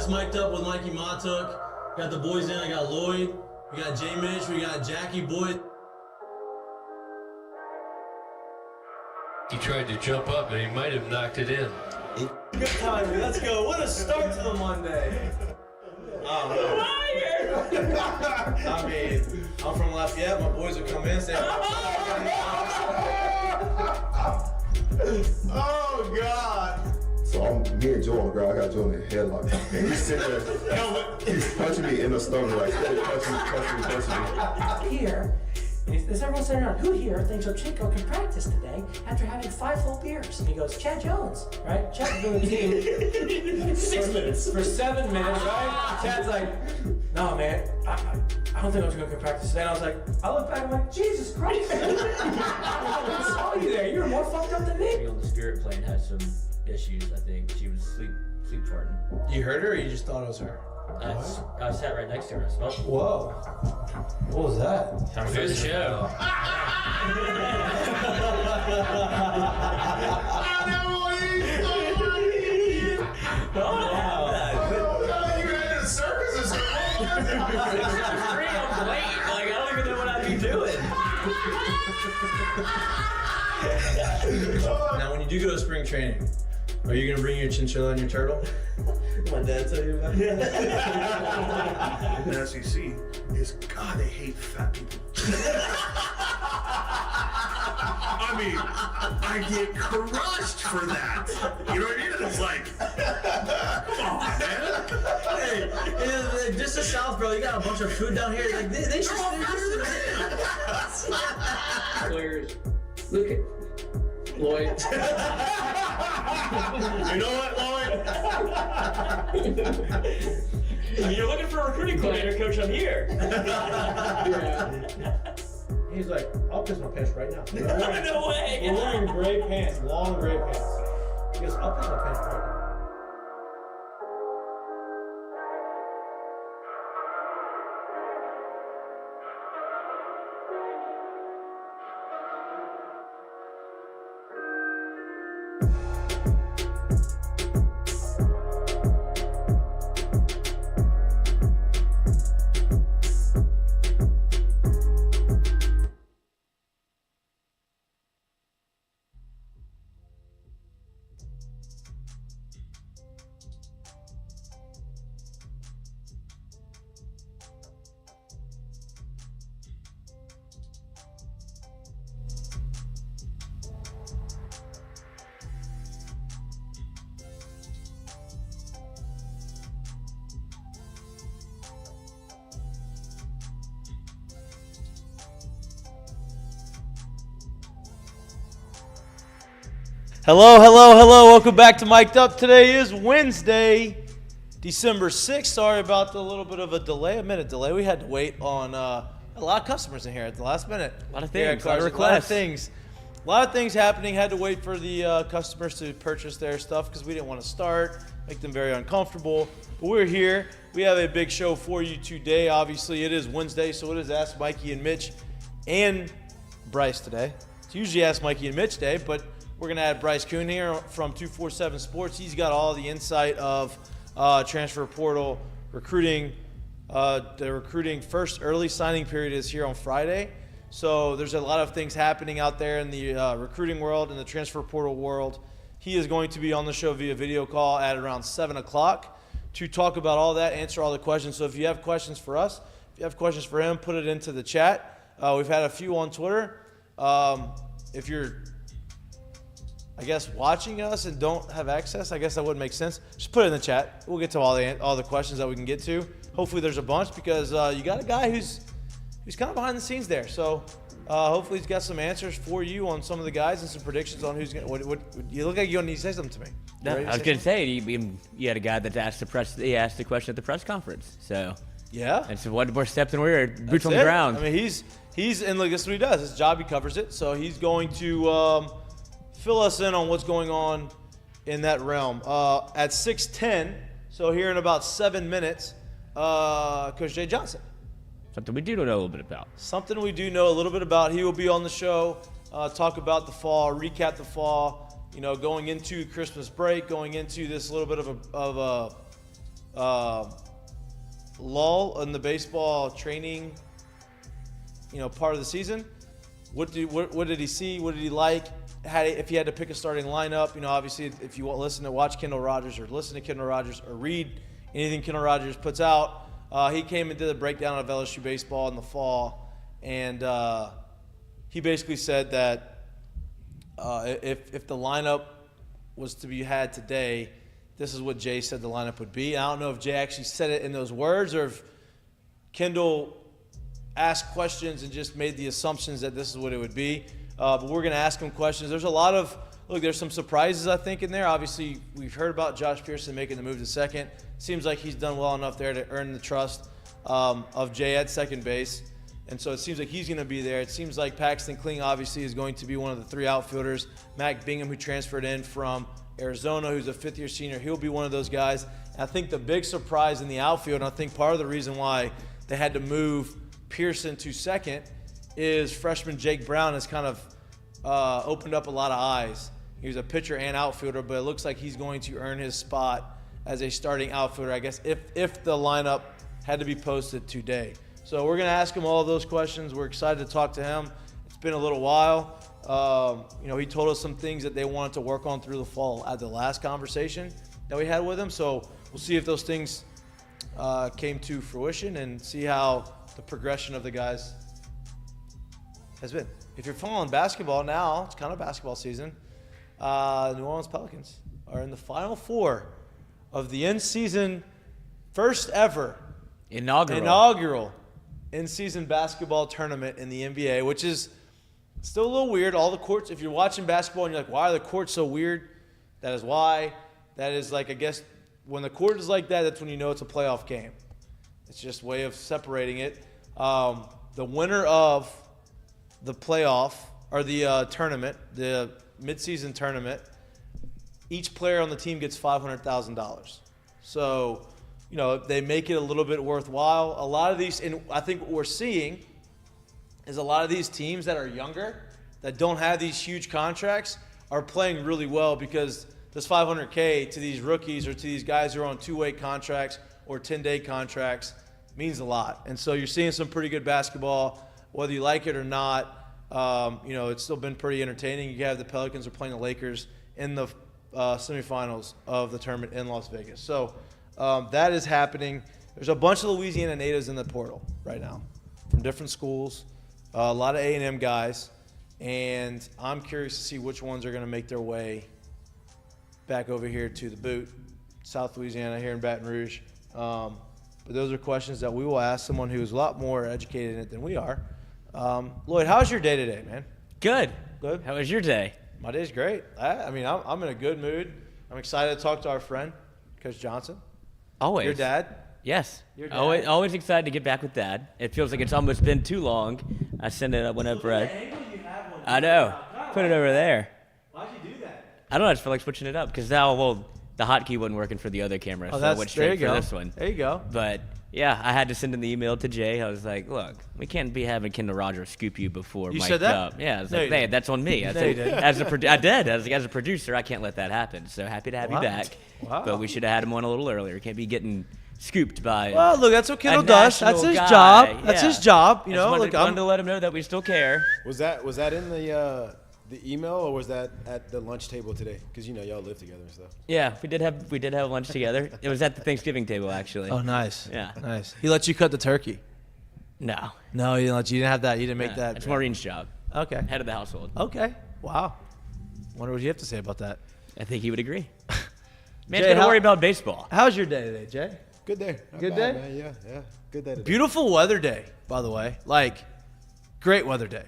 Just mic'd up with Mikie Mahtook. Got the boys in. I got Lloyd. We got J. Mitch. We got Jackie Boyd. He tried to jump up and he might have knocked it in. Good timing. Let's go. What a start to the Monday. I mean, I'm from Lafayette. My boys will come in and say, oh, God. So me and Joe on the ground, I got Joe in the headlock. And he's sitting there, he's punching me in the stomach, like, punching me. Here, is everyone sitting around, who here thinks Chico can practice today after having 5 full beers? And he goes, Chad Jones, right? Chad's doing the team 6 minutes. For 7 minutes, right? Chad's like, no, man, I don't think Chico can practice today. And I was like, I look back, I'm like, Jesus Christ. I saw you there. You were more fucked up than me. On the spirit plane had some issues, I think. She was sleep farting. You heard her or you just thought it was her? I sat right next to her. I smelled it. Whoa. What was that? Time for the show. Now, when you do go to spring training, are you going to bring your chinchilla and your turtle? My dad tell you about it? The SEC is, God, they hate fat people. I mean, I get crushed for that. You know what I mean? It's like, come on, man. Hey, just the South, bro. You got a bunch of food down here. Like they should Players, look at Lloyd. You know what, Lloyd? You're looking for a recruiting coordinator, coach. I'm here. He's like, I'll piss my pants right now. No way. We're wearing gray pants, long gray pants. He goes, I'll piss my pants right now. Hello. Welcome back to Mic'd Up. Today is Wednesday, December 6th. Sorry about the little bit of a minute delay. We had to wait on a lot of customers in here at the last minute. A lot of things, a lot of requests. A lot of things happening. Had to wait for the customers to purchase their stuff because we didn't want to start, make them very uncomfortable. But we're here. We have a big show for you today. Obviously, it is Wednesday, so it is Ask Mikie and Mitch and Bryce today. It's usually Ask Mikie and Mitch Day, but we're going to add Bryce Koon here from 247 Sports. He's got all the insight of transfer portal, recruiting. The recruiting first early signing period is here on Friday. So there's a lot of things happening out there in the recruiting world and the transfer portal world. He is going to be on the show via video call at around 7 o'clock to talk about all that, answer all the questions. So if you have questions for us, if you have questions for him, put it into the chat. We've had a few on Twitter. If you're watching us and don't have access, I guess that wouldn't make sense. Just put it in the chat. We'll get to all the questions that we can get to. Hopefully there's a bunch because you got a guy who's kind of behind the scenes there. So hopefully he's got some answers for you on some of the guys and some predictions on who's going to – what you look like you need to say something to me. No, I was going to say, you had a guy that asked the question at the press conference. So yeah. And so one more step than we're boots on the ground. I mean, he's and look, this is what he does. His job, he covers it. So he's going to fill us in on what's going on in that realm. At 6:10, so here in about 7 minutes, Coach Jay Johnson. Something we do know a little bit about. Something we do know a little bit about. He will be on the show, talk about the fall, recap the fall, going into Christmas break, going into this little bit of lull in the baseball training, part of the season. What did he see? What did he like? If he had to pick a starting lineup, obviously if you watch Kendall Rogers or listen to Kendall Rogers or read anything Kendall Rogers puts out, he came and did a breakdown of LSU baseball in the fall, and he basically said that if the lineup was to be had today, this is what Jay said the lineup would be. I don't know if Jay actually said it in those words or if Kendall asked questions and just made the assumptions that this is what it would be. But we're going to ask him questions. There's there's some surprises, I think, in there. Obviously, we've heard about Josh Pearson making the move to second. Seems like he's done well enough there to earn the trust of Jay at second base. And so it seems like he's going to be there. It seems like Paxton Kling obviously is going to be one of the 3 outfielders. Mac Bingham, who transferred in from Arizona, who's a fifth-year senior, he'll be one of those guys. And I think the big surprise in the outfield, and I think part of the reason why they had to move Pearson to second, is freshman Jake Brown has kind of opened up a lot of eyes. He was a pitcher and outfielder, but it looks like he's going to earn his spot as a starting outfielder, I guess, if the lineup had to be posted today. So we're going to ask him all of those questions. We're excited to talk to him. It's been a little while. He told us some things that they wanted to work on through the fall at the last conversation that we had with him. So we'll see if those things came to fruition and see how the progression of the guys has been. If you're following basketball now, it's kind of basketball season. New Orleans Pelicans are in the Final Four of the in-season first ever inaugural in-season basketball tournament in the NBA, which is still a little weird. All the courts, if you're watching basketball and you're like, why are the courts so weird? That is why. That is I guess, when the court is like that, that's when you know it's a playoff game. It's just a way of separating it. The winner of the playoff, or the tournament, the midseason tournament, each player on the team gets $500,000. So, they make it a little bit worthwhile. A lot of these, and I think what we're seeing is a lot of these teams that are younger, that don't have these huge contracts, are playing really well because this $500K to these rookies or to these guys who are on 2-way contracts or 10-day contracts means a lot. And so you're seeing some pretty good basketball, whether you like it or not. It's still been pretty entertaining. You have the Pelicans are playing the Lakers in the semifinals of the tournament in Las Vegas. So that is happening. There's a bunch of Louisiana natives in the portal right now from different schools, a lot of A&M guys, and I'm curious to see which ones are going to make their way back over here to the boot, South Louisiana here in Baton Rouge. But those are questions that we will ask someone who is a lot more educated in it than we are. Lloyd, how's your day today, man? Good. Good? How was your day? My day's great. I'm in a good mood. I'm excited to talk to our friend, Coach Johnson. Always. Your dad? Yes. Your dad? Always excited to get back with Dad. It feels like it's almost been too long. I send it up whenever I know. Put it over there. Why'd you do that? I don't know. I just feel like switching it up because now, the hotkey wasn't working for the other camera, so I went straight for this one. There you go. But yeah, I had to send in the email to Jay. I was like, look, we can't be having Kendall Rogers scoop you before you mic'd said that? up. Yeah, I was No, like, you hey, that's on me. I No, you did. I did. As a producer, I can't let that happen. So happy to have you back. Wow. But we should have had him on a little earlier. Can't be getting scooped by Well, look, that's what Kendall a does. That's national his guy. job. That's Yeah. his job. You I just know, wanted, wanted to let him know that we still care. Was that in the email, or was that at the lunch table today? Because y'all live together and stuff. Yeah, we did have lunch together. It was at the Thanksgiving table, actually. Oh, nice. Yeah. Nice. He let you cut the turkey. No. No, he didn't let you. You didn't have that. You didn't make that. It's Maureen's job. Okay. Head of the household. Okay. Wow. Wonder what you have to say about that. I think he would agree. Man's Jay, gonna worry about baseball. How's your day today, Jay? Good day. Not Good bad, day? man. Yeah. Good day today. Beautiful weather day, by the way. Great weather day.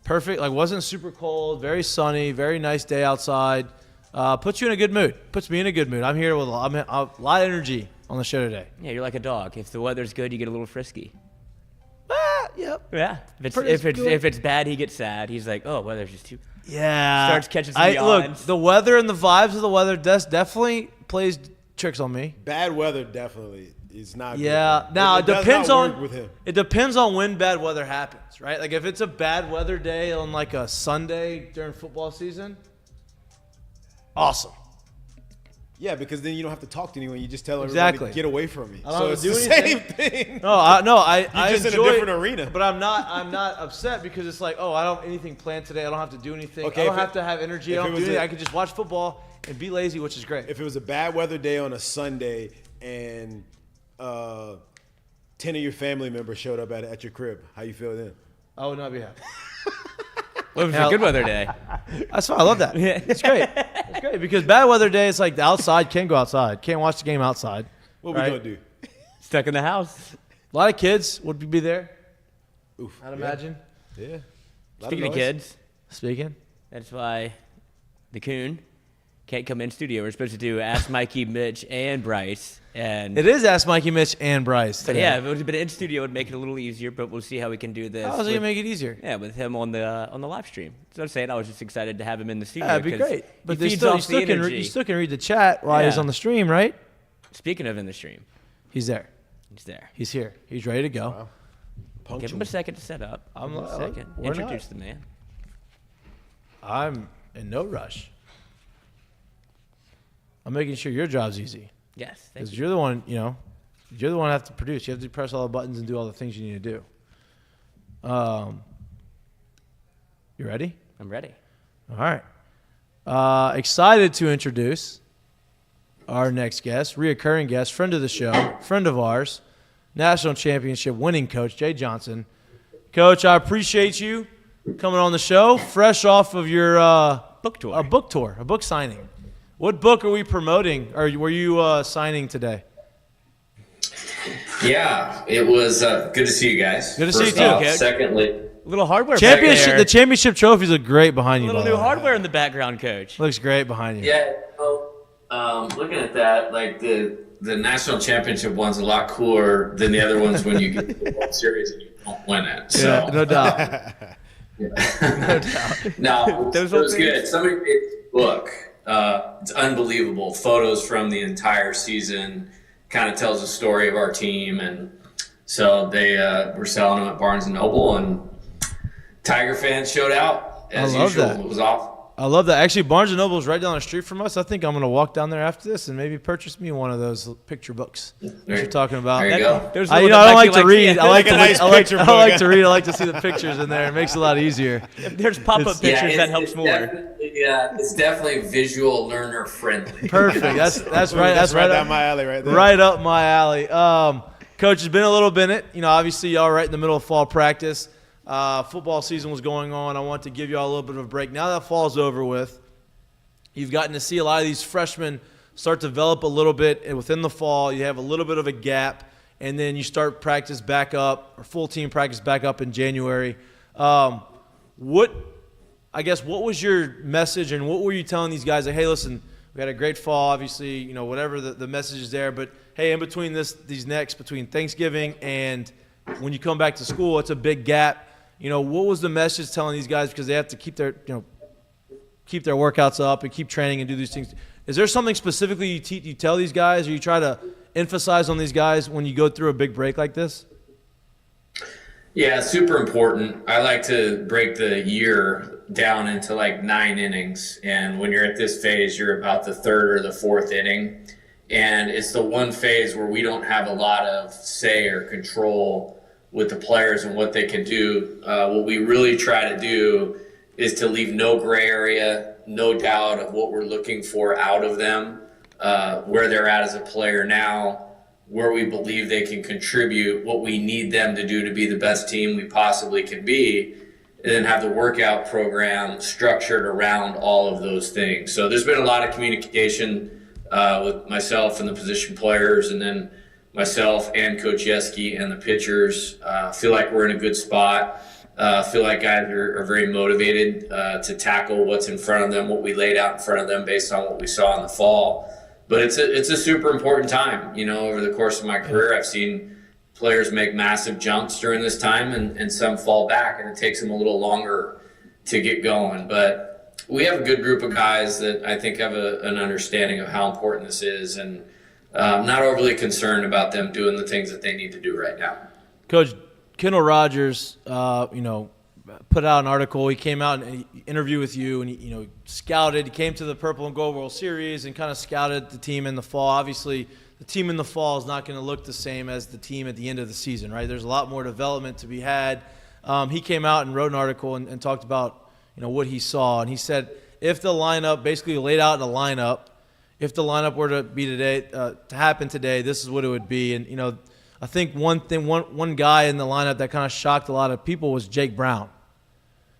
Perfect. Wasn't super cold. Very sunny. Very nice day outside. Puts you in a good mood. Puts me in a good mood. I'm here with a lot of energy on the show today. Yeah, you're like a dog. If the weather's good, you get a little frisky. Yep. Yeah. If it's bad, he gets sad. He's like, oh, weather's just too. Yeah. Starts catching some Look, yawns. the weather and the vibes of the weather definitely plays tricks on me. Bad weather definitely is not. Yeah. Good. Now it depends on with him. It depends on when bad weather happens, right? If it's a bad weather day on a Sunday during football season, awesome. Yeah, because then you don't have to talk to anyone. You just tell Exactly. everybody, get away from me. I don't So have it's to do the anything. same thing. No, I just in a enjoy different it, arena. But I'm not upset because it's like, oh, I don't have anything planned today. I don't have to do anything. Okay, I don't if have it- to have energy. I if don't it do was anything. a- I can just watch football and be lazy, which is great. If it was a bad weather day on a Sunday and 10 of your family members showed up at your crib, how you feel then? I would not be happy. Well, it was a good weather day. That's fine. I love that. It's great. It's great because bad weather day, it's like the outside can't go outside. Can't watch the game outside. What right? we gonna do? Stuck in the house. A lot of kids would be there. Oof. I'd imagine. Yeah. Speaking of kids, Speaking. that's why the Coon can't come in studio. We're supposed to do Ask Mikey, Mitch, and Bryce. And It is Ask Mikey, Mitch, and Bryce. but today. yeah, if it would have been in studio, it would make it a little easier. But we'll see how we can do this. How is it with- gonna make it easier? Yeah, with him on the live stream. So I'm saying I was just excited to have him in the studio. Yeah, it'd be 'cause great. But he they feeds still, off you, still the can energy. you still can read the chat while he's Yeah. on the stream, right? Speaking of in the stream, He's there. he's there. He's here. He's ready to go. Give him a second to set up. I'm Give him a not- second. we're not. Introduce the man. I'm in no rush. I'm making sure your job's easy Yes, thank because you. you're the one. You're the one that have to produce. You have to press all the buttons and do all the things you need to do. You ready? I'm ready. All right. Excited to introduce our next guest, reoccurring guest, friend of the show, friend of ours, national championship winning coach, Jay Johnson. Coach, I appreciate you coming on the show, fresh off of your Book tour. a book signing. What book are we promoting, or were you signing today? Yeah, it was good to see you guys. Good to see you First too, off. Coach. Secondly, Little hardware. Championship. Back The there. championship trophies look great behind you. Little by new the way. hardware in the background, Coach. Looks great behind you. yeah, looking at that, like the national championship one's a lot cooler than the other ones when you get to the World Series and you don't win it. So. Yeah, no doubt. No, Those it was old good. It's book. It's unbelievable. Photos from the entire season, kind of tells the story of our team, and so they were selling them at Barnes and Noble, and Tiger fans showed out as I love usual. that. It was awesome. I love that. Actually, Barnes & Noble is right down the street from us. I think I'm going to walk down there after this and maybe purchase me one of those picture books that you're talking about. There you go. There's I, one I that don't like Mikey to read. yeah, I like a to nice I like picture I book. like to read. I like to see the pictures in there. It makes it a lot easier. If there's pop-up pictures, that helps more. It's definitely visual learner friendly. Perfect. That's right. That's right right down up, my alley right there. right up my alley. Coach, it's been a little minute. Obviously, y'all right in the middle of fall practice. Football season was going on. I want to give y'all a little bit of a break. Now that fall's over with, you've gotten to see a lot of these freshmen start to develop a little bit. And within the fall, you have a little bit of a gap, and then you start practice back up, or full team practice back up in January. What was your message, and what were you telling these guys? Like, hey, listen, we had a great fall, obviously, whatever the message is there. But, hey, in between between Thanksgiving and when you come back to school, it's a big gap. What was the message telling these guys, because they have to keep their workouts up and keep training and do these things? Is there something specifically you tell these guys, or you try to emphasize on these guys when you go through a big break like this? Yeah, super important. I like to break the year down into like 9 innings. And when you're at this phase, you're about the third or the fourth inning. And it's the one phase where we don't have a lot of say or control with the players and what they can do. What we really try to do is to leave no gray area, no doubt of what we're looking for out of them, where they're at as a player now, where we believe they can contribute, what we need them to do to be the best team we possibly can be, and then have the workout program structured around all of those things. So there's been a lot of communication with myself and the position players, and then myself and Coach Yeski and the pitchers. Feel like we're in a good spot. Feel like guys are very motivated to tackle what's in front of them, what we laid out in front of them based on what we saw in the fall. But it's a super important time. Over the course of my career, I've seen players make massive jumps during this time, and some fall back, and it takes them a little longer to get going. But we have a good group of guys that I think have an understanding of how important this is, and not overly concerned about them doing the things that they need to do right now. Coach, Kendall Rogers, put out an article. He came out and he interviewed with you, and he scouted. He came to the Purple and Gold World Series and kind of scouted the team in the fall. Obviously, the team in the fall is not going to look the same as the team at the end of the season, right? There's a lot more development to be had. He came out and wrote an article and talked about what he saw, and he said if the lineup basically laid out in a lineup, if the lineup were to be today to happen today, this is what it would be. And I think one guy in the lineup that kind of shocked a lot of people was Jake Brown.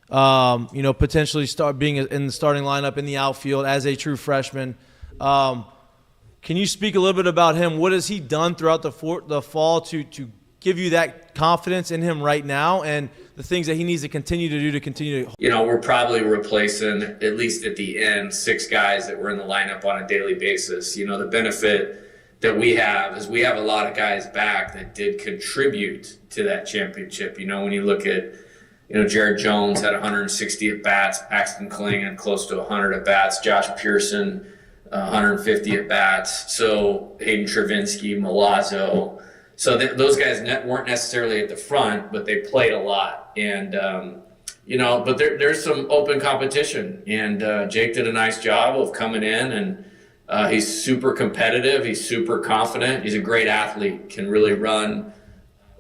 Potentially start being in the starting lineup in the outfield as a true freshman. Can you speak a little bit about him? What has he done throughout the fall to give you that confidence in him right now, and the things that he needs to continue to do to continue to? We're probably replacing, at least at the end, 6 guys that were in the lineup on a daily basis. The benefit that we have is we have a lot of guys back that did contribute to that championship. When you look at, Jared Jones had 160 at-bats, Paxton Kling close to 100 at-bats, Josh Pearson 150 at-bats, so Hayden Travinsky, Milazzo. So those guys weren't necessarily at the front, but they played a lot. And, but there's some open competition. And Jake did a nice job of coming in, and he's super competitive. He's super confident. He's a great athlete, can really run.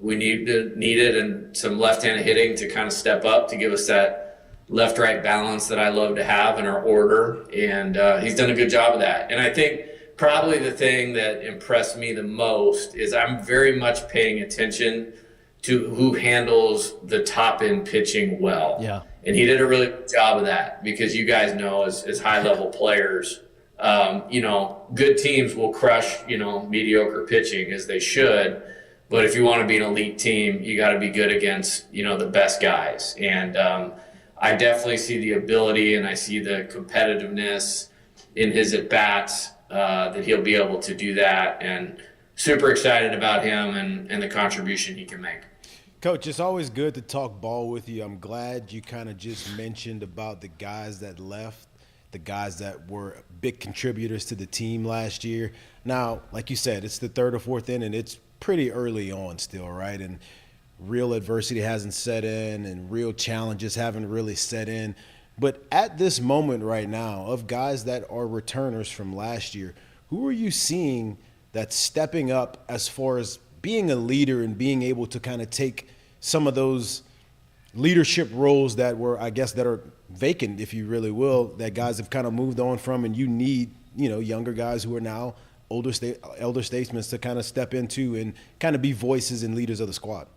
We need it, and some left-handed hitting to kind of step up to give us that left-right balance that I love to have in our order. And he's done a good job of that. And I think probably the thing that impressed me the most is I'm very much paying attention to who handles the top-end pitching well. Yeah. And he did a really good job of that, because you guys know as high-level players, good teams will crush, mediocre pitching, as they should. But if you want to be an elite team, you got to be good against, the best guys. And I definitely see the ability, and I see the competitiveness in his at-bats, that he'll be able to do that, and super excited about him and the contribution he can make. Coach, it's always good to talk ball with you. I'm glad you kind of just mentioned about the guys that left, the guys that were big contributors to the team last year. Now, like you said, it's the 3rd or 4th inning. It's pretty early on still, right? And real adversity hasn't set in, and real challenges haven't really set in. But at this moment right now, of guys that are returners from last year, who are you seeing that's stepping up as far as being a leader and being able to kind of take some of those leadership roles that were, I guess, that are vacant, if you really will, that guys have kind of moved on from, and you need, younger guys who are now elder statesmen to kind of step into and kind of be voices and leaders of the squad?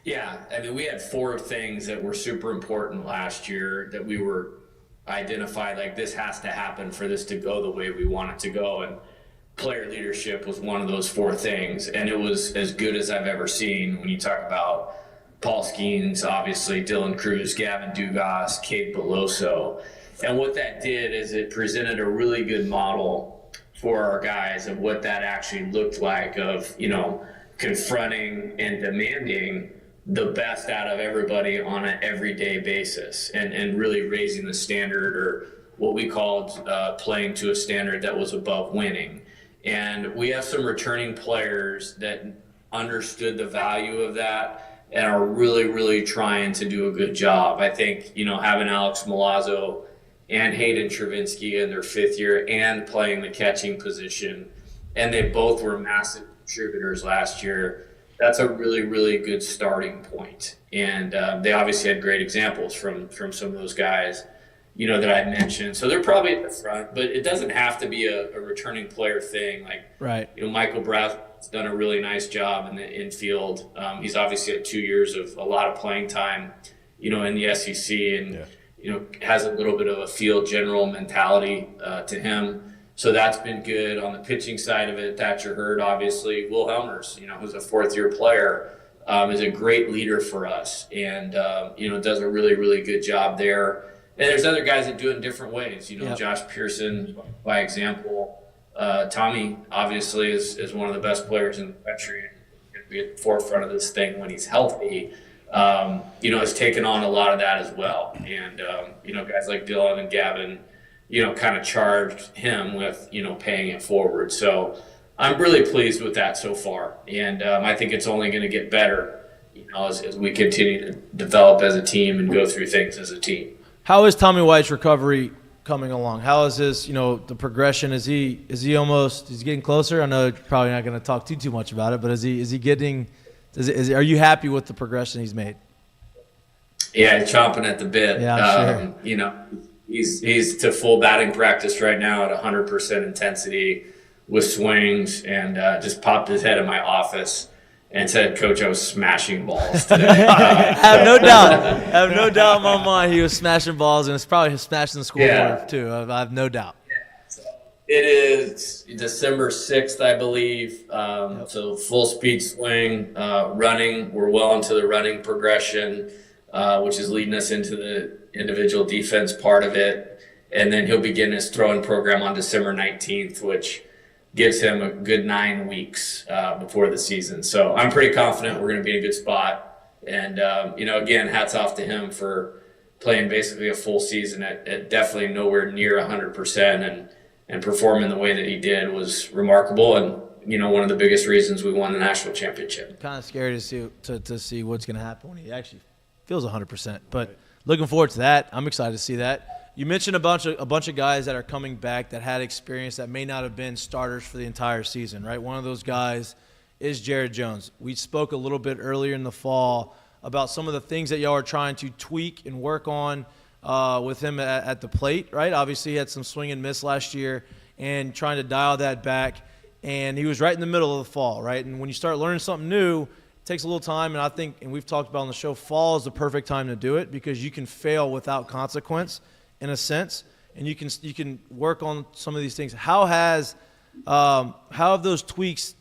Yeah, we had 4 things that were super important last year that we were identified, like this has to happen for this to go the way we want it to go. And player leadership was one of those 4 things. And it was as good as I've ever seen when you talk about Paul Skeens, obviously, Dylan Cruz, Gavin Dugas, Cade Beloso. And what that did is it presented a really good model for our guys of what that actually looked like, of, confronting and demanding the best out of everybody on an everyday basis, and really raising the standard, or what we called playing to a standard that was above winning. And we have some returning players that understood the value of that and are really, really trying to do a good job. I think, having Alex Milazzo and Hayden Travinsky in their 5th year and playing the catching position, and they both were massive contributors last year, that's a really, really good starting point. And they obviously had great examples from some of those guys, that I mentioned. So they're probably at the front, but it doesn't have to be a returning player thing. Like, right. Michael Brath's done a really nice job in the infield. He's obviously had 2 years of a lot of playing time, in the SEC, and, has a little bit of a field general mentality to him. So that's been good. On the pitching side of it, Thatcher Hurd, obviously. Will Helmers, who's a 4th-year player, is a great leader for us, and, does a really, really good job there. And there's other guys that do it in different ways. Yep. Josh Pearson, by example. Tommy, obviously, is one of the best players in the country, and going to be at the forefront of this thing when he's healthy. Has taken on a lot of that as well. And, guys like Dylan and Gavin, kind of charged him with, paying it forward. So I'm really pleased with that so far. And I think it's only going to get better as we continue to develop as a team and go through things as a team. How is Tommy White's recovery coming along? How is his, the progression? Is he getting closer? I know you're probably not going to talk too much about it, but are you happy with the progression he's made? Yeah, he's chomping at the bit. Yeah, sure. He's to full batting practice right now at 100% intensity with swings, and just popped his head in my office and said, "Coach, I was smashing balls today." I have no doubt in my mind he was smashing balls, and it's probably smashing the scoreboard too. I have no doubt. It is December 6th, I believe. So full speed swing, running. We're well into the running progression, which is leading us into the individual defense part of it. And then he'll begin his throwing program on December 19th, which gives him a good 9 weeks before the season. So I'm pretty confident we're going to be in a good spot. And, again, hats off to him for playing basically a full season at definitely nowhere near 100%. And performing the way that he did was remarkable, and one of the biggest reasons we won the national championship. Kind of scary to see what's going to happen when he actually feels 100%. But looking forward to that. I'm excited to see that. You mentioned a bunch of guys that are coming back that had experience that may not have been starters for the entire season, right? One of those guys is Jyaire Jones. We spoke a little bit earlier in the fall about some of the things that y'all are trying to tweak and work on with him at the plate, right? Obviously, he had some swing and miss last year and trying to dial that back. And he was right in the middle of the fall, right? And when you start learning something new, it takes a little time. And I think, and we've talked about on the show, fall is the perfect time to do it because you can fail without consequence in a sense. And you can work on some of these things. How have those tweaks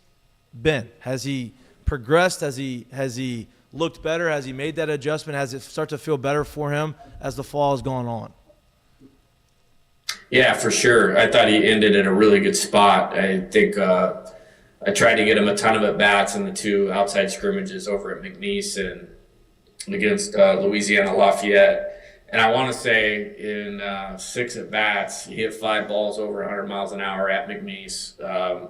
been? Has he progressed? Has he looked better? Has he made that adjustment? Has it start to feel better for him as the fall has gone on? Yeah, for sure. I thought he ended in a really good spot. I think I tried to get him a ton of at-bats in the 2 outside scrimmages over at McNeese and against Louisiana Lafayette. And I want to say in 6 at-bats, he hit 5 balls over 100 miles an hour at McNeese.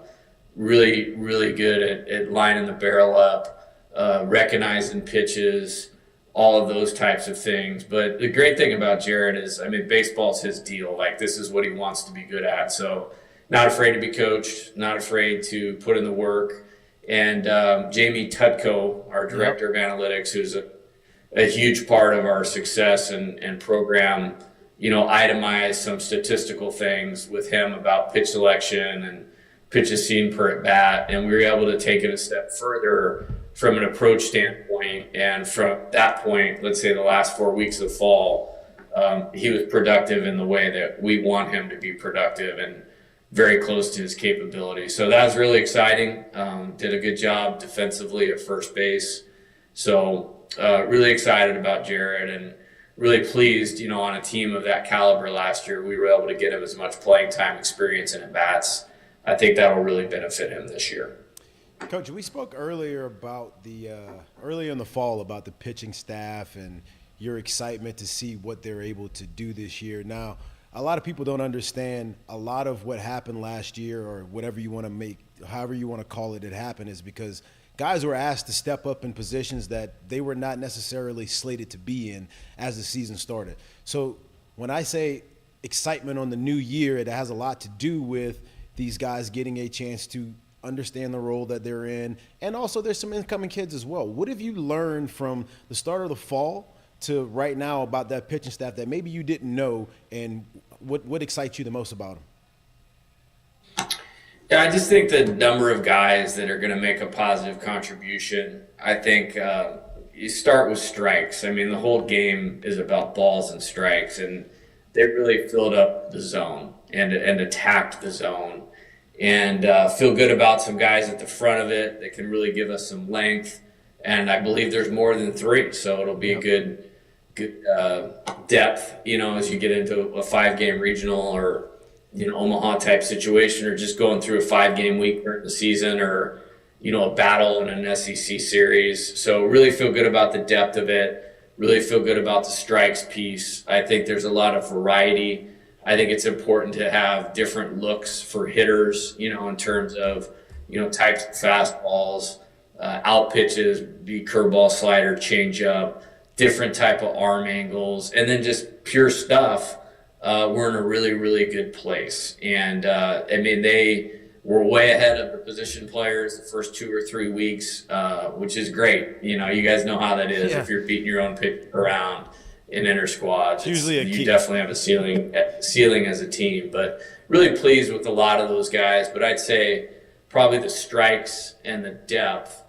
Really, really good at lining the barrel up. Recognizing pitches, all of those types of things. But the great thing about Jyaire is, baseball's his deal. Like, this is what he wants to be good at. So not afraid to be coached, not afraid to put in the work. And Jamie Tutko, our director of analytics, who's a huge part of our success and program, itemized some statistical things with him about pitch selection and pitches seen per at bat. And we were able to take it a step further from an approach standpoint, and from that point, let's say the last 4 weeks of fall, he was productive in the way that we want him to be productive and very close to his capability. So that was really exciting. Did a good job defensively at first base. So really excited about Jyaire and really pleased, on a team of that caliber last year, we were able to get him as much playing time experience and at-bats. I think that will really benefit him this year. Coach, we spoke earlier about earlier in the fall about the pitching staff and your excitement to see what they're able to do this year. Now, a lot of people don't understand a lot of what happened last year, or whatever you want to make, however you want to call it happen, is because guys were asked to step up in positions that they were not necessarily slated to be in as the season started. So when I say excitement on the new year, it has a lot to do with these guys getting a chance to understand the role that they're in. And also there's some incoming kids as well. What have you learned from the start of the fall to right now about that pitching staff that maybe you didn't know, and what excites you the most about them? Yeah, I just think the number of guys that are going to make a positive contribution, I think you start with strikes. The whole game is about balls and strikes, and they really filled up the zone and attacked the zone. And feel good about some guys at the front of it that can really give us some length. And I believe there's more than 3, so it'll be a good depth, as you get into a 5-game regional or Omaha type situation, or just going through a 5-game week during the season, or a battle in an SEC series. So really feel good about the depth of it. Really feel good about the strikes piece. I think there's a lot of variety. I think it's important to have different looks for hitters, in terms of, types of fastballs, out pitches, be curveball, slider, changeup, different type of arm angles, and then just pure stuff. We're in a really, really good place. And they were way ahead of the position players the first 2 or 3 weeks, which is great. You guys know how that is. If you're beating your own pitch around in inter squads, usually you definitely have a ceiling as a team. But really pleased with a lot of those guys. But I'd say probably the strikes and the depth.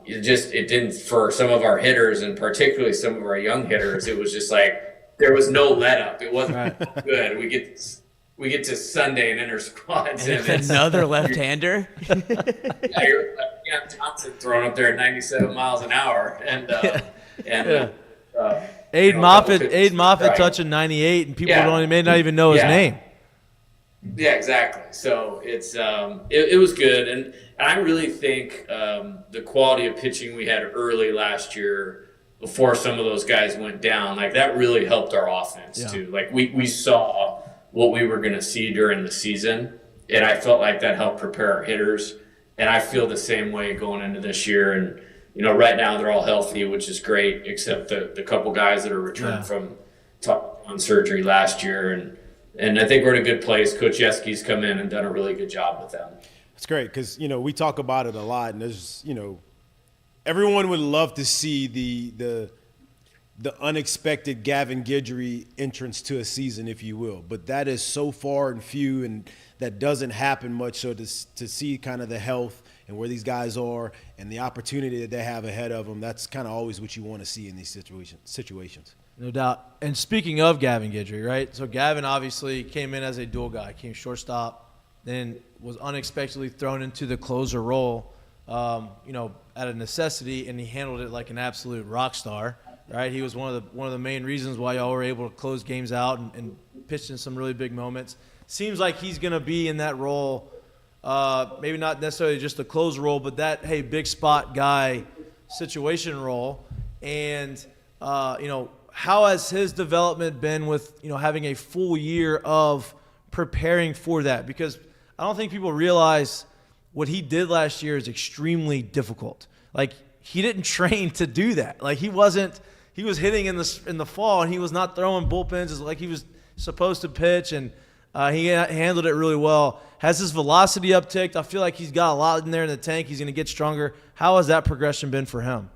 It didn't, for some of our hitters, and particularly some of our young hitters, it was just like there was no let up. It wasn't good. We get to Sunday in inter squads, and it's another left-hander. You're Johnson throwing up there at 97 miles an hour, and Aiden Moffett touching 98, and people may not even know his name. Yeah, exactly. So it was good, and I really think the quality of pitching we had early last year, before some of those guys went down, like that really helped our offense too. Like we saw what we were going to see during the season, and I felt like that helped prepare our hitters. And I feel the same way going into this year. And right now they're all healthy, which is great, except the couple guys that are returned from on surgery last year. And I think we're in a good place. Coach Yeski's come in and done a really good job with them. It's great because, we talk about it a lot, and there's, everyone would love to see the unexpected Gavin Guidry entrance to a season, if you will. But that is so far and few, and that doesn't happen much. So to see kind of the health and where these guys are and the opportunity that they have ahead of them, that's kind of always what you want to see in these situations. No doubt. And speaking of Gavin Guidry, right? So Gavin obviously came in as a dual guy, came shortstop, then was unexpectedly thrown into the closer role, out of necessity, and he handled it like an absolute rock star, right? He was one of the main reasons why y'all were able to close games out and pitched in some really big moments. Seems like he's going to be in that role, maybe not necessarily just the closer role, but that, big spot guy situation role. And, how has his development been with, having a full year of preparing for that? Because I don't think people realize what he did last year is extremely difficult. Like, he didn't train to do that. Like, he was hitting in the fall, and he was not throwing bullpens like he was supposed to pitch, and he handled it really well. Has his velocity upticked? I feel like he's got a lot in there in the tank. He's going to get stronger. How has that progression been for him?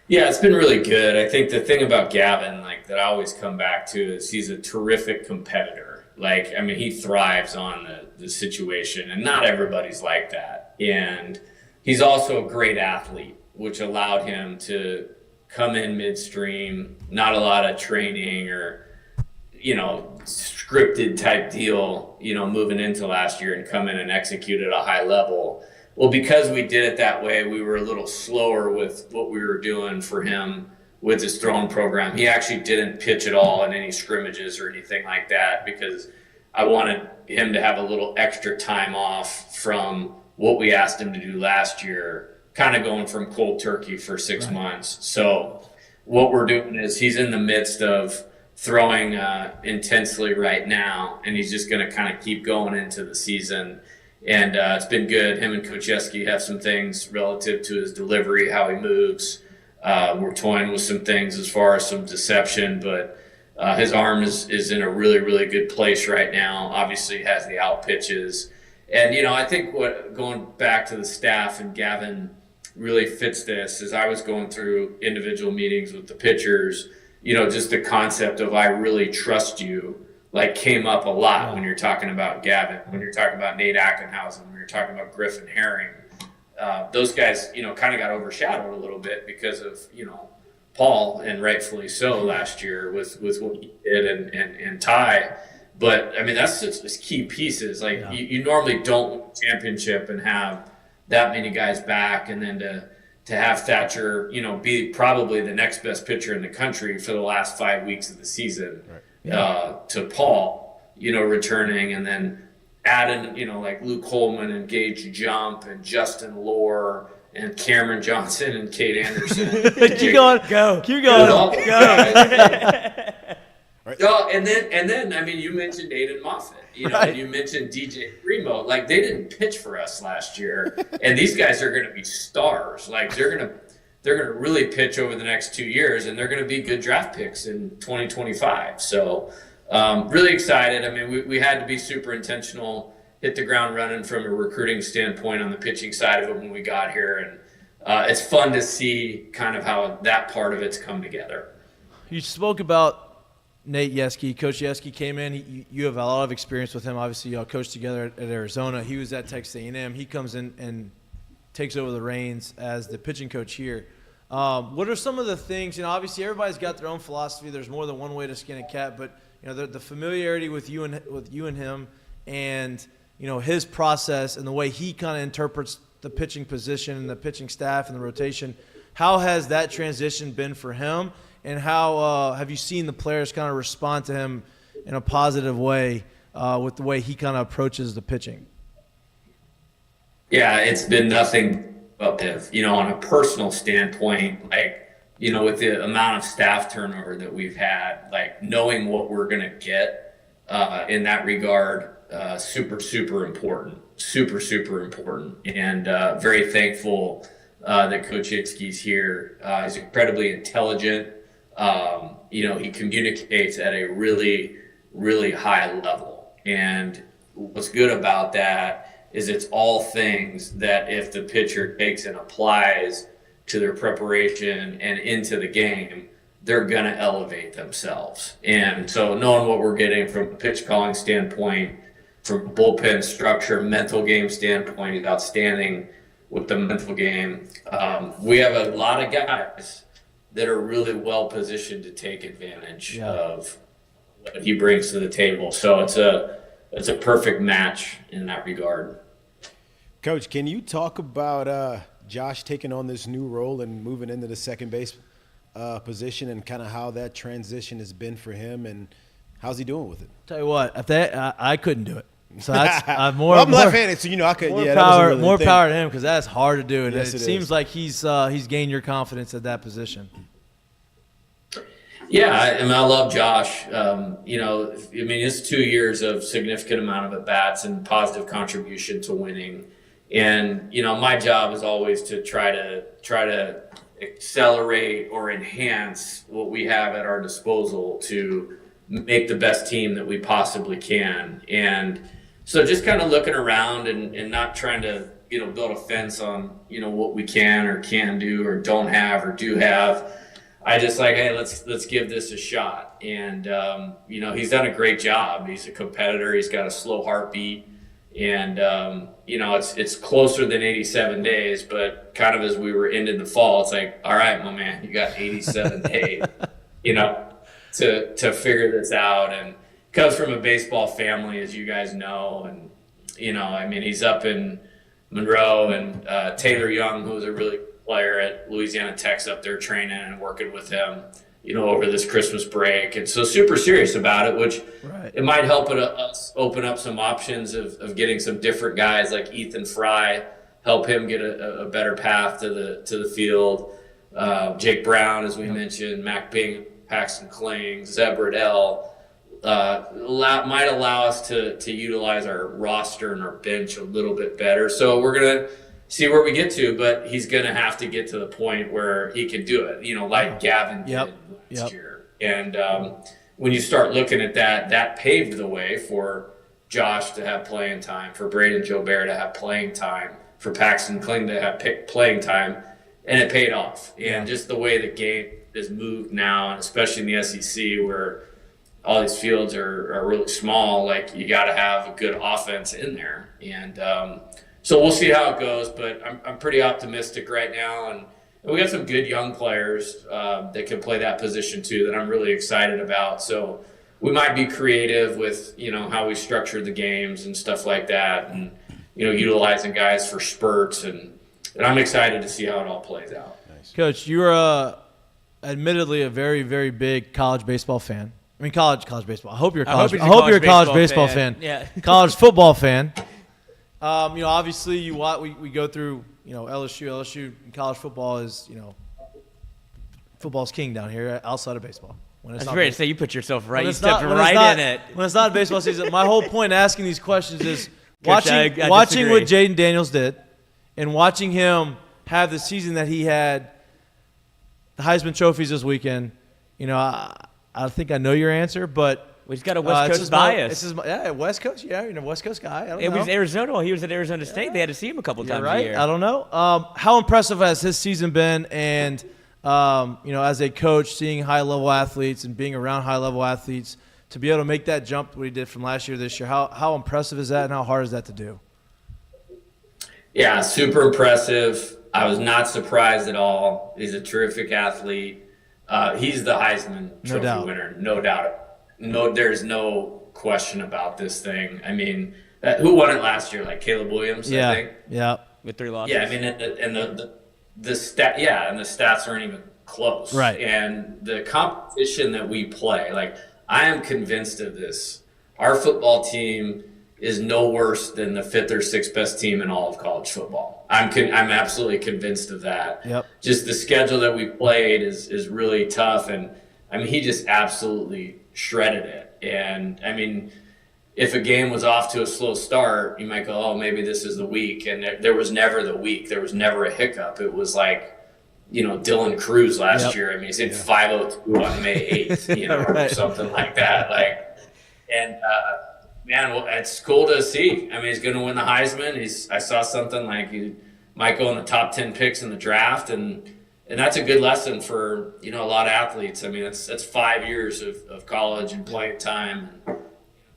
Yeah, it's been really good. I think the thing about Gavin, that I always come back to, is he's a terrific competitor. He thrives on the situation, and not everybody's like that. And he's also a great athlete, which allowed him to come in midstream, not a lot of training or, scripted type deal, moving into last year, and come in and execute at a high level. Well, because we did it that way, we were a little slower with what we were doing for him with his throwing program. He actually didn't pitch at all in any scrimmages or anything like that, because I wanted him to have a little extra time off from what we asked him to do last year, kind of going from cold turkey for 6 months. So what we're doing is he's in the midst of throwing intensely right now, and he's just going to kind of keep going into the season. And it's been good. Him and Coach Yeski have some things relative to his delivery, how he moves. We're toying with some things as far as some deception, but his arm is in a really, really good place right now. Obviously has the out pitches. And, I think going back to the staff, and Gavin really fits this, as I was going through individual meetings with the pitchers, just the concept of I really trust you, came up a lot when you're talking about Gavin, when you're talking about Nate Ackenhausen, when you're talking about Griffin Herring. Those guys, kind of got overshadowed a little bit because of, Paul, and rightfully so last year with what he did and Ty. But, that's just key pieces. You normally don't win a championship and have that many guys back, and then to have Thatcher, be probably the next best pitcher in the country for the last 5 weeks of the season. Right. To Paul, returning, and then adding, Luke Holman and Gage Jump and Justin Lohr and Cameron Johnson and Kate Anderson. Keep going. Go. Keep going. All Right. Oh, and then I mean, you mentioned Aiden Moffitt. You know, Right. you mentioned DJ Primo. Like, they didn't pitch for us last year, and these guys are going to be stars. Like, they're gonna really pitch over the next 2 years, and they're going to be good draft picks in 2025. So, really excited. I mean, we had to be super intentional, hit the ground running from a recruiting standpoint on the pitching side of it when we got here, and it's fun to see kind of how that part of it's come together. You spoke about Nate Yeske. Coach Yeske came in. You have a lot of experience with him. Obviously, y'all coached together at Arizona. He was at Texas A&M. He comes in and takes over the reins as the pitching coach here. What are some of the things? You know, obviously everybody's got their own philosophy. There's more than one way to skin a cat, but you know the familiarity with you and him, and you know his process and the way he kind of interprets the pitching position and the pitching staff and the rotation. How has that transition been for him? And how have you seen the players kind of respond to him in a positive way with the way he kind of approaches the pitching? Yeah, it's been nothing but positive. You know, on a personal standpoint, like, you know, with the amount of staff turnover that we've had, like knowing what we're going to get in that regard, super important. Super important. And very thankful that Coach Yeski's here. He's incredibly intelligent. You know, he communicates at a really, really high level. And what's good about that is it's all things that if the pitcher takes and applies to their preparation and into the game, they're going to elevate themselves. And so knowing what we're getting from a pitch calling standpoint, from bullpen structure, mental game standpoint, is outstanding with the mental game. We have a lot of guys that are really well positioned to take advantage of what he brings to the table. So it's a perfect match in that regard. Coach, can you talk about Josh taking on this new role and moving into the second base position, and kind of how that transition has been for him, and how's he doing with it? Tell you what, if that I couldn't do it. So that's I'm left-handed, so you know I could. More yeah, power, really more power to him, because that's hard to do, and yes, it seems like he's gained your confidence at that position. Yeah, I mean, I love Josh. You know, I mean, it's 2 years of significant amount of at-bats and positive contribution to winning. And, you know, my job is always to try to accelerate or enhance what we have at our disposal to make the best team that we possibly can. And so just kind of looking around and not trying to, you know, build a fence on, you know, what we can or can do or don't have or do have. I just like, hey, let's give this a shot. And, you know, he's done a great job. He's a competitor. He's got a slow heartbeat. And, you know, it's closer than 87 days, but kind of as we were ending the fall, it's like, all right, my man, you got 87 days, you know, to figure this out. And comes from a baseball family, as you guys know. And, you know, I mean, he's up in Monroe, and Taylor Young, who's a really good player at Louisiana Tech's up there training and working with him, you know, over this Christmas break. And so super serious about it, which it might help us open up some options of getting some different guys like Ethan Fry, help him get a better path to the field. Jake Brown, as we mentioned, Mac Bing, Paxton Kling, Zeb Riddell, might allow us to utilize our roster and our bench a little bit better. So we're going to see where we get to, but he's going to have to get to the point where he can do it, you know, like Gavin did last year. And when you start looking at that paved the way for Josh to have playing time, for Braden Gilbert to have playing time, for Paxton Kling to have playing time, and it paid off. And just the way the game has moved now, and especially in the SEC where all these fields are really small, like you got to have a good offense in there. And so we'll see how it goes, but I'm pretty optimistic right now. And we got some good young players that can play that position too that I'm really excited about. So we might be creative with, you know, how we structure the games and stuff like that, and, you know, utilizing guys for spurts. And I'm excited to see how it all plays out. Nice. Coach, you're admittedly a very, very big college baseball fan. I mean, college baseball. I hope you're a college baseball fan. Yeah. College football fan. You know, obviously, we go through, you know, LSU and college football is, you know, football's king down here outside of baseball, when it's That's not great. baseball. So you put yourself right. When You it's stepped not- when right it's not- in it. When it's not baseball season, my whole point asking these questions is Coach, watching I watching what disagree. Jayden Daniels did and watching him have the season that he had, the Heisman trophies this weekend. You know, I think I know your answer, but Well, he's got a West it's Coast just my- bias. it's just my- yeah, West Coast. Yeah, you're a West Coast guy. I don't It know. was Arizona. While he was at Arizona State. They had to see him a couple You're times right. a year. I don't know. How impressive has his season been? And you know, as a coach, seeing high-level athletes and being around high-level athletes to be able to make that jump, what he did from last year to this year, how impressive is that, and how hard is that to do? Yeah, super impressive. I was not surprised at all. He's a terrific athlete. He's the Heisman Trophy doubt. winner, no doubt. No, there's no question about this thing. I mean, who won it last year? Like Caleb Williams, I think. Yeah. With 3 losses. Yeah, I mean, and the stats aren't even close. Right. And the competition that we play, like, I am convinced of this. Our football team is no worse than the 5th or 6th best team in all of college football. I'm absolutely convinced of that. Yep. Just the schedule that we played is really tough, and I mean, he just absolutely shredded it. And I mean, if a game was off to a slow start, you might go, oh, maybe this is the week. And there was never the week. There was never a hiccup. It was like, you know, Dylan Cruz last year. I mean, he's in 5:02 on May 8th, you know, Right. or something like that. Like, and man, well, it's cool to see. I mean, he's going to win the Heisman. I saw something like he might go in the top 10 picks in the draft, and that's a good lesson for, you know, a lot of athletes. I mean, that's 5 years of college and playing time.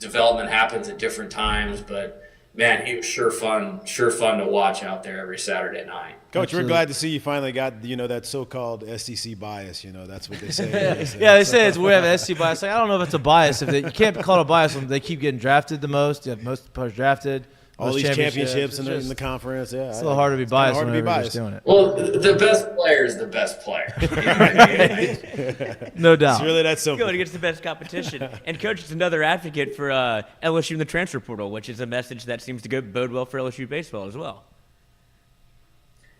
Development happens at different times, but man, he was sure fun to watch out there every Saturday night. Coach, Absolutely. we're glad to see you finally got, you know, that so-called SEC bias. You know, that's what they say. Yeah, they say we have an SC bias. Like, I don't know if it's a bias. You can't call it a bias when they keep getting drafted the most. You have most players drafted. All most these championships in It's the conference. Yeah, It's a little hard to be biased hard to be whenever you're biased. just doing it. Well, the best player is the best player. You know what I mean? No doubt. It's really that simple. Good against the best competition. And Coach is another advocate for LSU in the transfer portal, which is a message that seems to bode well for LSU baseball as well.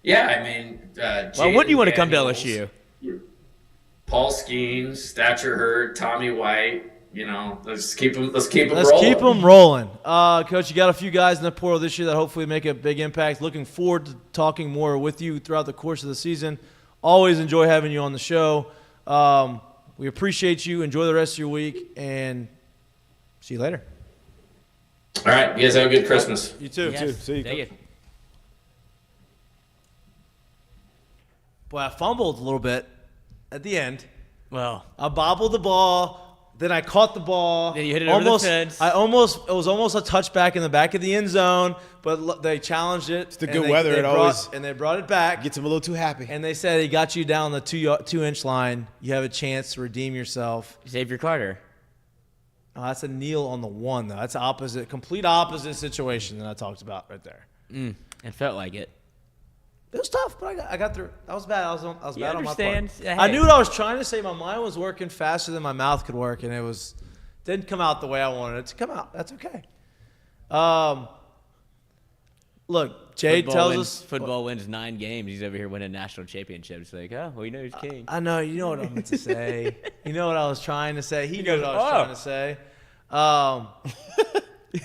Yeah, I mean, Why wouldn't you want to come to Daniels, LSU? Paul Skeens, Thatcher Hurd, Tommy White. You know, let's keep them Let's rolling. keep them rolling. Coach, you got a few guys in the portal this year that hopefully make a big impact. Looking forward to talking more with you throughout the course of the season. Always enjoy having you on the show. We appreciate you. Enjoy the rest of your week, and see you later. All right, you guys have a good Christmas. You too. Yes. See you, Thank Coach. you. Boy, I fumbled a little bit at the end. Well, I bobbled the ball. Then I caught the ball. Then you hit it over the fence. It was almost a touchback in the back of the end zone, but they challenged it. It's the good weather. They brought it back. Gets him a little too happy. And they said he got you down the 2-inch line. You have a chance to redeem yourself. Xavier Carter. Oh, that's a kneel on the 1, though. That's complete opposite situation that I talked about right there. It felt like it. It was tough, but I got through it. That was bad. I was You bad on my part. understand? Yeah, I hey. knew what I was trying to say. My mind was working faster than my mouth could work, and didn't come out the way I wanted it to come out. That's okay. Look, Jade tells us football wins 9 games. He's over here winning national championships. Like, oh, well, you know he's king. I know. You know what I meant to say. You know what I was trying to say. He knew what I was trying to say.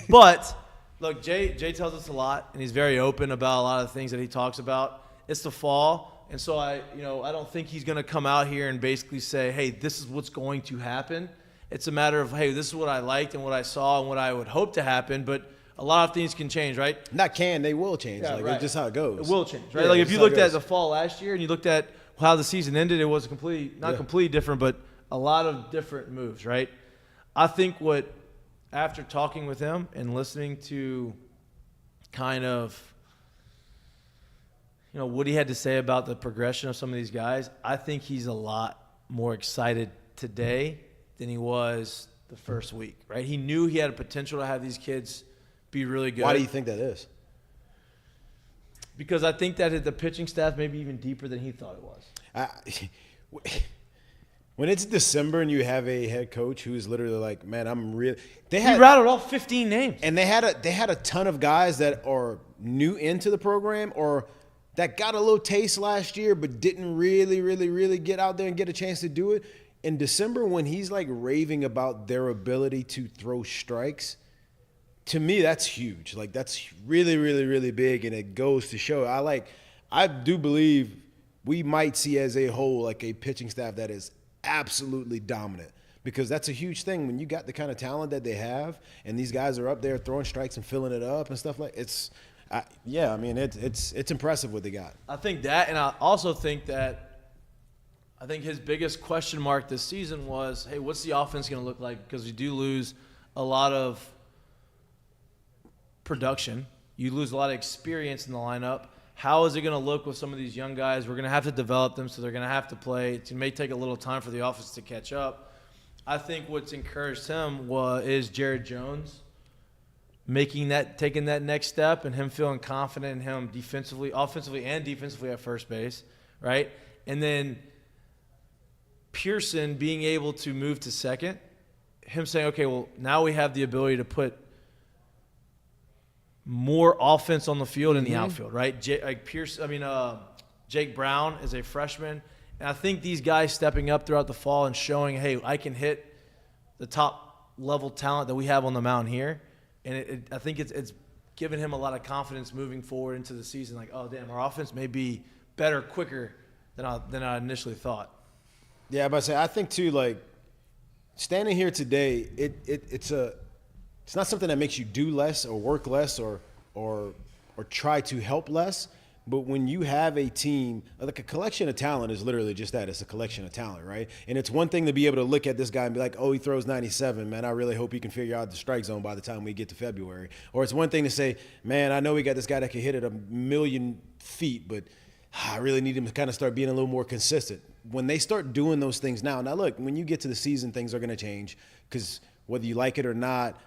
But look, Jay tells us a lot, and he's very open about a lot of the things that he talks about. It's the fall, and so I don't think he's going to come out here and basically say, hey, this is what's going to happen. It's a matter of, hey, this is what I liked and what I saw and what I would hope to happen, but a lot of things can change, right? They will change. Yeah, like, right. It's just how it goes. It will change, right? Yeah, like it's if you how it looked at goes. the fall last year and you looked at how the season ended, it was not completely different, but a lot of different moves, right? I think after talking with him and listening to kind of, what he had to say about the progression of some of these guys, I think he's a lot more excited today than he was the first week, right? He knew he had a potential to have these kids be really good. Why do you think that is? Because I think that the pitching staff may be even deeper than he thought it was. When it's December and you have a head coach who's literally like, man, I'm real. He rattled off 15 names. And they had a ton of guys that are new into the program or that got a little taste last year but didn't really, really, really get out there and get a chance to do it. in December when he's like raving about their ability to throw strikes, to me that's huge. Like that's really, really, really big, and it goes to show. I do believe we might see as a whole like a pitching staff that is absolutely dominant, because that's a huge thing when you got the kind of talent that they have, and these guys are up there throwing strikes and filling it up and stuff like it's. It's impressive what they got. I think that, and I also think that I think his biggest question mark this season was, hey, what's the offense going to look like? Because you do lose a lot of production. You lose a lot of experience in the lineup. How is it going to look with some of these young guys? We're going to have to develop them, so they're going to have to play. It may take a little time for the offense to catch up. I think what's encouraged him is Jared Jones taking that next step, and him feeling confident in him offensively and defensively at first base, right? And then Pearson being able to move to second, him saying, okay, well, now we have the ability to put more offense on the field in the outfield, right? Jake Brown is a freshman, and I think these guys stepping up throughout the fall and showing, hey, I can hit the top level talent that we have on the mound here. And I think it's given him a lot of confidence moving forward into the season. Like, oh, damn, our offense may be better quicker than I initially thought. Yeah, but I think too, like standing here today, it's not something that makes you do less or work less or try to help less. But when you have a team, like a collection of talent is literally just that. It's a collection of talent, right? And it's one thing to be able to look at this guy and be like, oh, he throws 97, man. I really hope he can figure out the strike zone by the time we get to February. Or it's one thing to say, man, I know we got this guy that can hit it 1,000,000 feet, but I really need him to kind of start being a little more consistent. When they start doing those things now look, when you get to the season, things are going to change because whether you like it or not,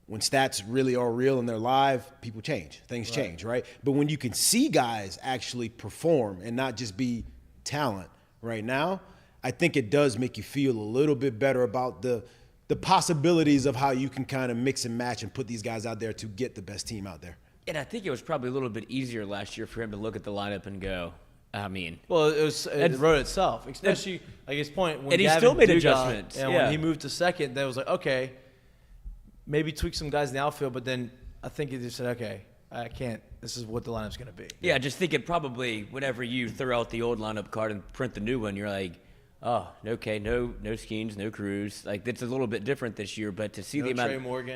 when stats really are real and they're live, people change. Things change, right? But when you can see guys actually perform and not just be talent right now, I think it does make you feel a little bit better about the possibilities of how you can kind of mix and match and put these guys out there to get the best team out there. And I think it was probably a little bit easier last year for him to look at the lineup and go, well, it wrote itself, especially like his point when and he Gavin still made Dugas, adjustments. And when he moved to second, that was like, okay, maybe tweak some guys in the outfield, but then I think he just said, okay, I can't. This is what the lineup's going to be. Yeah, just think it probably whenever you throw out the old lineup card and print the new one, you're like, oh, okay, no Skeens, no Cruz. Like it's a little bit different this year, but to see the amount,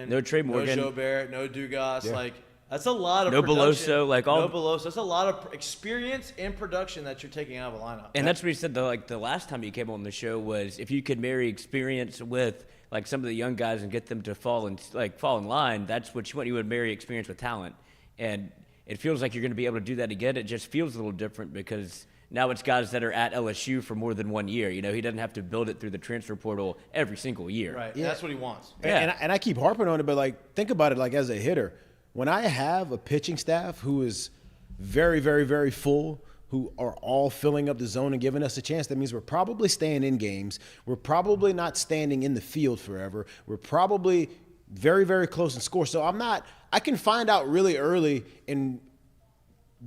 no Trey Morgan, no Gilbert, no Dugas, that's a lot of no production. Beloso, no Beloso. That's a lot of experience and production that you're taking out of a lineup. And that's what he said. The last time you came on the show was if you could marry experience with like some of the young guys and get them to fall in line, that's what you want. You would marry experience with talent, and it feels like you're going to be able to do that again. It just feels a little different because now it's guys that are at LSU for more than 1 year. You know, he doesn't have to build it through the transfer portal every single year. Right. Yeah. That's what he wants. Yeah. And I keep harping on it, but like think about it like as a hitter. When I have a pitching staff who is very, very, very full, who are all filling up the zone and giving us a chance, that means we're probably staying in games. We're probably not standing in the field forever. We're probably very, very close in score. So I can find out really early in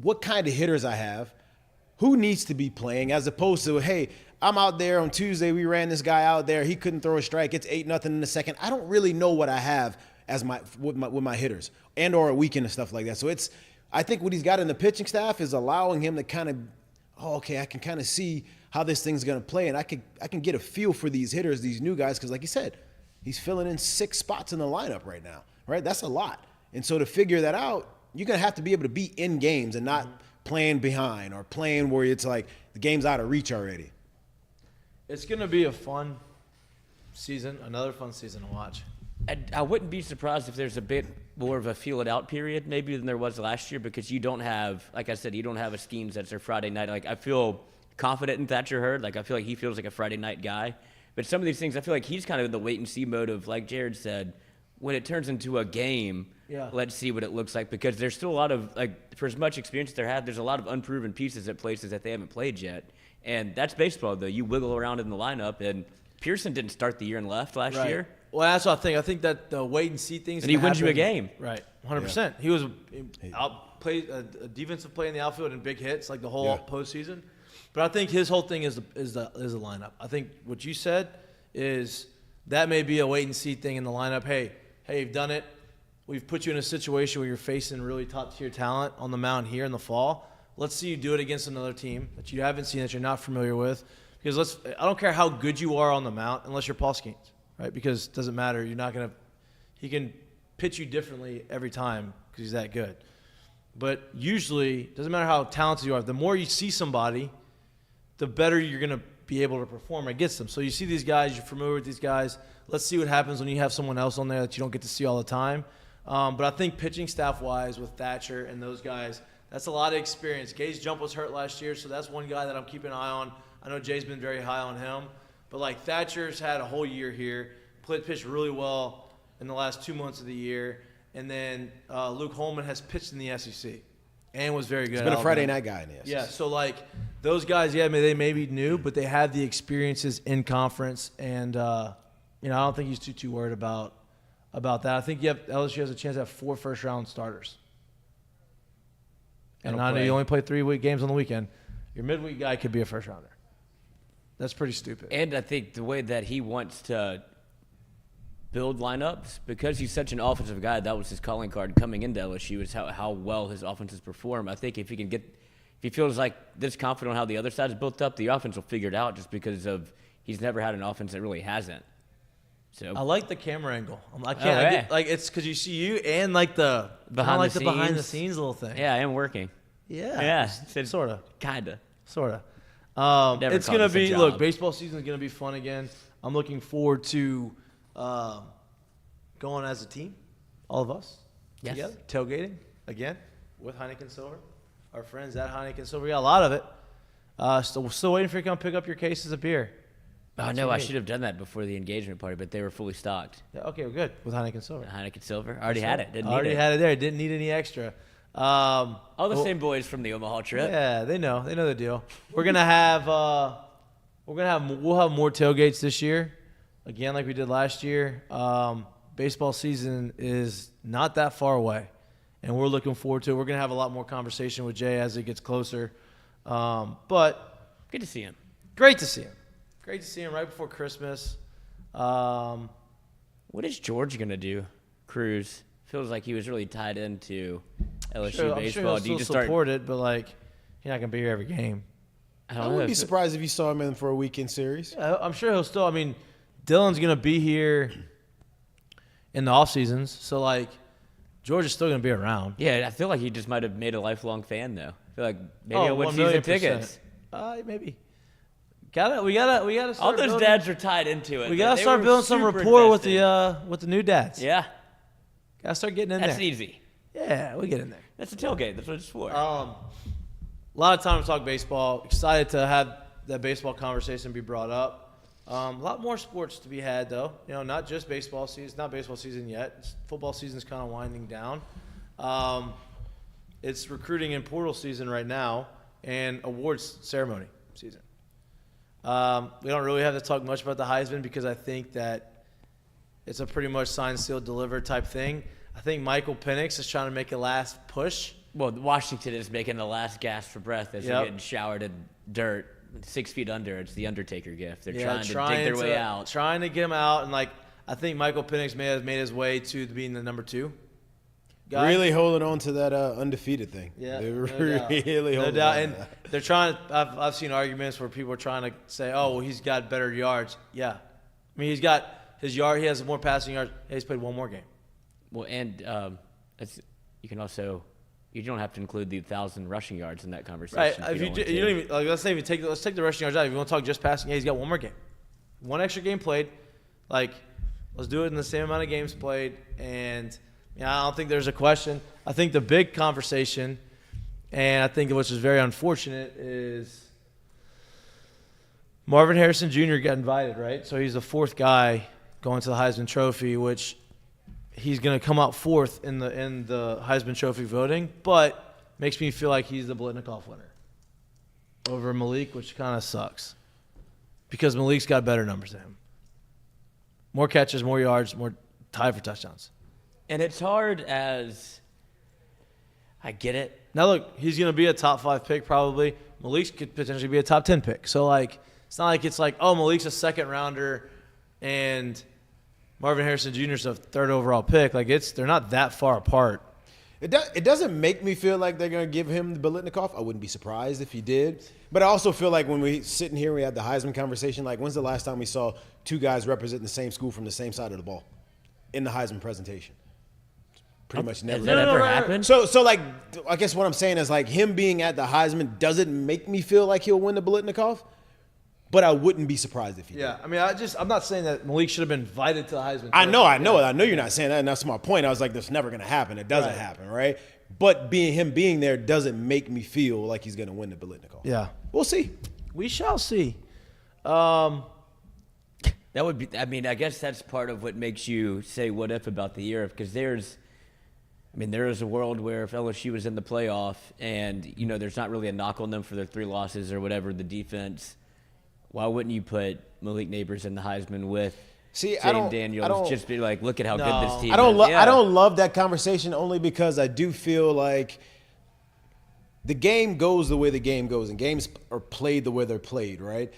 what kind of hitters I have, who needs to be playing, as opposed to, hey, I'm out there on Tuesday, we ran this guy out there, he couldn't throw a strike, it's 8-0 in the second. I don't really know what I have as with my hitters and or a weekend and stuff like that. So I think what he's got in the pitching staff is allowing him to kind of, I can kind of see how this thing's going to play, and I can get a feel for these hitters, these new guys, because like you said, he's filling in 6 spots in the lineup right now, right? That's a lot. And so to figure that out, you're going to have to be able to be in games and not playing behind or playing where it's like the game's out of reach already. It's going to be a fun season, another fun season to watch. I wouldn't be surprised if there's a bit more of a feel it out period maybe than there was last year because you don't have, like I said, you don't have a Skeens that's their Friday night. Like I feel confident in Thatcher Hurd. Like I feel like he feels like a Friday night guy. But some of these things, I feel like he's kind of in the wait and see mode of, like Jared said, when it turns into a game, let's see what it looks like because there's still a lot of, like, for as much experience they have, there's a lot of unproven pieces at places that they haven't played yet. And that's baseball, though. You wiggle around in the lineup, and Pearson didn't start the year and left last year. Well, that's what I think. I think that the wait and see things. And he wins you a game. Right, 100%. He was a defensive play in the outfield and big hits like the whole postseason. But I think his whole thing is the lineup. I think what you said is that may be a wait and see thing in the lineup. Hey, you've done it. We've put you in a situation where you're facing really top tier talent on the mound here in the fall. Let's see you do it against another team that you haven't seen, that you're not familiar with. Because I don't care how good you are on the mound unless you're Paul Skeens, right? Because it doesn't matter. He can pitch you differently every time because he's that good. But usually, it doesn't matter how talented you are. The more you see somebody, the better you're going to be able to perform against them. So you see these guys, you're familiar with these guys. Let's see what happens when you have someone else on there that you don't get to see all the time. But I think pitching staff-wise with Thatcher and those guys, that's a lot of experience. Gay's jump was hurt last year, so that's one guy that I'm keeping an eye on. I know Jay's been very high on him. But, like, Thatcher's had a whole year here, pitched really well in the last 2 months of the year. And then Luke Holman has pitched in the SEC and was very good. He's been a Friday night guy in the SEC. Yeah, so, like, those guys, they may be new, but they have the experiences in conference. And, I don't think he's too worried about that. I think LSU has a chance to have 4 first-round starters. And I know you only play 3 games on the weekend. Your midweek guy could be a first-rounder. That's pretty stupid. And I think the way that he wants to build lineups, because he's such an offensive guy, that was his calling card coming into LSU, is how well his offenses perform. I think if he feels like this confident on how the other side is built up, the offense will figure it out just because he's never had an offense that really hasn't. So I like the camera angle. It's because you see you and like the behind the scenes little thing. Yeah, I am working. Yeah. Sort of. Kinda. Sort of. It's going to be, baseball season is going to be fun again. I'm looking forward to going as a team, all of us together, tailgating again with Heineken Silver. Our friends at Heineken Silver, we got a lot of it. Still waiting for you to come pick up your cases of beer. Oh, no, I should have done that before the engagement party, but they were fully stocked. Yeah, okay, well, good. With Heineken Silver. Heineken Silver. I already had it. Already had it there. Didn't need any extra. All the same boys from the Omaha trip. Yeah, they know the deal. We'll have more tailgates this year, again like we did last year. Baseball season is not that far away, and we're looking forward to it. We're gonna have a lot more conversation with Jay as it gets closer. But good to see him. Great to see him. Great to see him right before Christmas. What is George gonna do? Cruz feels like he was really tied into LSU baseball. I'm sure he'll still support it, but like he's not gonna be here every game. I wouldn't be surprised if you saw him in for a weekend series. Yeah, I'm sure he'll still. I mean, Dylan's gonna be here in the off seasons, so like George is still gonna be around. Yeah, I feel like he just might have made a lifelong fan though. I feel like maybe I would season tickets. Maybe. We gotta start. All those dads are tied into it. We gotta start building some rapport with the new dads. Yeah. Gotta start getting in there. That's easy. Yeah, we get in there. That's a tailgate. That's what it's for. A lot of time to talk baseball. Excited to have that baseball conversation be brought up. A lot more sports to be had, though. Not just baseball season. Not baseball season yet. Football season's kind of winding down. It's recruiting and portal season right now, and awards ceremony season. We don't really have to talk much about the Heisman because I think that it's a pretty much signed, sealed, delivered type thing. I think Michael Penix is trying to make a last push. Well, Washington is making the last gasp for breath as they're getting showered in dirt 6 feet under. It's the Undertaker gift. They're trying to dig their way out. Trying to get him out. And, I think Michael Penix may have made his way to being the number 2 guy. Really holding on to that undefeated thing. Yeah, they're really holding on to and that. They're trying – I've seen arguments where people are trying to say, oh, well, he's got better yards. Yeah. I mean, he's got his yard – he has more passing yards. He's played one more game. Well, and you can also – you don't have to include the 1,000 rushing yards in that conversation. Right. You don't even, let's say let's take the rushing yards out. If you want to talk just passing, he's got one more game. One extra game played. Let's do it in the same amount of games played. And I don't think there's a question. I think the big conversation, and I think which is very unfortunate, is Marvin Harrison Jr. got invited, right? So he's the 4th guy going to the Heisman Trophy, which he's going to come out 4th in the Heisman Trophy voting, but makes me feel like he's the Blitnikoff winner over Malik, which kind of sucks because Malik's got better numbers than him. More catches, more yards, more tied for touchdowns. And it's hard as – I get it. Now, look, he's going to be a top 5 pick probably, Malik could potentially be a top 10 pick. So, like, it's not like it's like, oh, Malik's a second rounder and Marvin Harrison Jr. is a third overall pick. Like, they're not that far apart. It doesn't make me feel like they're going to give him the Biletnikoff. I wouldn't be surprised if he did. But I also feel like when we sitting here, we had the Heisman conversation, like, when's the last time we saw two guys representing the same school from the same side of the ball in the Heisman presentation? Pretty much never. Has that ever happened? So like, I guess what I'm saying is, like, him being at the Heisman doesn't make me feel like he'll win the Biletnikoff, but I wouldn't be surprised if he did. I mean, I'm not saying that Malik should have been invited to the Heisman. I know you're not saying that, and that's my point. I was like, that's never going to happen. It doesn't happen, right? But him being there doesn't make me feel like he's going to win the Biletnikoff. Yeah. We'll see. We shall see. That would be. I mean, I guess that's part of what makes you say what if about the year, because there is a world where if LSU was in the playoff and, you know, there's not really a knock on them for their 3 losses or whatever, the defense, why wouldn't you put Malik Nabers in the Heisman with Jayden Daniels? Just be like, look at how good this team is. I don't love that conversation only because I do feel like the game goes the way the game goes, and games are played the way they're played, right?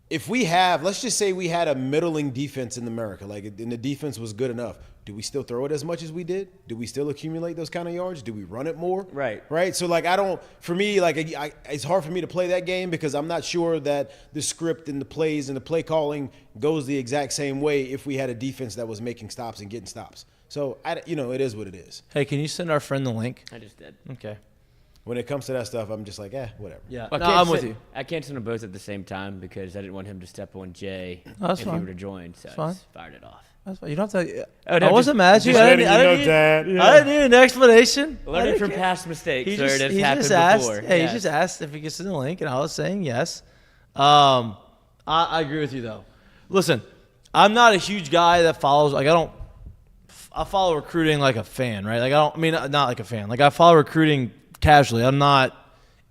If let's just say we had a middling defense in America, and the defense was good enough, do we still throw it as much as we did? Do we still accumulate those kind of yards? Do we run it more? Right. So, like, it's hard for me to play that game because I'm not sure that the script and the plays and the play calling goes the exact same way if we had a defense that was making stops and getting stops. So, it is what it is. Hey, can you send our friend the link? I just did. Okay. When it comes to that stuff, I'm just like, whatever. Yeah, well, I'm with you. I can't send them both at the same time because I didn't want him to step on Jay that's if fine. he were to join, so I just fired it off. That's fine. You don't have to. No, I wasn't mad at you. I didn't need an explanation. Learning from past mistakes. He That's just happened asked. before. Hey, he just asked if he could send the link, and I was saying yes. I agree with you though. Listen, I'm not a huge guy that follows. Like, I follow recruiting like a fan, right? Like, not like a fan. Like, I follow recruiting casually. I'm not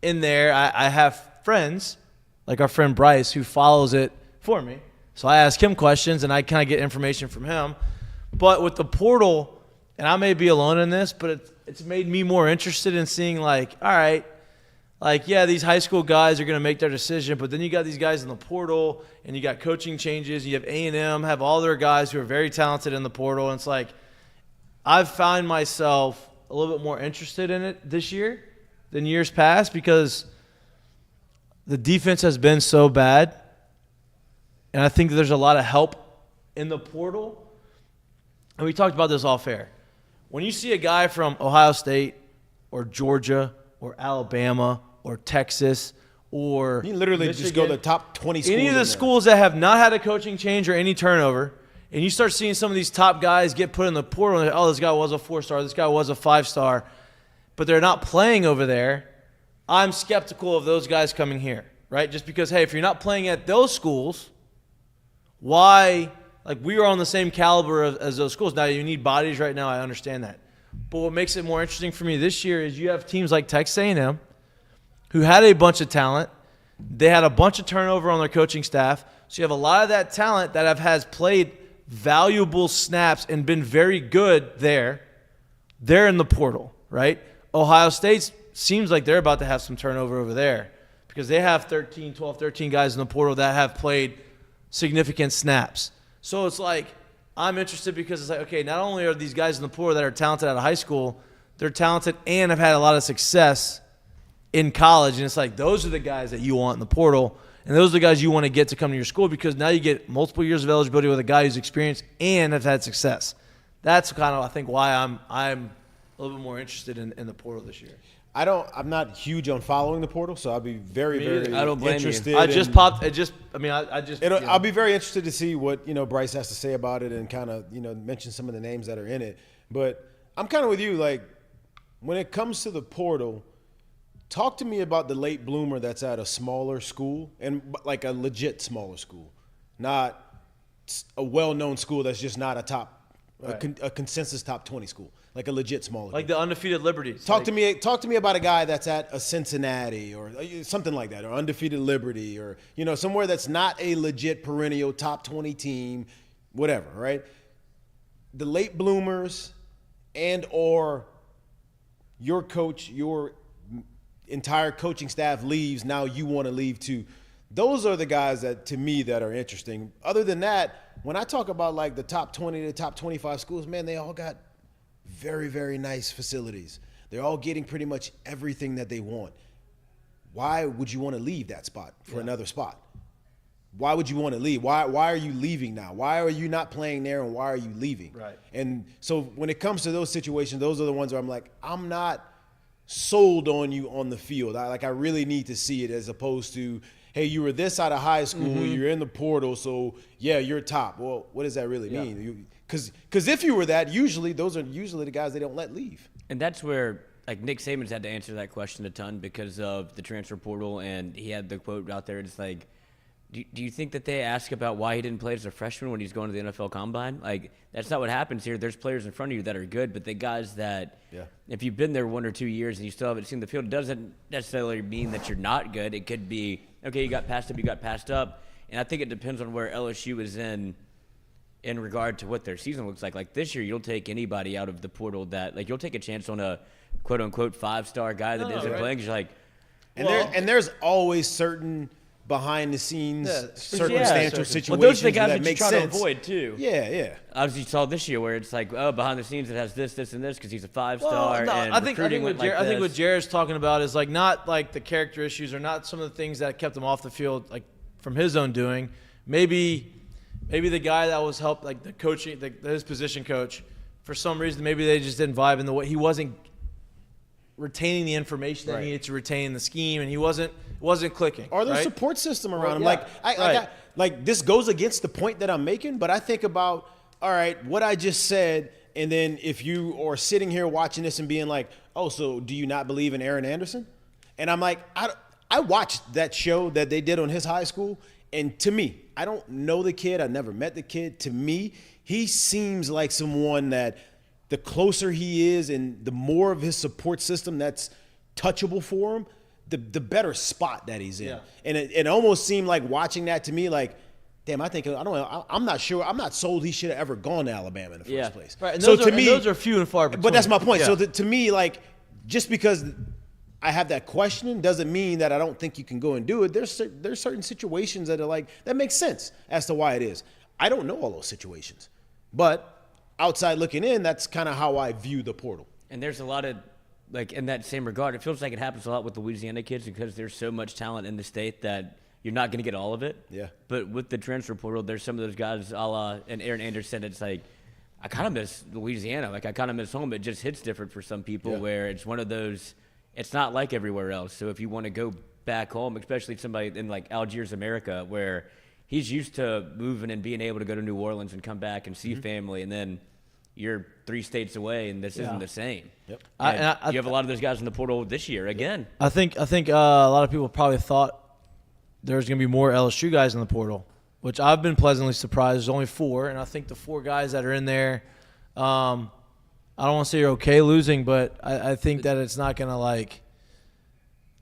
in there. I have friends, like our friend Bryce, who follows it for me. So I ask him questions, and I kind of get information from him. But with the portal, and I may be alone in this, but it's made me more interested in seeing, like, all right, like, yeah, these high school guys are going to make their decision, but then you got these guys in the portal, and you got coaching changes. You have A&M, have all their guys who are very talented in the portal. And it's like I've found myself a little bit more interested in it this year than years past because the defense has been so bad. And I think there's a lot of help in the portal. And we talked about this off air. When you see a guy from Ohio State or Georgia or Alabama or Texas or you literally Michigan, just go to the top 20 schools. Any of the schools that have not had a coaching change or any turnover, and you start seeing some of these top guys get put in the portal, and this guy was a 4-star, this guy was a 5-star, but they're not playing over there, I'm skeptical of those guys coming here, right? Just because, hey, if you're not playing at those schools, why? Like, we are on the same caliber as those schools. Now, you need bodies right now. I understand that. But what makes it more interesting for me this year is you have teams like Texas A&M who had a bunch of talent. They had a bunch of turnover on their coaching staff. So you have a lot of that talent that has played valuable snaps and been very good there. They're in the portal, right? Ohio State seems like they're about to have some turnover over there because they have 13 guys in the portal that have played significant snaps. So it's like I'm interested because it's like, okay, not only are these guys in the portal that are talented out of high school, they're talented and have had a lot of success in college. And it's like those are the guys that you want in the portal, and those are the guys you want to get to come to your school because now you get multiple years of eligibility with a guy who's experienced and has had success. That's kind of, I think, why I'm a little bit more interested in the portal this year. I'm not huge on following the portal, so I'll be very I don't blame interested. you. I'll be very interested to see what Bryce has to say about it and kind of mention some of the names that are in it. But I'm kind of with you. Like, when it comes to the portal, talk to me about the late bloomer that's at a smaller school and like a legit smaller school, not a well-known school that's just not a top. Right. A consensus top 20 school, like a legit smaller. Like the undefeated Liberties. Talk to me about a guy that's at a Cincinnati or something like that, or undefeated Liberty, or somewhere that's not a legit perennial top 20 team, whatever. Right? The late bloomers and or your coach, your entire coaching staff leaves, now you want to leave too. Those are the guys that, to me, that are interesting. Other than that, when I talk about like the top 20 to the top 25 schools, man, they all got very, very nice facilities. They're all getting pretty much everything that they want. Why would you want to leave that spot for another spot? Why would you want to leave? Why are you leaving now? Why are you not playing there, and why are you leaving? Right. And so when it comes to those situations, those are the ones where I'm like, I'm not sold on you on the field. I really need to see it, as opposed to, hey, you were this out of high school, you're in the portal, so yeah, you're top. Well, what does that really mean? Because if you were that, those are usually the guys they don't let leave. And that's where, like, Nick Saban's had to answer that question a ton because of the transfer portal, and he had the quote out there. It's like, do you think that they ask about why he didn't play as a freshman when he's going to the NFL Combine? Like, that's not what happens here. There's players in front of you that are good, but the guys that, if you've been there 1 or 2 years and you still haven't seen the field, it doesn't necessarily mean that you're not good. It could be, okay, you got passed up. And I think it depends on where LSU is in regard to what their season looks like. Like, this year, you'll take anybody out of the portal that, like, you'll take a chance on a quote-unquote 5-star guy that isn't playing. You're like, and there's always certain behind-the-scenes circumstantial situations well, those are the guys that that make you try sense. to avoid, too. Yeah. As you saw this year, where it's like, oh, behind the scenes it has this, and this because he's a 5-star. Well, no, and I think what Jayaire's talking about is like not like the character issues or not some of the things that kept him off the field, like from his own doing. Maybe the guy that was helped, like the coaching, his position coach, for some reason maybe they just didn't vibe in the way he wasn't retaining the information that he needed to retain the scheme, and he wasn't clicking. Or their support system around him. Like this goes against the point that I'm making, but I think about, all right, what I just said, and then if you are sitting here watching this and being like, oh, so do you not believe in Aaron Anderson? And I'm like, I watched that show that they did on his high school, and to me, I don't know the kid. I never met the kid. To me, he seems like someone that the closer he is and the more of his support system that's touchable for him, the better spot that he's in. Yeah. And it almost seemed like watching that to me like, damn, I'm not sure. I'm not sold he should have ever gone to Alabama in the first place. Right. And those are few and far between. But that's my point. Yeah. So to me, like, just because I have that question doesn't mean that I don't think you can go and do it. There's certain situations that are like, that makes sense as to why it is. I don't know all those situations. But outside looking in, that's kind of how I view the portal. And there's a lot of, like, in that same regard, it feels like it happens a lot with the Louisiana kids because there's so much talent in the state that you're not going to get all of it. Yeah. But with the transfer portal, there's some of those guys, a la, and Aaron Anderson, it's like, I kind of miss Louisiana. Like, I kind of miss home. It just hits different for some people where it's one of those, it's not like everywhere else. So if you want to go back home, especially somebody in, like, Algiers, America, where he's used to moving and being able to go to New Orleans and come back and see family, and then you're 3 states away, and this isn't the same. Yep. You have a lot of those guys in the portal this year again. I think a lot of people probably thought there's going to be more LSU guys in the portal, which I've been pleasantly surprised. There's only 4, and I think the 4 guys that are in there, I don't want to say you're okay losing, but I think that it's not going to like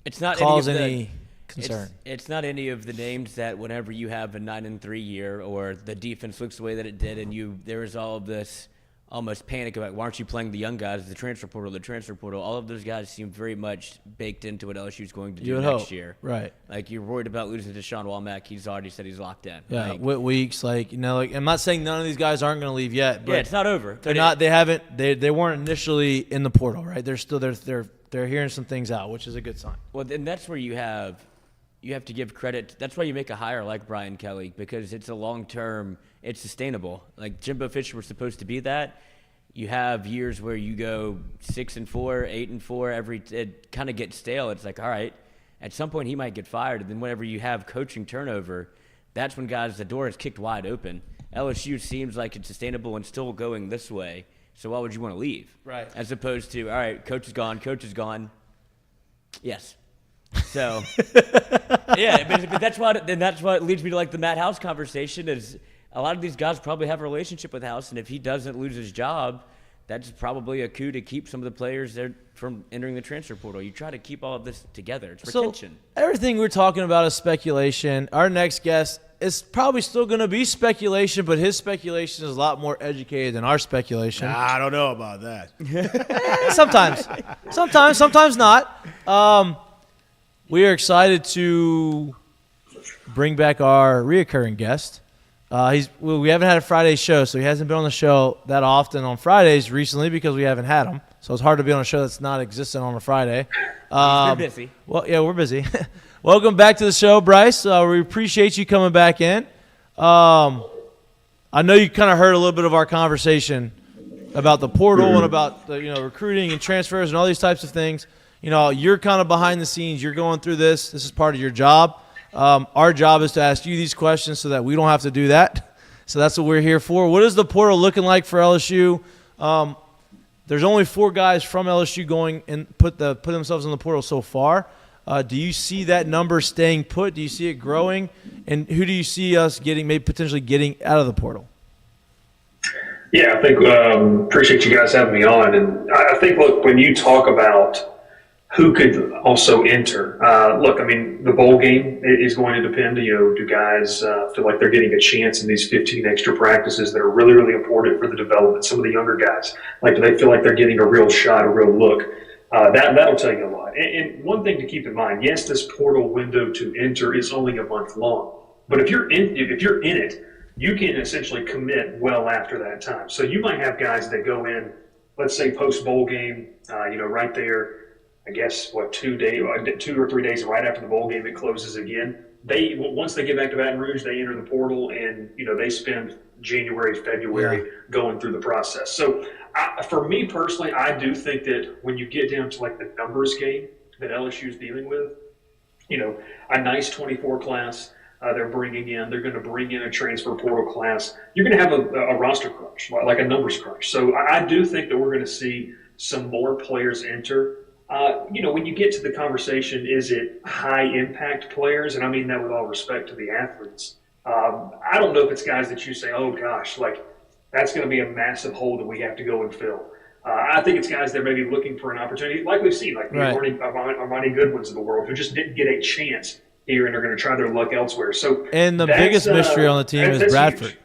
it's not cause any concern. It's not any of the names that whenever you have a 9-3 year or the defense looks the way that it did, and there is all of this almost panic about why aren't you playing the young guys, the transfer portal. All of those guys seem very much baked into what LSU is going to do next year. Right. Like, you're worried about losing to Sean Walmack. He's already said he's locked in. Yeah, Whit Weeks, like, you know, like, I'm not saying none of these guys aren't going to leave yet, but it's not over. They weren't initially in the portal, right? They're still they're hearing some things out, which is a good sign. Well, then that's where you have to give credit. That's why you make a hire like Brian Kelly, because it's a long-term, it's sustainable. Like, Jimbo Fisher was supposed to be that. You have years where you go 6-4, 8-4, it kind of gets stale. It's like, all right, at some point he might get fired. And then whenever you have coaching turnover, that's when the door is kicked wide open. LSU seems like it's sustainable and still going this way. So why would you want to leave? Right. As opposed to, all right, coach is gone. Yes. So, yeah, but that's what leads me to, like, the Matt House conversation is a lot of these guys probably have a relationship with House, and if he doesn't lose his job, that's probably a coup to keep some of the players there from entering the transfer portal. You try to keep all of this together. It's retention. So everything we're talking about is speculation. Our next guest is probably still going to be speculation, but his speculation is a lot more educated than our speculation. I don't know about that. Sometimes not. we are excited to bring back our reoccurring guest. We haven't had a Friday show, so he hasn't been on the show that often on Fridays recently because we haven't had him. So it's hard to be on a show that's not existent on a Friday. They're busy. Well, yeah, we're busy. Welcome back to the show, Bryce. We appreciate you coming back in. I know you kind of heard a little bit of our conversation about the portal and about the, recruiting and transfers and all these types of things. You're kind of behind the scenes. You're going through this. This is part of your job. Our job is to ask you these questions so that we don't have to do that. So that's what we're here for. What is the portal looking like for LSU? There's only 4 guys from LSU going and put themselves in the portal so far. Do you see that number staying put? Do you see it growing? And who do you see us maybe potentially getting out of the portal? Yeah, I think appreciate you guys having me on. And I think, look, when you talk about who could also enter, the bowl game is going to depend. Do guys feel like they're getting a chance in these 15 extra practices that are really, really important for the development? Some of the younger guys, do they feel like they're getting a real shot, a real look? That'll tell you a lot. And one thing to keep in mind, yes, this portal window to enter is only a month long. But if you're in it, you can essentially commit well after that time. So you might have guys that go in, let's say post bowl game, right there. I guess 2 or 3 days right after the bowl game, it closes again. Once they get back to Baton Rouge, they enter the portal, and they spend January, February going through the process. So for me personally, I do think that when you get down to the numbers game that LSU is dealing with, a nice 24 class. They're going to bring in a transfer portal class. You're going to have a roster crunch, like a numbers crunch. So I do think that we're going to see some more players enter. When you get to the conversation, is it high impact players? And I mean that with all respect to the athletes. I don't know if it's guys that you say, oh gosh, that's going to be a massive hole that we have to go and fill. I think it's guys that may be looking for an opportunity, like we've seen, the Armani Goodwins of the world, who just didn't get a chance here and are going to try their luck elsewhere. And the biggest mystery on the team is Bradford. Huge.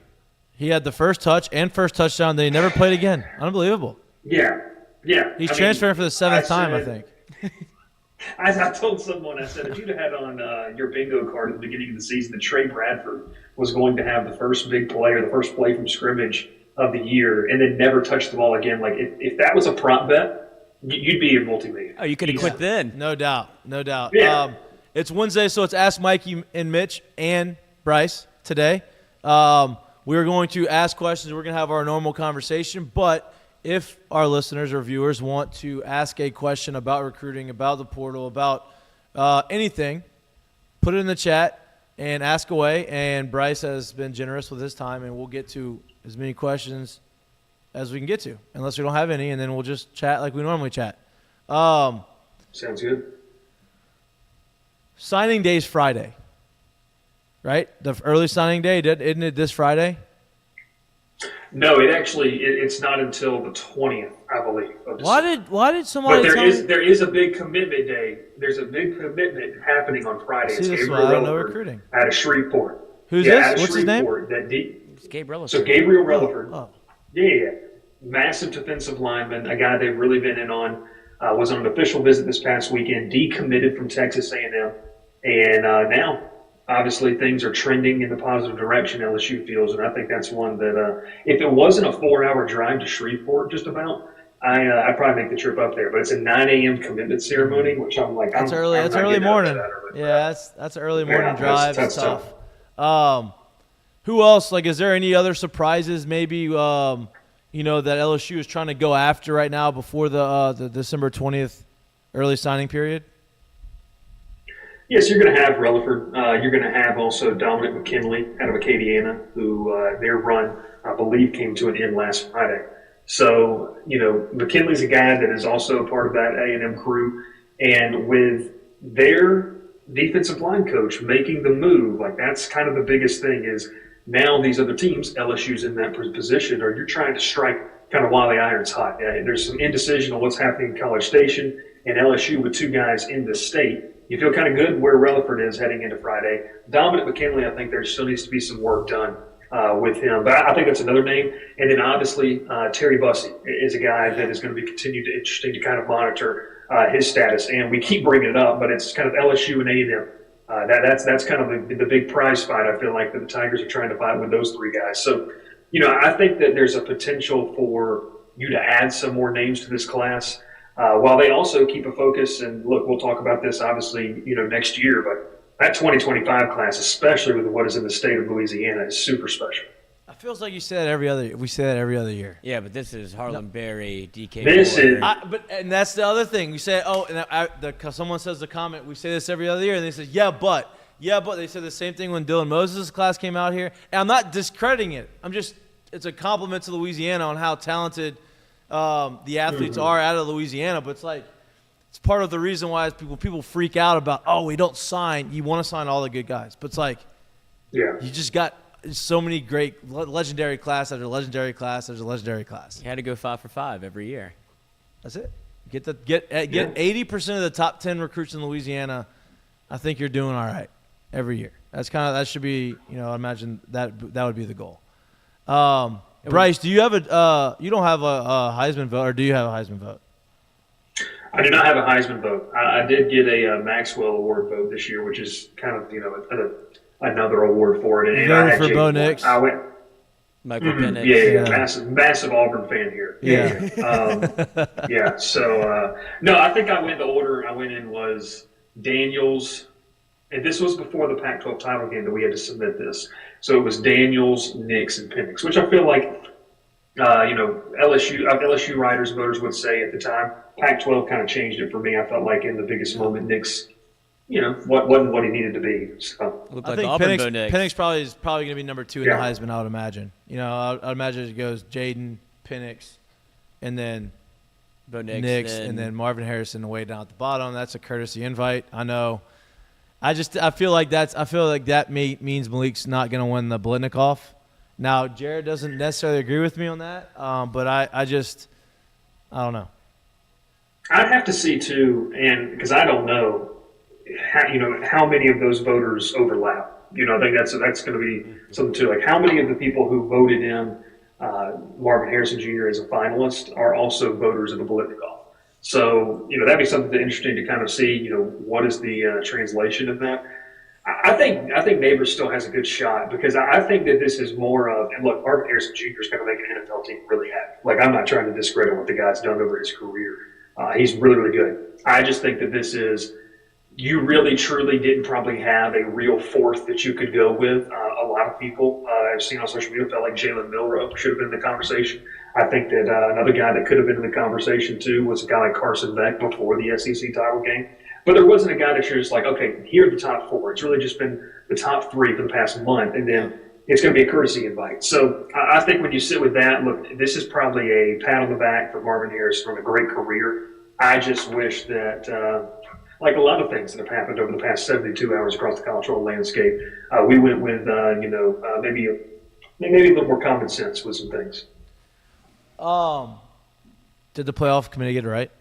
He had the first touch and first touchdown. They never played again. Unbelievable. Yeah. He's transferring for the 7th time, I think. I told someone, I said, if you'd have had on your bingo card at the beginning of the season that Trey Bradford was going to have the first big play or the first play from scrimmage of the year and then never touch the ball again, if that was a prop bet, you'd be a multi-millionaire. Oh, you could have quit then. No doubt. Yeah. It's Wednesday, so it's Ask Mikey and Mitch and Bryce today. We're going to ask questions. We're going to have our normal conversation, but if our listeners or viewers want to ask a question about recruiting, about the portal, about anything, put it in the chat and ask away. And Bryce has been generous with his time, and we'll get to as many questions as we can get to, unless we don't have any, and then we'll just chat like we normally chat. Sounds good. Signing day is Friday, right? The early signing day, isn't it this Friday? No, it's not until the 20th, I believe. Why did somebody? But there is a big commitment day. There's a big commitment happening on Friday. See, it's Gabriel Relaford out of Shreveport. Who's this? What's his name? It's Gabriel. So Gabriel Relaford. Oh. Yeah. Massive defensive lineman, a guy they've really been in on. Was on an official visit this past weekend. Decommitted from Texas A&M, and now. Obviously, things are trending in the positive direction, LSU feels, and I think that's one that if it wasn't a 4-hour drive to Shreveport just about, I'd probably make the trip up there. But it's a 9 a.m. commitment ceremony, which I'm like, that's early. That's early morning. That's an early morning drive. That's tough. Who else? Is there any other surprises maybe, that LSU is trying to go after right now before the December 20th early signing period? Yes, you're going to have Relaford. You're going to have also Dominic McKinley out of Acadiana, who their run, I believe, came to an end last Friday. So, McKinley's a guy that is also a part of that A&M crew. And with their defensive line coach making the move, that's kind of the biggest thing is now these other teams, LSU's in that position, or you're trying to strike kind of while the iron's hot. There's some indecision on what's happening in College Station, and LSU with 2 guys in the state. You feel kind of good where Relaford is heading into Friday. Dominic McKinley, I think there still needs to be some work done with him. But I think that's another name. And then obviously Terry Bussey is a guy that is going to be continued to interesting to kind of monitor. his status. And we keep bringing it up, but it's kind of LSU and A&M. That's kind of the big prize fight, I feel like, that the Tigers are trying to fight with those three guys. So, I think that there's a potential for you to add some more names to this class, while they also keep a focus. And look, we'll talk about this obviously, next year, but that 2025 class, especially with what is in the state of Louisiana, is super special. It feels like we say that every other year. Yeah, but this is Harlan Berry, DK. This is, and that's the other thing. We say, someone says the comment, we say this every other year, and they say, yeah, but they said the same thing when Dylan Moses' class came out here. And I'm not discrediting it. It's a compliment to Louisiana on how talented the athletes are out of Louisiana. But it's part of the reason why people freak out about, we don't sign. You want to sign all the good guys, but you just got so many great legendary class after legendary class after legendary class. You had to go 5 for 5 every year. That's it. Get 80% of the top 10 recruits in Louisiana. I think you're doing all right every year. That should be, I imagine that would be the goal. Bryce, do you have you don't have a Heisman vote, or do you have a Heisman vote? I do not have a Heisman vote. I did get a Maxwell Award vote this year, which is kind of, another award for it. You voted for Bo Nix? I went. Michael Penix. Yeah. Massive Auburn fan here. Yeah. So, no, I think the order I went in was Daniels, and this was before the Pac-12 title game that we had to submit this. So it was Daniels, Nix, and Penix, which I feel like, LSU writers, voters would say at the time. Pac-12 kind of changed it for me. I felt like in the biggest moment, Nix, wasn't what he needed to be. So I think Penix probably is going to be number 2 in the Heisman, I would imagine. I'd imagine it goes Jayden, Penix, and then Bo Nix, and then Marvin Harrison way down at the bottom. That's a courtesy invite. I know. I feel like that means Malik's not going to win the Blitnikoff. Now, Jyaire doesn't necessarily agree with me on that, but I don't know. I'd have to see too, and because I don't know how many of those voters overlap. I think that's going to be something too. Like, how many of the people who voted in Marvin Harrison Jr. as a finalist are also voters of the Blitnikoff? So, that'd be something interesting to kind of see, what is the translation of that. I think Nabers still has a good shot, because I think that this is more of, and look, Marvin Harrison Jr. is going to make an NFL team really happy. Like, I'm not trying to discredit what the guy's done over his career. He's really, really good. I just think that this is, you really, truly didn't probably have a real fourth that you could go with. A lot of people I've seen on social media felt like Jalen Milroe should have been in the conversation. I think that another guy that could have been in the conversation too was a guy like Carson Beck before the SEC title game. But there wasn't a guy that you're just like, okay, here are the top 4. It's really just been the top 3 for the past month, and then it's going to be a courtesy invite. So I think when you sit with that, look, this is probably a pat on the back for Marvin Harrison from a great career. I just wish that, like a lot of things that have happened over the past 72 hours across the college football landscape, we went with, maybe a little more common sense with some things. Did the playoff committee get it right?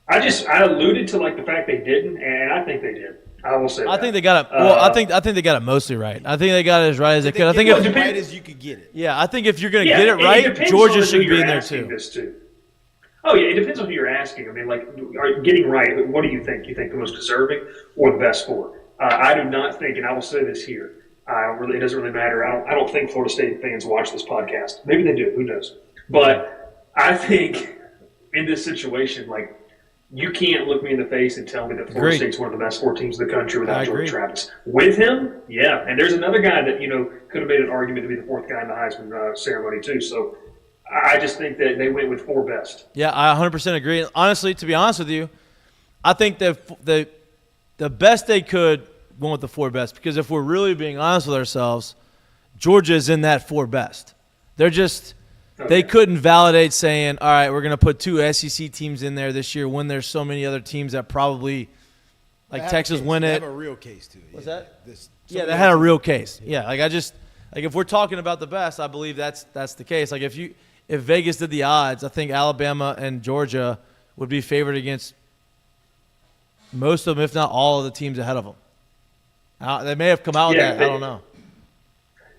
I alluded to the fact they didn't, and I think they did. I will say that. I think they got it. Well, I think they got it mostly right. I think they got it as right as they could. I think as right as you could get it. Yeah, I think if you're going to get it right, Georgia should be in there too. Oh yeah, it depends on who you're asking. I mean, getting right. What do you think? You think the most deserving or the best 4? I do not think, and I will say this here. It doesn't really matter. I don't think Florida State fans watch this podcast. Maybe they do. Who knows? But I think in this situation, you can't look me in the face and tell me that Florida State's one of the best 4 teams in the country without Jordan Travis. With him, yeah. And there's another guy that, could have made an argument to be the 4th guy in the Heisman ceremony too. So I just think that they went with 4 best. Yeah, I 100% agree. Honestly, to be honest with you, I think that the best they could went with the 4 best, because if we're really being honest with ourselves, Georgia is in that 4 best. They're just They couldn't validate saying, all right, we're going to put 2 SEC teams in there this year when there's so many other teams that probably, Texas win it. They have a real case to it. What's that? They had a real case. Yeah, if we're talking about the best, I believe that's the case. If Vegas did the odds, I think Alabama and Georgia would be favored against most of them, if not all of the teams ahead of them. They may have come out with that. I don't know.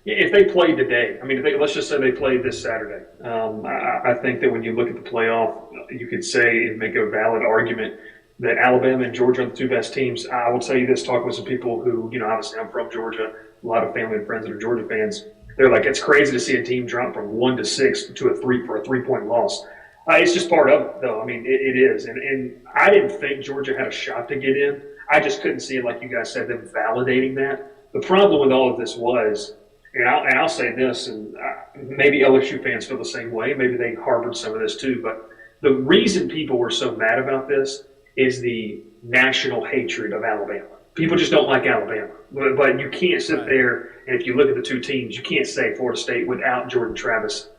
If they played today, I mean, let's just say they played this Saturday. I think that when you look at the playoff, you could say and make a valid argument that Alabama and Georgia are the two best teams. I will tell you this, talking with some people who, obviously I'm from Georgia, a lot of family and friends that are Georgia fans. They're like, it's crazy to see a team drop from 1-6 to a 3-point loss. It's just part of it, though. I mean, it is. And I didn't think Georgia had a shot to get in. I just couldn't see it, like you guys said, them validating that. The problem with all of this was, and I'll say this, and maybe LSU fans feel the same way. Maybe they harbored some of this too. But the reason people were so mad about this is the national hatred of Alabama. People just don't like Alabama. But you can't sit there, and if you look at the two teams, you can't say Florida State without Jordan Travis,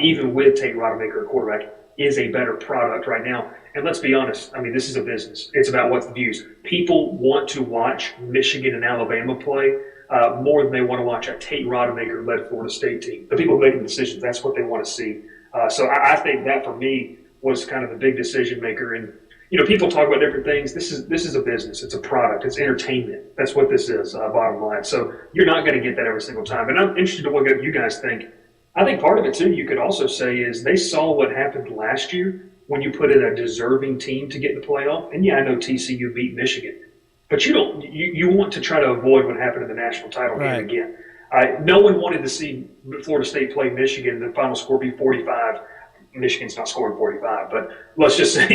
even with Tate Rodemaker at quarterback, is a better product right now. And let's be honest, I mean, this is a business. It's about what's the views. People want to watch Michigan and Alabama play more than they want to watch a Tate Rodemaker-led Florida State team. The people making decisions, that's what they want to see. So I think that, for me, was kind of the big decision maker. And, people talk about different things. This is a business. It's a product. It's entertainment. That's what this is, bottom line. So you're not going to get that every single time. And I'm interested to what you guys think. I think part of it, too, you could also say is they saw what happened last year when you put in a deserving team to get in the playoff. And, yeah, I know TCU beat Michigan. But you want to try to avoid what happened in the national title game again. No one wanted to see Florida State play Michigan and the final score be 45. Michigan's not scoring 45, but let's just say,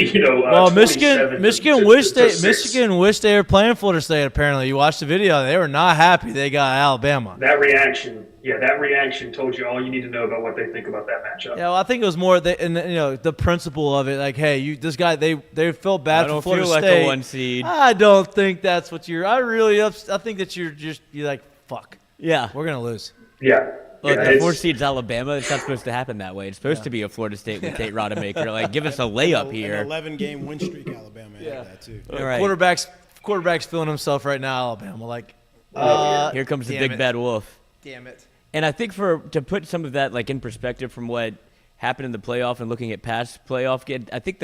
Michigan wished they were playing Florida State, apparently. You watched the video. They were not happy they got Alabama. That reaction told you all you need to know about what they think about that matchup. Yeah, well, I think it was more the principle of it. Like, hey, this guy, they felt bad for Florida State. I don't feel like a 1 seed. I don't think that's what you're – I think that you're like, fuck. Yeah. We're going to lose. Yeah. Look, the 4 seed's Alabama. It's not supposed to happen that way. It's supposed to be a Florida State with Tate Rodemaker. Like, give us a layup here. An 11-game win streak, Alabama had that too. All right. Quarterback's feeling himself right now, Alabama. Like, here comes the big bad wolf. Damn it. And I think to put some of that in perspective from what happened in the playoff and looking at past playoff games, I think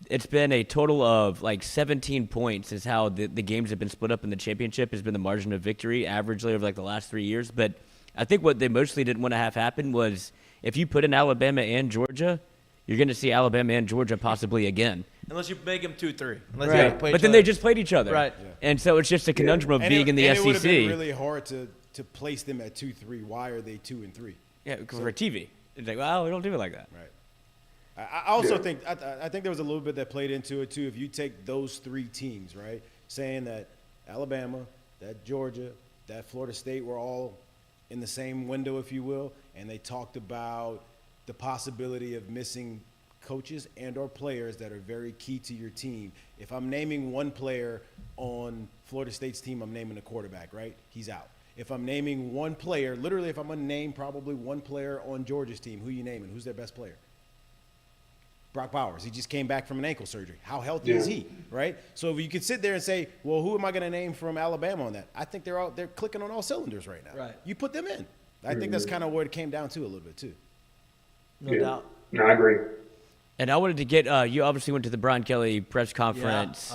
it's been a total of 17 points is how the games have been split up in the championship has been the margin of victory averagely over the last 3 years. But I think what they mostly didn't want to have happen was if you put in Alabama and Georgia, you're going to see Alabama and Georgia possibly again. Unless you make them 2-3. Right. But then they just played each other. Right. Yeah. And so it's just a conundrum of being in the SEC. It would have been really hard to place them at 2-3. Why are they 2-3? Yeah, because for TV. It's we don't do it like that. Right. I also think I think there was a little bit that played into it too. If you take those 3 teams, right, saying that Alabama, that Georgia, that Florida State were all in the same window, if you will, and they talked about the possibility of missing coaches and or players that are very key to your team. If I'm naming one player on Florida State's team, I'm naming the quarterback, right? He's out. If I'm naming one player, literally if I'm going to name probably one player on Georgia's team, who you naming? Who's their best player? Brock Bowers. He just came back from an ankle surgery. How healthy is he, right? So if you could sit there and say, well, who am I going to name from Alabama on that? I think they're clicking on all cylinders right now. Right. You put them in. I think that's kind of what it came down to a little bit too. No doubt. No, I agree. And I wanted to get you obviously went to the Brian Kelly press conference.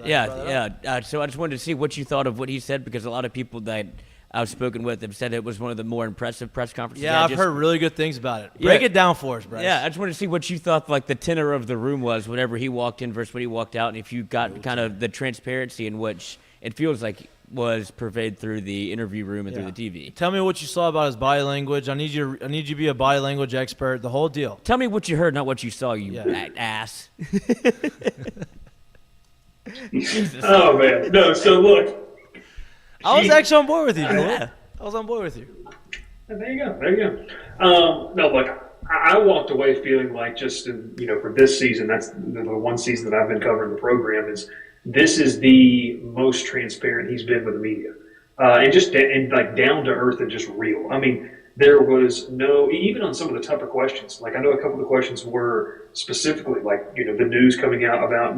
Yeah. So I just wanted to see what you thought of what he said because a lot of people that I've spoken with have said it was one of the more impressive press conferences. Yeah, I've heard really good things about it. Break it down for us, Bryce. Yeah, I just wanted to see what you thought the tenor of the room was whenever he walked in versus when he walked out, and if you got kind of the transparency in which it feels like was pervaded through the interview room and through the TV. Tell me what you saw about his body language. I need you to be a body language expert, the whole deal. Tell me what you heard, not what you saw, you ass. Jesus. Oh, man. No, so look. I was actually on board with you, Joel. I was on board with you. There you go. No, look, I walked away feeling like just, for this season, that's the one season that I've been covering the program, this is the most transparent he's been with the media. And down to earth and just real. I mean, there was even on some of the tougher questions, I know a couple of the questions were specifically the news coming out about,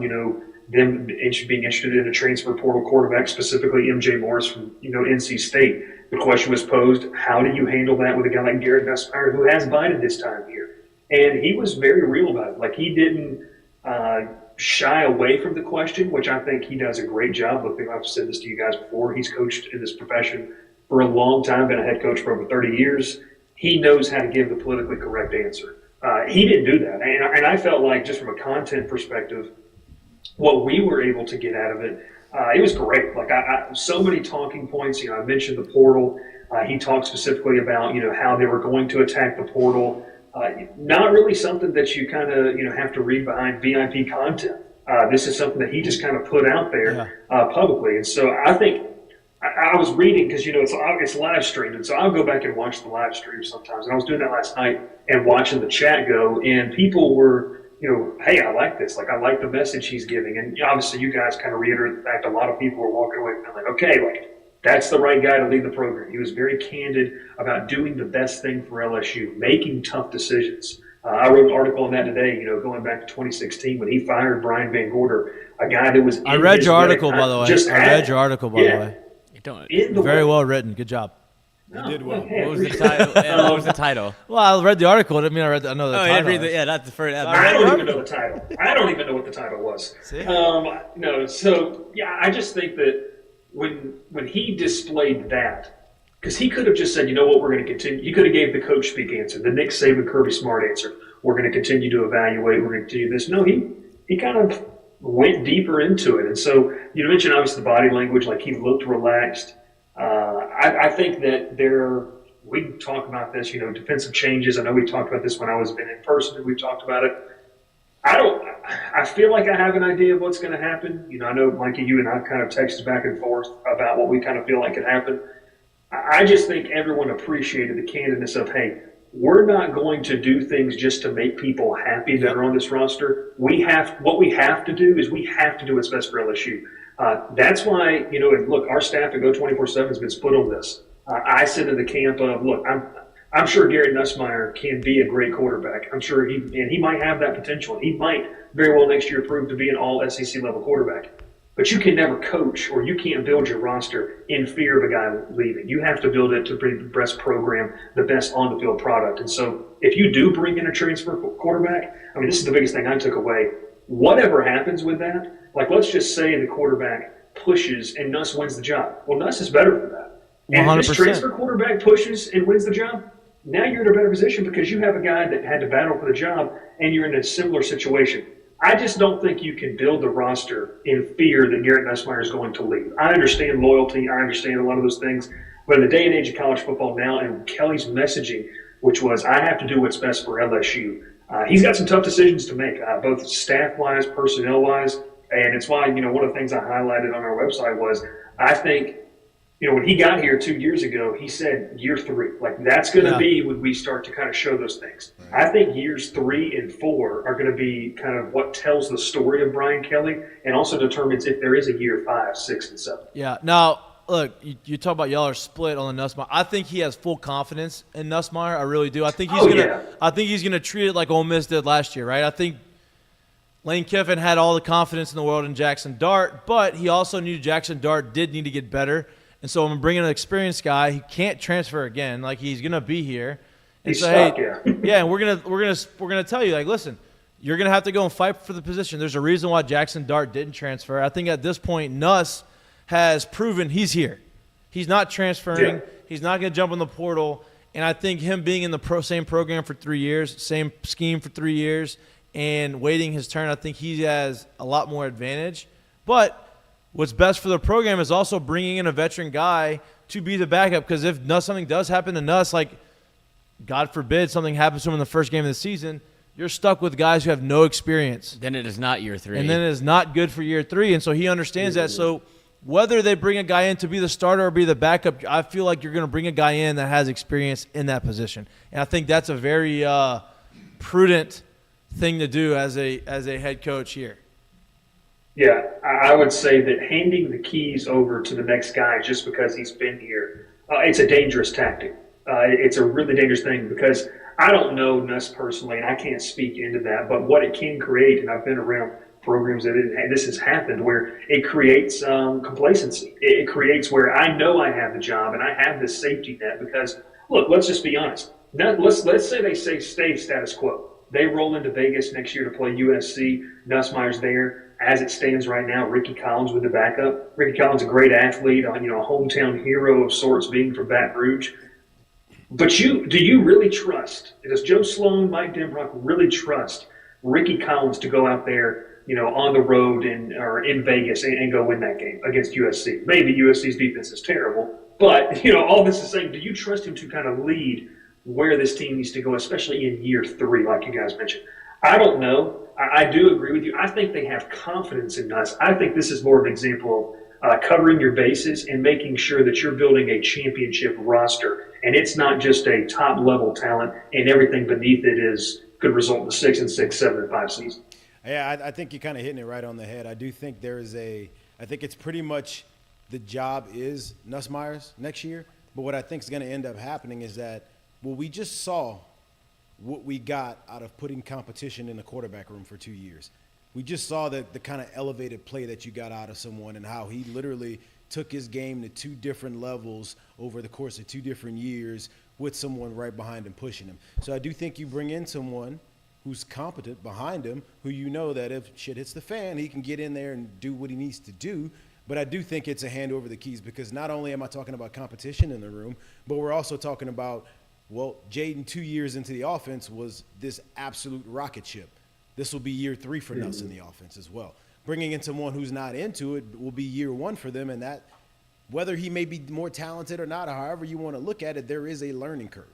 them being interested in a transfer portal quarterback, specifically MJ Morris from, NC State. The question was posed, how do you handle that with a guy like Garrett Nussmeier who has bided this time here? And he was very real about it. He didn't shy away from the question, which I think he does a great job. Look, I've said this to you guys before. He's coached in this profession for a long time, been a head coach for over 30 years. He knows how to give the politically correct answer. He didn't do that. And I felt like, just from a content perspective, what we were able to get out of it, it was great. Like, so many talking points. I mentioned the portal. He talked specifically about, how they were going to attack the portal. Not really something that you kind of, have to read behind VIP content. This is something that he just kind of put out there publicly. And so I think I was reading, because, it's live streamed. And so I'll go back and watch the live stream sometimes. And I was doing that last night and watching the chat go, and people were, hey, I like this. Like, I like the message he's giving. And obviously you guys kind of reiterate the fact a lot of people were walking away and like, okay, like, that's the right guy to lead the program. He was very candid about doing the best thing for LSU, making tough decisions. I wrote an article on that today, going back to 2016 when he fired Brian Van Gorder, a guy that was. I read your article, by the way. I read your article, by the way. Very well written. Good job. You did well. What was the title? What was the title? Well, I read the article. I mean, I know the title. That's the first. I don't even know the title. I don't even know what the title was. See? No, so yeah, I just think that when he displayed that, because he could have just said, what, we're going to continue. He could have gave the coach speak answer, the Nick Saban, Kirby Smart answer. We're going to continue to evaluate. We're going to continue this. No, he kind of went deeper into it. And so you mentioned obviously the body language, like he looked relaxed. I think that we talk about this, defensive changes. I know we talked about this when I was in person. We talked about it. I feel like I have an idea of what's going to happen. I know, Mikey, you and I kind of texted back and forth about what we kind of feel like could happen. I just think everyone appreciated the candidness of, hey, we're not going to do things just to make people happy that are on this roster. What we have to do is we have to do what's best for LSU. That's why, and look, our staff at Go 24/7 has been split on this. I sit in the camp of, look, I'm sure Garrett Nussmeier can be a great quarterback. I'm sure he might have that potential. He might very well next year prove to be an all SEC level quarterback. But you can never coach, or you can't build your roster in fear of a guy leaving. You have to build it to bring the best program, the best on the field product. And so if you do bring in a transfer quarterback, I mean, this is the biggest thing I took away. Whatever happens with that, like, let's just say the quarterback pushes and Nuss wins the job. Well, Nuss is better for that. And 100%. if this transfer quarterback pushes and wins the job, now you're in a better position because you have a guy that had to battle for the job and you're in a similar situation. I just don't think you can build the roster in fear that Garrett Nussmeier is going to leave. I understand loyalty. I understand a lot of those things. But in the day and age of college football now, and Kelly's messaging, which was, I have to do what's best for LSU, he's got some tough decisions to make, both staff-wise, personnel-wise. And it's why, one of the things I highlighted on our website was, I think, when he got here 2 years ago, he said year 3. Like, that's going to be when we start to kind of show those things. I think years 3 and 4 are going to be kind of what tells the story of Brian Kelly and also determines if there is a year 5, 6, and 7. Yeah. Now, look, you talk about y'all are split on the Nussmeier. I think he has full confidence in Nussmeier. I really do. I think he's gonna treat it like Ole Miss did last year, right? I think Lane Kiffin had all the confidence in the world in Jackson Dart, but he also knew Jackson Dart did need to get better. And so I'm bringing an experienced guy. He can't transfer again. Like, he's gonna be here. And he's so, stuck, yeah, and we're gonna tell you, like, listen, you're gonna have to go and fight for the position. There's a reason why Jackson Dart didn't transfer. I think at this point, Nuss has proven he's here. He's not transferring. Yeah. He's not gonna jump in the portal. And I think him being in the same program for 3 years, same scheme for 3 years, and waiting his turn, I think he has a lot more advantage. But what's best for the program is also bringing in a veteran guy to be the backup, because if something does happen to Nuss, like, God forbid something happens to him in the first game of the season, you're stuck with guys who have no experience. Then it is not year 3. And then it is not good for year 3. And so he understands that. So whether they bring a guy in to be the starter or be the backup, I feel like you're going to bring a guy in that has experience in that position. And I think that's a very prudent thing to do as a head coach here. Yeah, I would say that handing the keys over to the next guy just because he's been here, it's a dangerous tactic. It's a really dangerous thing because I don't know Nuss personally, and I can't speak into that, but what it can create, and I've been around programs that this has happened, where it creates complacency. It creates where I know I have the job and I have this safety net because, look, let's just be honest. Let's say they stay status quo. They roll into Vegas next year to play USC. Nussmeier's there. as it stands right now, Ricky Collins with the backup. Ricky Collins, a great athlete, a hometown hero of sorts, being from Baton Rouge. But do you really trust? Does Joe Sloan, Mike Denbrock really trust Ricky Collins to go out there, on the road or in Vegas and go win that game against USC? Maybe USC's defense is terrible, but all this is saying, do you trust him to kind of lead where this team needs to go, especially in year 3, like you guys mentioned? I don't know. I do agree with you. I think they have confidence in us. I think this is more of an example of covering your bases and making sure that you're building a championship roster, and it's not just a top-level talent and everything beneath it could result in a 6-6, 7-5 season. Yeah, I think you're kind of hitting it right on the head. I do think I think it's pretty much the job is Nussmeier's next year, but what I think is going to end up happening is that, we just saw what we got out of putting competition in the quarterback room for 2 years. We just saw the kind of elevated play that you got out of someone and how he literally took his game to 2 different levels over the course of 2 different years with someone right behind him pushing him. So I do think you bring in someone who's competent behind him, who that if shit hits the fan, he can get in there and do what he needs to do. But I do think it's a hand over the keys, because not only am I talking about competition in the room, but we're also talking about, Jayden 2 years into the offense was this absolute rocket ship. This will be year 3 for Nuss in the offense as well. Bringing in someone who's not into it will be year 1 for them, and that, whether he may be more talented or not, or however you want to look at it, there is a learning curve.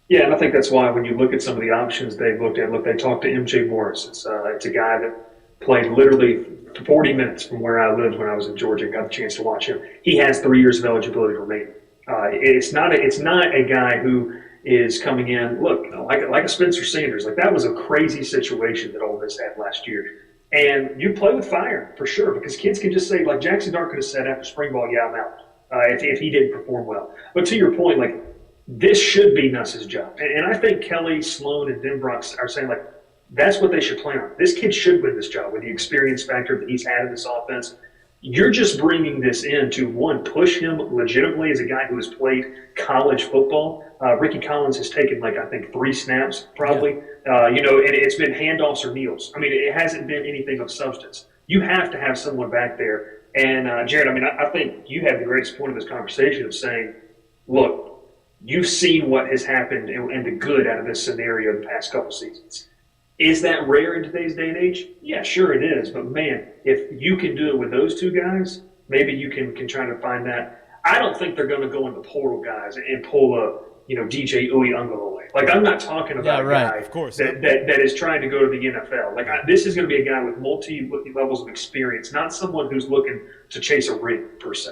Yeah, and I think that's why when you look at some of the options they've looked at, they talked to MJ Morris. It's a guy that played literally 40 minutes from where I lived when I was in Georgia and got the chance to watch him. He has 3 years of eligibility remaining. It's not a guy who is coming in, like a Spencer Sanders. That was a crazy situation that Ole Miss had last year. And you play with fire, for sure, because kids can just say, like Jackson Dart could have said after spring ball, I'm out, if he didn't perform well. But to your point, this should be Nuss's job. And I think Kelly, Sloan, and Denbrock are saying, that's what they should plan on. This kid should win this job with the experience factor that he's had in this offense. You're just bringing this in to, one, push him legitimately as a guy who has played college football. Ricky Collins has taken, I think 3 snaps probably. Yeah. And it's been handoffs or kneels. It hasn't been anything of substance. You have to have someone back there. And, Jared, I think you had the greatest point of this conversation of saying, look, you've seen what has happened and the good out of this scenario the past couple seasons. Is that rare in today's day and age? Yeah, sure it is. But, man, if you can do it with those 2 guys, maybe you can try to find that. I don't think they're going to go into portal guys and pull a, DJ Uiagalelei. I'm not talking about a guy of course. that is trying to go to the NFL. This is going to be a guy with multi-levels of experience, not someone who's looking to chase a ring, per se.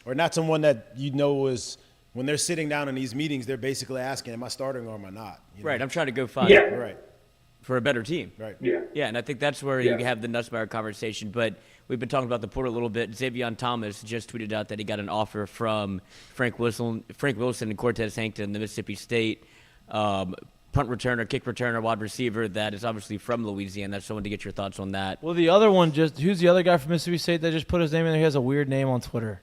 Or not someone that is – when they're sitting down in these meetings, they're basically asking, am I starting or am I not? Right, I'm trying to go find for a better team. Right. Yeah, and I think that's where you have the Nussmeier conversation. But we've been talking about the portal a little bit. Zavion Thomas just tweeted out that he got an offer from Frank Wilson and Cortez Hankton, the Mississippi State punt returner, kick returner, wide receiver that is obviously from Louisiana. I just wanted to get your thoughts on that. Well, the other one who's the other guy from Mississippi State that just put his name in there? He has a weird name on Twitter.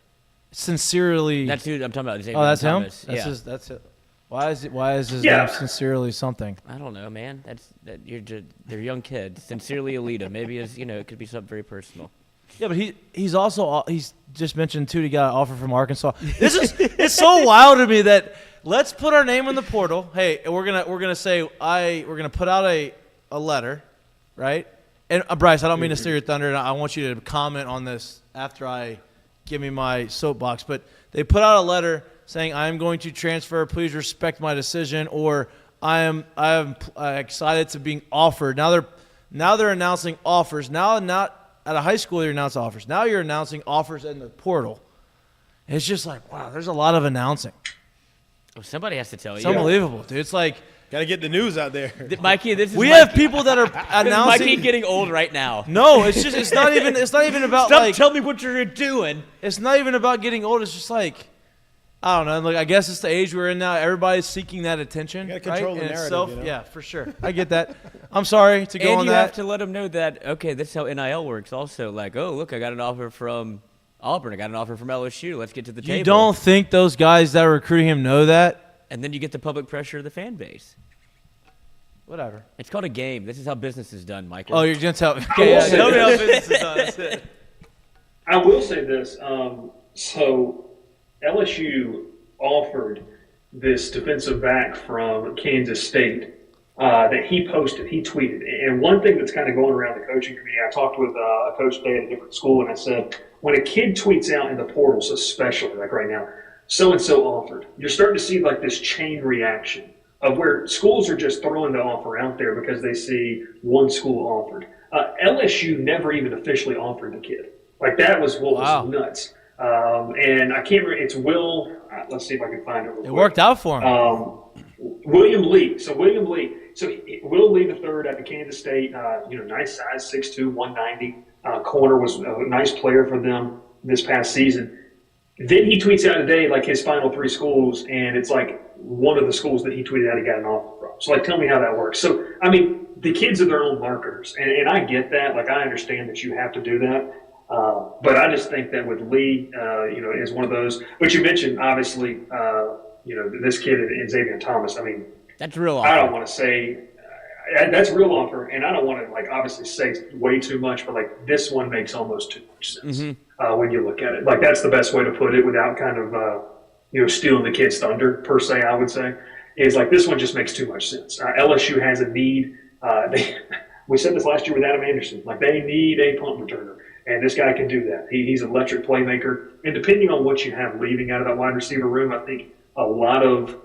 Sincerely. That's who I'm talking about. Zavion that's Thomas. him. That's it. Why is his name Sincerely something? I don't know, man. They're young kids. Sincerely Alita. Maybe it could be something very personal. Yeah, but he's just mentioned too. He got an offer from Arkansas. It's so wild to me that let's put our name in the portal. Hey, we're gonna put out a letter, right? And Bryce, I don't mean to steer your thunder, and I want you to comment on this after I give me my soapbox. But they put out a letter saying, I am going to transfer, please respect my decision, or I am excited to being offered. Now they're announcing offers. Now not at a high school you're announcing offers. Now you're announcing offers in the portal. And it's just wow, there's a lot of announcing. Oh, somebody has to tell you. It's unbelievable, dude. It's got to get the news out there. Mikey, we have people that are announcing. Mikey getting old right now. No, it's not even about Stop tell me what you're doing. It's not even about getting old. It's just I don't know. I guess it's the age we're in now. Everybody's seeking that attention. You got to control the narrative. Yeah, for sure. I get that. I'm sorry to go on that. And you have to let them know that, okay, this is how NIL works also. Oh, look, I got an offer from Auburn. I got an offer from LSU. Let's get to the table. You don't think those guys that are recruiting him know that? And then you get the public pressure of the fan base. Whatever. It's called a game. This is how business is done, Michael. Oh, you're going to tell me. Okay, yeah, tell me how business is done. That's it. I will say this. So LSU offered this defensive back from Kansas State that he posted, he tweeted. And one thing that's kind of going around the coaching community, I talked with a coach today at a different school, and I said, when a kid tweets out in the portals, especially like right now, so-and-so offered, you're starting to see like this chain reaction of where schools are just throwing the offer out there because they see one school offered. LSU never even officially offered the kid. Like that was what was nuts. And I can't remember, it's Will, let's see if I can find it real quick. It worked out for him. William Lee. So Will Lee the third at the Kansas State, nice size, 6'2", 190. Corner was a nice player for them this past season. Then he tweets out today like his final three schools, and it's like one of the schools that he tweeted out he got an offer from. So like, tell me how that works. So I mean, the kids are their own marketers, and I get that. Like I understand that you have to do that, but I just think that with Lee, is one of those. But you mentioned obviously, this kid in Zavion Thomas. I mean, that's real offer. I don't want to say that's real offer, and I don't want to like obviously say way too much, but like this one makes almost too much sense when you look at it. Like that's the best way to put it without kind of stealing the kid's thunder per se. I would say is like this one just makes too much sense. LSU has a need. We said this last year with Adam Anderson. Like they need a punt returner, and this guy can do that. He's an electric playmaker, and depending on what you have leaving out of that wide receiver room, I think a lot of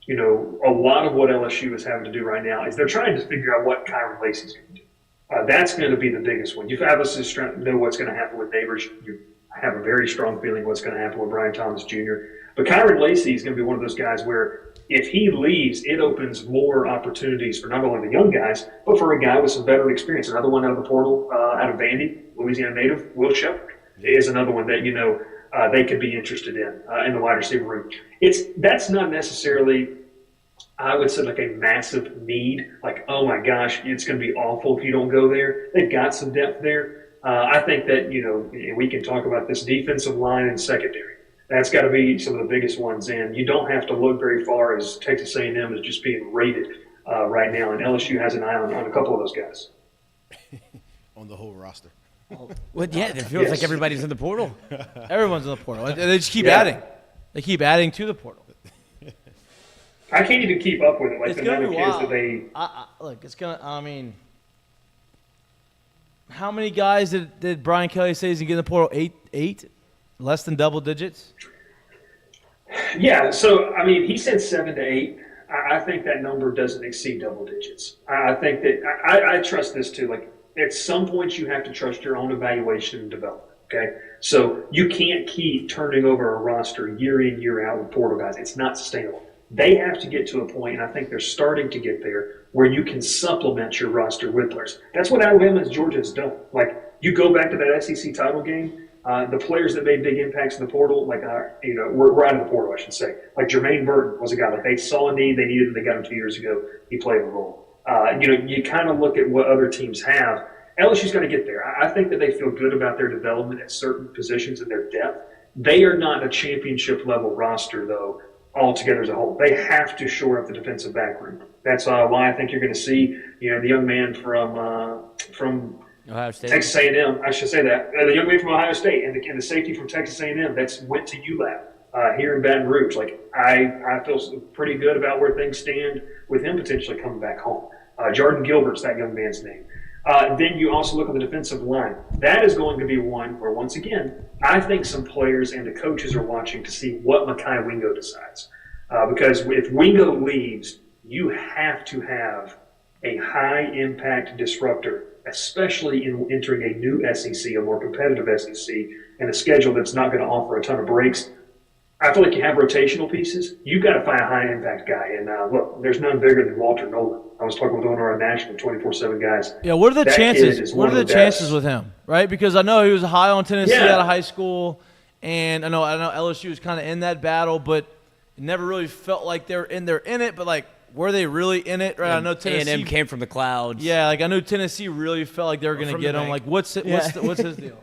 what LSU is having to do right now is they're trying to figure out what Kyron Lacey's going to do. That's going to be the biggest one. You've obviously trying to know what's going to happen with Nabers. You have a very strong feeling what's going to happen with Brian Thomas Jr. But Kyron Lacey is going to be one of those guys where if he leaves, it opens more opportunities for not only the young guys, but for a guy with some veteran experience. Another one out of the portal, out of Vandy, Louisiana native, Will Sheppard, is another one that, they could be interested in the wide receiver room. That's not necessarily, I would say, like a massive need. Like, oh my gosh, it's going to be awful if you don't go there. They've got some depth there. I think that we can talk about this defensive line and secondary. That's got to be some of the biggest ones. And you don't have to look very far as Texas A&M is just being rated right now, and LSU has an eye on a couple of those guys. On the whole roster. Well, yeah, it feels like everybody's in the portal. Everyone's in the portal. They just keep adding. They keep adding to the portal. I can't even keep up with it. Like it's the gonna number be of kids wild. that they Look, it's gonna. I mean, how many guys did Brian Kelly say he's gonna get in the portal? Eight, less than double digits. Yeah. So I mean, he said 7 to 8. I think that number doesn't exceed double digits. I think that I trust this too. Like at some point, you have to trust your own evaluation and development. Okay, so you can't keep turning over a roster year in, year out with portal guys. It's not sustainable. They have to get to a point, and I think they're starting to get there, where you can supplement your roster with players. That's what Alabama and Georgia has done. Like, you go back to that SEC title game, the players that made big impacts in the portal, like, we're out of the portal, I should say. Like, Jermaine Burton was a guy, like, they saw a need, they needed him, they got him 2 years ago, he played a role. You kind of look at what other teams have. LSU's got to get there. I think that they feel good about their development at certain positions and their depth. They are not a championship-level roster, though, altogether as a whole. They have to shore up the defensive back room. That's why I think you're going to see, the young man from Ohio State. Texas A&M. I should say that the young man from Ohio State and the safety from Texas A&M that's went to ULAP here in Baton Rouge. Like I feel pretty good about where things stand with him potentially coming back home. Jardin Gilbert's that young man's name. Then you also look at the defensive line. That is going to be one where, once again, I think some players and the coaches are watching to see what Mekhi Wingo decides. Because if Wingo leaves, you have to have a high-impact disruptor, especially in entering a new SEC, a more competitive SEC, and a schedule that's not going to offer a ton of breaks. I feel like you have rotational pieces. You've got to find a high-impact guy. And look, there's none bigger than Walter Nolan. I was talking with one of our national 24/7 guys. Yeah, what are the chances? What are the chances with him, right? Because I know he was high on Tennessee out of high school, and I know LSU was kind of in that battle, but it never really felt like they were in it. But like, were they really in it? Right? I know Tennessee A&M came from the clouds. Yeah, like I know Tennessee really felt like they were going to get him. Like, what's his deal?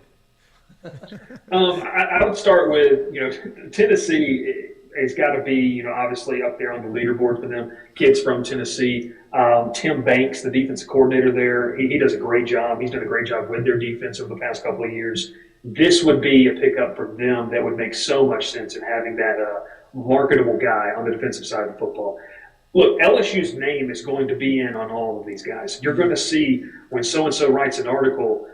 I would start with Tennessee. has got to be, obviously up there on the leaderboard for them. Kids from Tennessee. Tim Banks, the defensive coordinator there, he does a great job. He's done a great job with their defense over the past couple of years. This would be a pickup for them that would make so much sense in having that marketable guy on the defensive side of the football. Look, LSU's name is going to be in on all of these guys. You're going to see when so-and-so writes an article,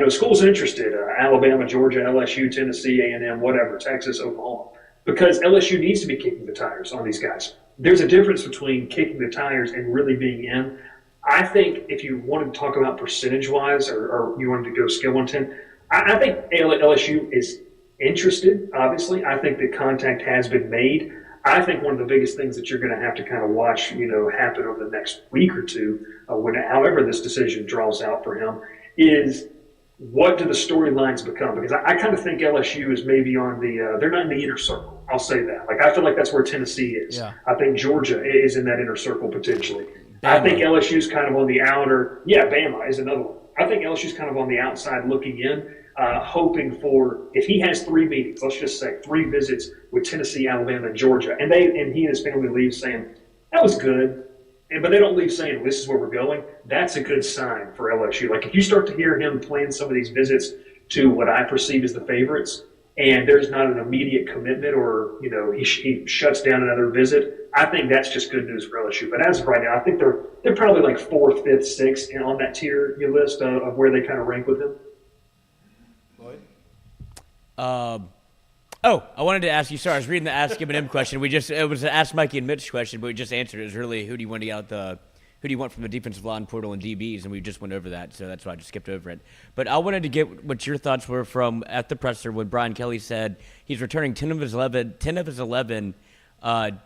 schools interested, Alabama, Georgia, LSU, Tennessee, A&M, whatever, Texas, Oklahoma, because LSU needs to be kicking the tires on these guys. There's a difference between kicking the tires and really being in. I think if you wanted to talk about percentage-wise or you wanted to go scale 1 to 10, I think LSU is interested, obviously. I think the contact has been made. I think one of the biggest things that you're going to have to kind of watch, happen over the next week or two, however this decision draws out for him, is what do the storylines become? Because I kind of think LSU is maybe on they're not in the inner circle. I'll say that. I feel like that's where Tennessee is. Yeah. I think Georgia is in that inner circle potentially. Bama. I think LSU's kind of on the outer. Yeah, Bama is another one. I think LSU's kind of on the outside looking in, hoping for, if he has 3 meetings, let's just say 3 visits with Tennessee, Alabama, and Georgia, and he and his family leave saying, that was good, but they don't leave saying, this is where we're going, that's a good sign for LSU. If you start to hear him plan some of these visits to what I perceive as the favorites, and there's not an immediate commitment or, he shuts down another visit, I think that's just good news for LSU. But as of right now, I think they're probably 4th, 5th, 6th and on that tier list of where they kind of rank with him. I wanted to ask you. Sorry, I was reading the Ask Him and Him question. It was an Ask Mikey and Mitch question, but we just answered it. It was really who do you want to get out who do you want from the defensive line portal and DBs, and we just went over that, so that's why I just skipped over it. But I wanted to get what your thoughts were from at the presser when Brian Kelly said he's returning 10 of his 11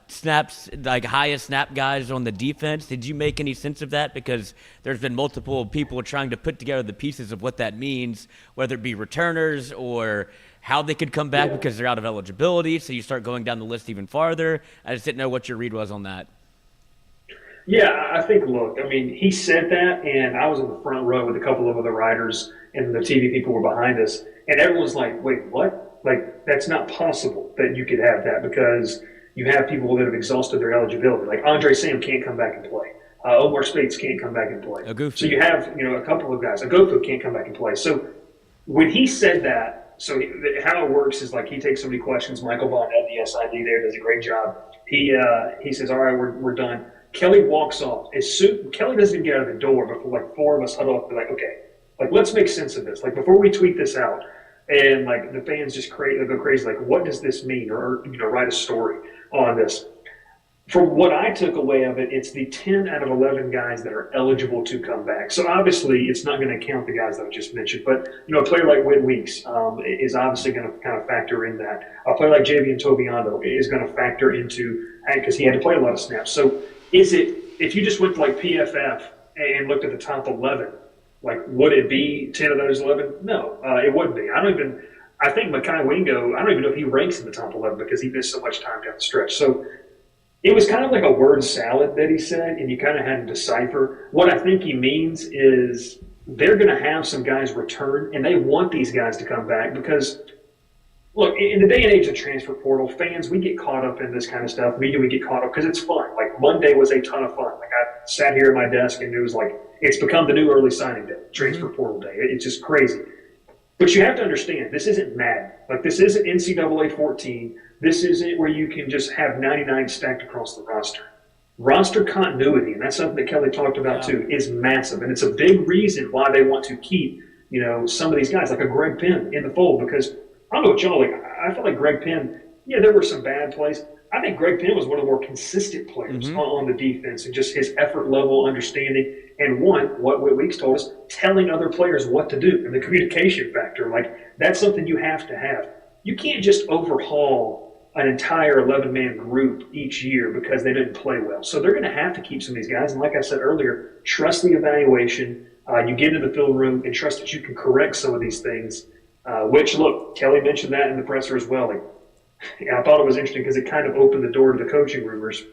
snaps, highest snap guys on the defense. Did you make any sense of that? Because there's been multiple people trying to put together the pieces of what that means, whether it be returners or how they could come back because they're out of eligibility. So you start going down the list even farther. I just didn't know what your read was on that. Yeah, I think, he said that, and I was in the front row with a couple of other writers, and the TV people were behind us, and everyone's like, wait, what? That's not possible that you could have that because you have people that have exhausted their eligibility. Andre Sam can't come back and play. Omar Spates can't come back and play. So you have, a couple of guys. Agofu can't come back and play. So when he said that, how it works is he takes so many questions. Michael Barnett, the SID there, does a great job. He says, all right, we're done. Kelly walks off. Kelly doesn't even get out of the door before 4 of us huddle up. They're okay, let's make sense of this. Before we tweet this out, and the fans just go crazy. What does this mean? Or write a story on this. From what I took away of it, it's the 10 out of 11 guys that are eligible to come back. So obviously, it's not going to count the guys that I just mentioned. But a player like Whit Weeks is obviously going to kind of factor in that. A player like Javion Tobiano is going to factor into, because he had to play a lot of snaps. So if you just went to PFF and looked at the top 11, would it be 10 of those 11? No, it wouldn't be. I think Mekhi Wingo, I don't even know if he ranks in the top 11 because he missed so much time down the stretch. So it was kind of like a word salad that he said, and you kind of had to decipher. What I think he means is they're going to have some guys return, and they want these guys to come back because, look, in the day and age of transfer portal, fans, we get caught up in this kind of stuff. Media, we get caught up because it's fun. Monday was a ton of fun. I sat here at my desk, and it was it's become the new early signing day, transfer portal day. It's just crazy. But you have to understand, this isn't Madden. This isn't NCAA 14. This isn't where you can just have 99 stacked across the roster. Roster continuity, and that's something that Kelly talked about too, is massive. And it's a big reason why they want to keep, some of these guys, like a Greg Penn, in the fold. Because I don't know what y'all I felt like Greg Penn, there were some bad plays. I think Greg Penn was one of the more consistent players on the defense and just his effort level, understanding, and what Whit Weeks told us, telling other players what to do, and the communication factor. That's something you have to have. You can't just overhaul an entire 11-man group each year because they didn't play well. So they're going to have to keep some of these guys. And like I said earlier, trust the evaluation. You get into the film room and trust that you can correct some of these things, which, look, Kelly mentioned that in the presser as well. I thought it was interesting because it kind of opened the door to the coaching rumors.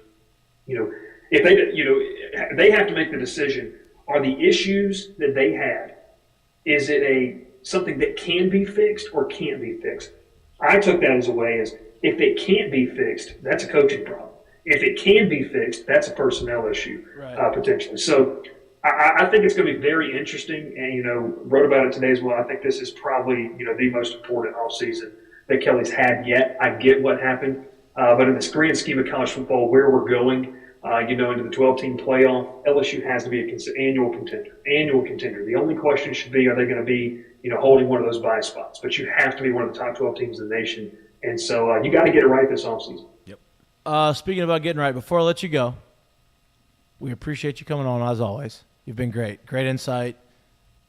If they have to make the decision, are the issues that they had, is it something that can be fixed or can't be fixed? I took that as a way as if it can't be fixed, that's a coaching problem. If it can be fixed, that's a personnel issue, potentially. So I think it's going to be very interesting, and, wrote about it today as well. I think this is probably, the most important offseason that Kelly's had yet. I get what happened, but in this grand scheme of college football, where we're going, into the 12-team playoff, LSU has to be an annual contender. The only question should be, are they going to be, holding one of those bye spots? But you have to be one of the top 12 teams in the nation, and so you got to get it right this offseason. Speaking about getting right, before I let you go, we appreciate you coming on as always. You've been great. Great insight.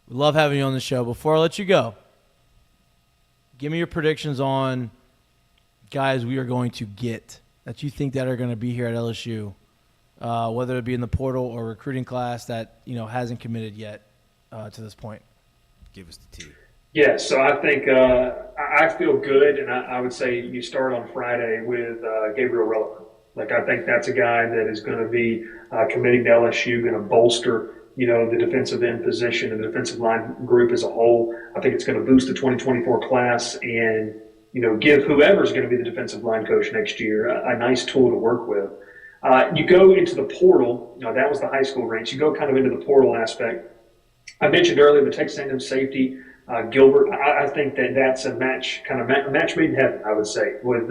We love having you on the show. Before I let you go, give me your predictions on guys we are going to get that you think that are going to be here at LSU, whether it be in the portal or recruiting class that, hasn't committed yet to this point. Give us the tea. Yeah, so I think I feel good, and I would say you start on Friday with Gabriel Relevant. Like, I think that's a guy that is going to be committing to LSU, going to bolster, the defensive end position and the defensive line group as a whole. I think it's going to boost the 2024 class and, give whoever's going to be the defensive line coach next year a nice tool to work with. You go into the portal. That was the high school range. You go kind of into the portal aspect. I mentioned earlier the Texas A&M safety, Gilbert. I think that's a match made in heaven, I would say, with,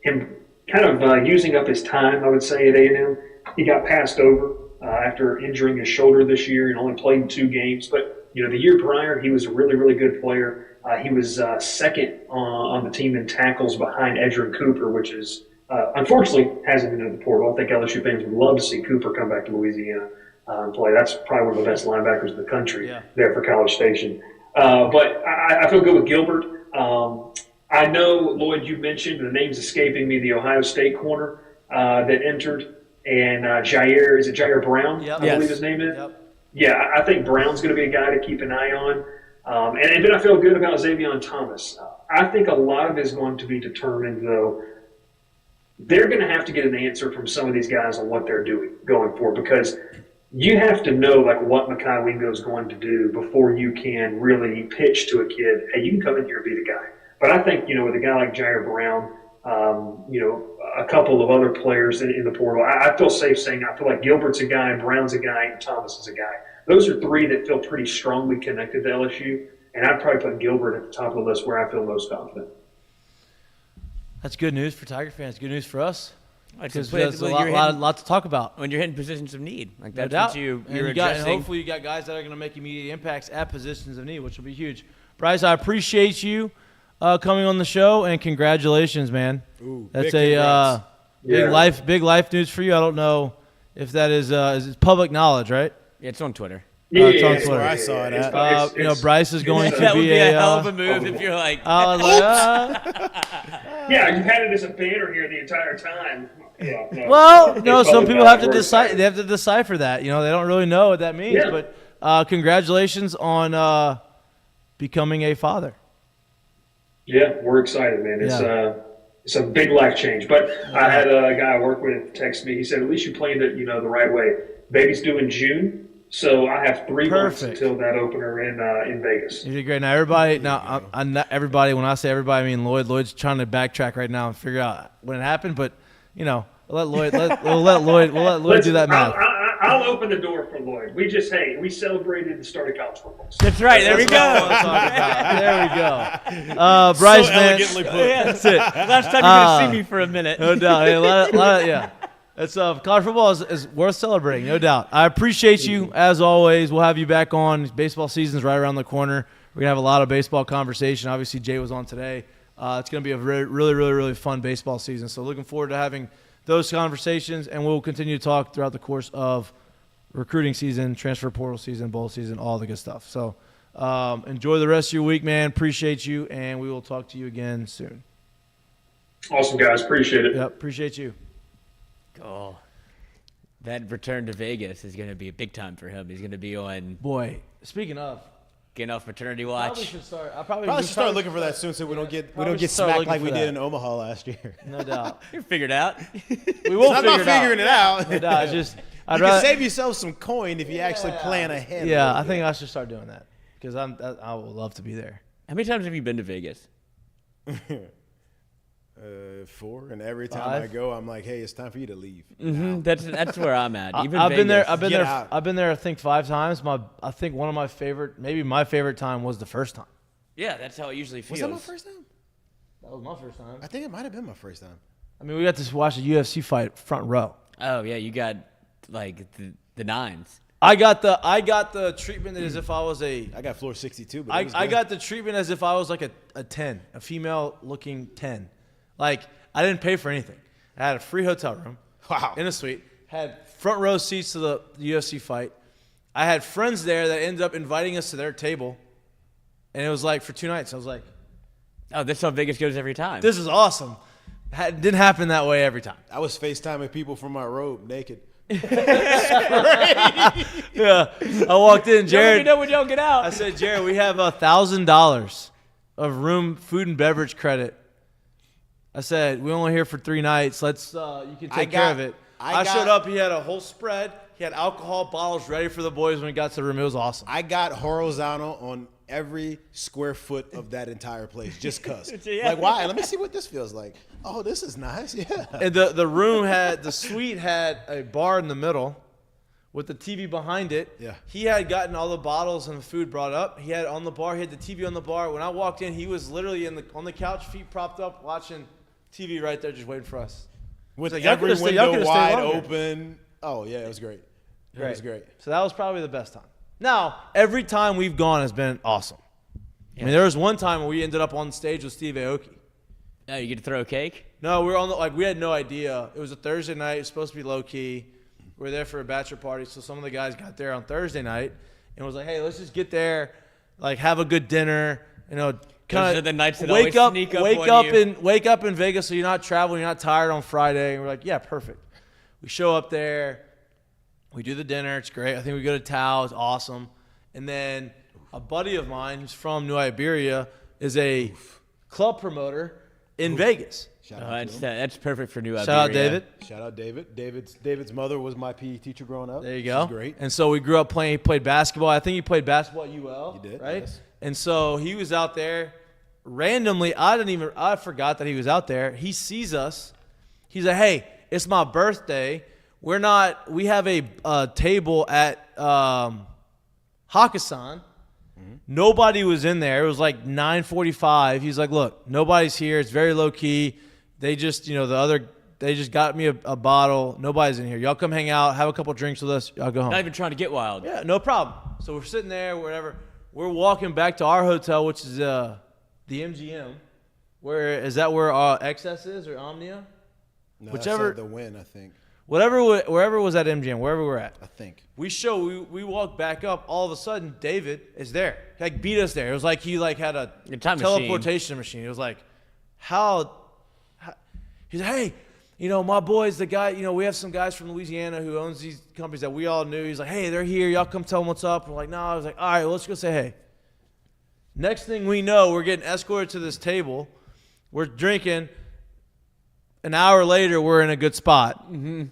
him kind of using up his time, I would say, at A&M. He got passed over after injuring his shoulder this year and only played 2 games. But, the year prior, he was a really, really good player. He was second on the team in tackles behind Edgerrin Cooper, which is, unfortunately, hasn't been in the portal. I think LSU fans would love to see Cooper come back to Louisiana and play. That's probably one of the best linebackers in the country there for College Station. But I feel good with Gilbert. I know, Lloyd, you mentioned, the name's escaping me, the Ohio State corner that entered. And Jyaire, is it Jyaire Brown? Yep. I believe his name is. Yep. Yeah, I think Brown's going to be a guy to keep an eye on. And then I feel good about Zavion Thomas. I think a lot of it is going to be determined, though. They're going to have to get an answer from some of these guys on what they're doing going forward, because you have to know what Mikie Wingo is going to do before you can really pitch to a kid, hey, you can come in here and be the guy. But I think, with a guy like Jyaire Brown, a couple of other players in the portal, I feel safe saying I feel like Gilbert's a guy, Brown's a guy, and Thomas is a guy. Those are 3 that feel pretty strongly connected to LSU, and I'd probably put Gilbert at the top of the list where I feel most confident. That's good news for Tiger fans. Good news for us. Because Well, there's a lot to talk about. When you're hitting positions of need, like No that's doubt. what you're and addressing. hopefully you got guys that are going to make immediate impacts at positions of need, which will be huge. Bryce, I appreciate you coming on the show, and congratulations, man. Ooh, that's big big life news for you. I don't know if that is public knowledge, right? Yeah, it's on Twitter. It's on That's Twitter. where I saw it at. Bryce is going to That would be be a hell of a move if you're like, I was like, Yeah, you've had it as a banner here the entire time. Yeah, well, no, some people have to decide. They have to decipher that. They don't really know what that means. Yeah. But congratulations on becoming a father. Yeah, we're excited, man. It's a big life change. But I had a guy I work with text me. He said, at least you planned it, the right way. Baby's due in June, so I have 3 months until that opener in Vegas. You did great. Now, everybody, I'm not everybody. When I say everybody, I mean Lloyd. Lloyd's trying to backtrack right now and figure out when it happened. But we'll let Lloyd do that math. I'll open the door for Lloyd. We celebrated the start of college football. that's right. There we go. There we go. Bryce, So man. elegantly put. Yeah, that's it. Last time you're gonna see me for a minute. No doubt. Yeah. It's college football is worth celebrating, no doubt. I appreciate you as always. We'll have you back on. Baseball season's right around the corner. We're gonna have a lot of baseball conversation. Obviously, Jay was on today. It's gonna be a really, really, really fun baseball season. So looking forward to having those conversations, and we'll continue to talk throughout the course of recruiting season, transfer portal season, bowl season, all the good stuff. So enjoy the rest of your week, man. Appreciate you, and we will talk to you again soon. Awesome, guys. Appreciate it. Yep, appreciate you. Oh, that return to Vegas is going to be a big time for him. He's going to be on Boy, speaking of, getting off maternity probably watch. should start. Probably should start looking for that soon, so we don't get Probably start smacked looking like we for did that. in Omaha last year. No doubt. You're figured out. We will I'm figure not figuring it out. No doubt. It's just I'd You can rather, save yourself some coin if you actually plan ahead. Yeah, I think I should start doing that because I would love to be there. How many times have you been to Vegas? 4, and every time 5. I go, I'm like, hey, it's time for you to leave. That's where I'm at. Even I've been there. Vegas. I've been there. I think 5 times. I think one of my favorite, maybe my favorite time was the first time. Yeah, that's how it usually feels. Was that my first time? That was my first time. I think it might have been my first time. I mean, we got to watch a UFC fight front row. Oh yeah, you got like the 9s. I got the treatment as if I was a. I got floor 62, but I got the treatment as if I was like a 10, a female looking 10. Like I didn't pay for anything. I had a free hotel room. Wow. In a suite. Had front row seats to the UFC fight. I had friends there that ended up inviting us to their table, and it was like for 2 nights. I was like, oh, that's how Vegas goes every time. this is awesome. Didn't happen that way every time. I was FaceTiming people from my robe naked. Yeah, I walked in, You let me Jared. know when y'all get out. I said, Jared, we have $1,000 of room, food, and beverage credit. I said, we only here for 3 nights. Let's, you can take care of it. I showed up. He had a whole spread. He had alcohol bottles ready for the boys when we got to the room. It was awesome. I got horizontal on every square foot of that entire place just cuz. Yeah. Like, why? Let me see what this feels like. Oh, this is nice. Yeah. And the room had, the suite had a bar in the middle with the TV behind it. Yeah. He had gotten all the bottles and the food brought up. He had on the bar. He had the TV on the bar. When I walked in, he was literally on the couch, feet propped up, watching TV right there, just waiting for us. With Like, y'all every could've stayed- y'all window could've stayed wide longer. open. Oh, yeah, it was great. It was great. So that was probably the best time. Now, every time we've gone has been awesome. I mean, there was one time where we ended up on stage with Steve Aoki. Oh, you get to throw a cake? No, we were on we had no idea. It was a Thursday night. It was supposed to be low key. We were there for a bachelor party, so some of the guys got there on Thursday night and was like, "Hey, let's just get there, like have a good dinner, Those kind are of the nights that wake always up, sneak up wake on up you." wake up in Vegas, so you're not traveling, you're not tired on Friday." And we're like, "Yeah, perfect." We show up there, we do the dinner. It's great. I think we go to Tao. It's awesome. And then a buddy of mine who's from New Iberia is a club promoter in Vegas. Shout out to him. That's perfect for New Iberia. Shout out David. Shout out David. David's mother was my PE teacher growing up. There you go. She's great. And so we grew up playing. He played basketball. I think he played basketball at UL. He did, right? yes. And so he was out there randomly. I forgot that he was out there. He sees us. He's like, "Hey, it's my birthday. We have a table at Hakkasan." Nobody was in there. It was like 9:45. He's like, "Look, nobody's here. It's very low key. They just, they just got me a bottle. Nobody's in here. Y'all come hang out, have a couple drinks with us. Y'all go home." Not even trying to get wild. Yeah, no problem. So we're sitting there, whatever. We're walking back to our hotel, which is the MGM. Is that where XS is or Omnia? No, Whichever- that's the win, I think. Wherever was at MGM, wherever we're at. I think. We walk back up. All of a sudden, David is there. He beat us there. It was like he had a time teleportation machine. It was like, how he's like, "Hey, my boys, the guy, we have some guys from Louisiana who owns these companies that we all knew." He's like, "Hey, they're here. Y'all come tell them what's up." We're like, "No." I was like, "All right, well, let's go say hey." Next thing we know, we're getting escorted to this table. We're drinking. An hour later, we're in a good spot. Mm-hmm.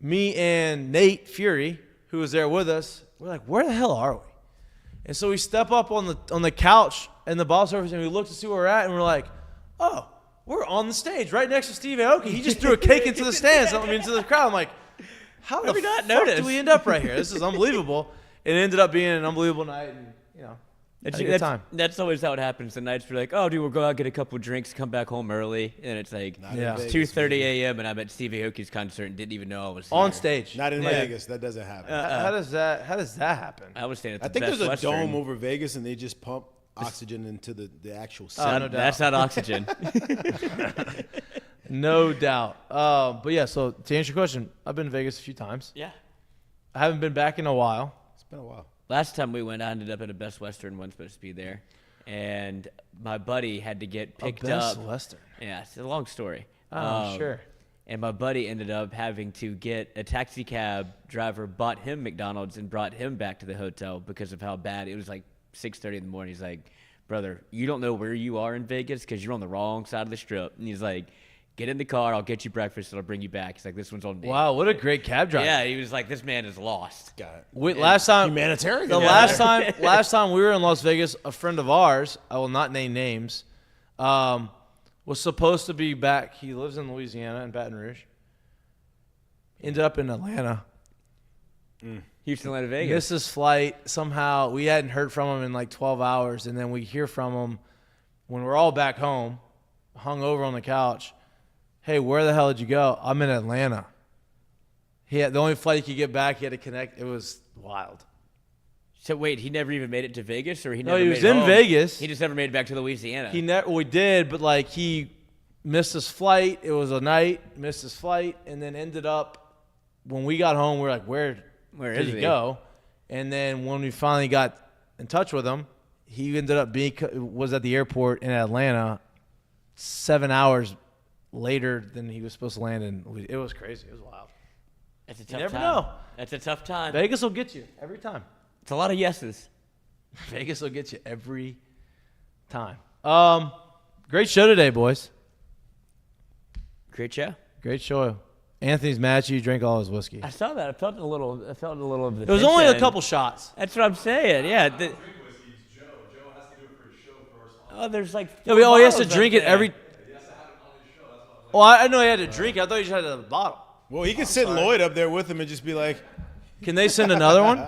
Me and Nate Fury, who was there with us, we're like, "Where the hell are we?" And so we step up on the couch in the ball service, and we look to see where we're at, and we're like, "Oh, we're on the stage right next to Steve Aoki. He just threw a cake into the stands, into the crowd." I'm like, "How the fuck do we end up right here? This is unbelievable." It ended up being an unbelievable night, and had a good time. That's always how it happens. The nights we're like, "Oh, dude, we'll go out, get a couple drinks, come back home early," and it's like it's 2:30 a.m. and I'm at Steve Aoki's concert and didn't even know I was here. On stage. Not in Vegas. That doesn't happen. How does that happen? I was staying at the I think Best there's a Western. dome over Vegas, and they just pump oxygen into the actual No, city. no doubt. that's not oxygen. No doubt. But yeah, so to answer your question, I've been to Vegas a few times. Yeah. I haven't been back in a while. It's been a while. Last time we went, I ended up at a Best Western. Wasn't supposed to be there, and my buddy had to get picked Best up. Western. Yeah, it's a long story. Sure. And my buddy ended up having to get a taxi cab driver, bought him McDonald's, and brought him back to the hotel because of how bad it was. Like 6:30 in the morning. He's like, "Brother, you don't know where you are in Vegas because you're on the wrong side of the strip." And he's like, "Get in the car. I'll get you breakfast. And I'll bring you back." He's like, "This one's on me." Wow, what a great cab driver. Yeah, he was like, "This man is lost." Got it. Last time, Humanitarian. last time we were in Las Vegas, a friend of ours, I will not name names, Was supposed to be back. He lives in Louisiana in Baton Rouge. Ended up in Atlanta. Houston, Atlanta, Vegas. Missed his flight. Somehow we hadn't heard from him in like 12 hours, and then we hear from him when we're all back home, hung over on the couch. Hey, where the hell did you go? I'm in Atlanta. The only flight he could get back, he had to connect. It was wild. So wait, he never even made it to Vegas, or he No, never he made was it in home? Vegas. He just never made it back to Louisiana. We did, but like he missed his flight. It was a night, missed his flight, and then ended up when we got home, we were like, where did he go? And then when we finally got in touch with him, he ended up was at the airport in Atlanta 7 hours later than he was supposed to land in. It was crazy. It was wild. That's a tough You never time. know. That's a tough time. Vegas will get you every time. It's a lot of yeses. Vegas will get you every time. Great show today, boys. Great show. Great show. Anthony's mad at you. Drank all his whiskey. I saw that. I felt a little of the It was only a tension. couple shots. That's what I'm saying. Yeah. Oh, there's like. Yeah, he has to drink it every. Oh, I know he had to drink it. I thought you just had a bottle. Well, he could sit Lloyd up there with him and just be like, Can they send another one?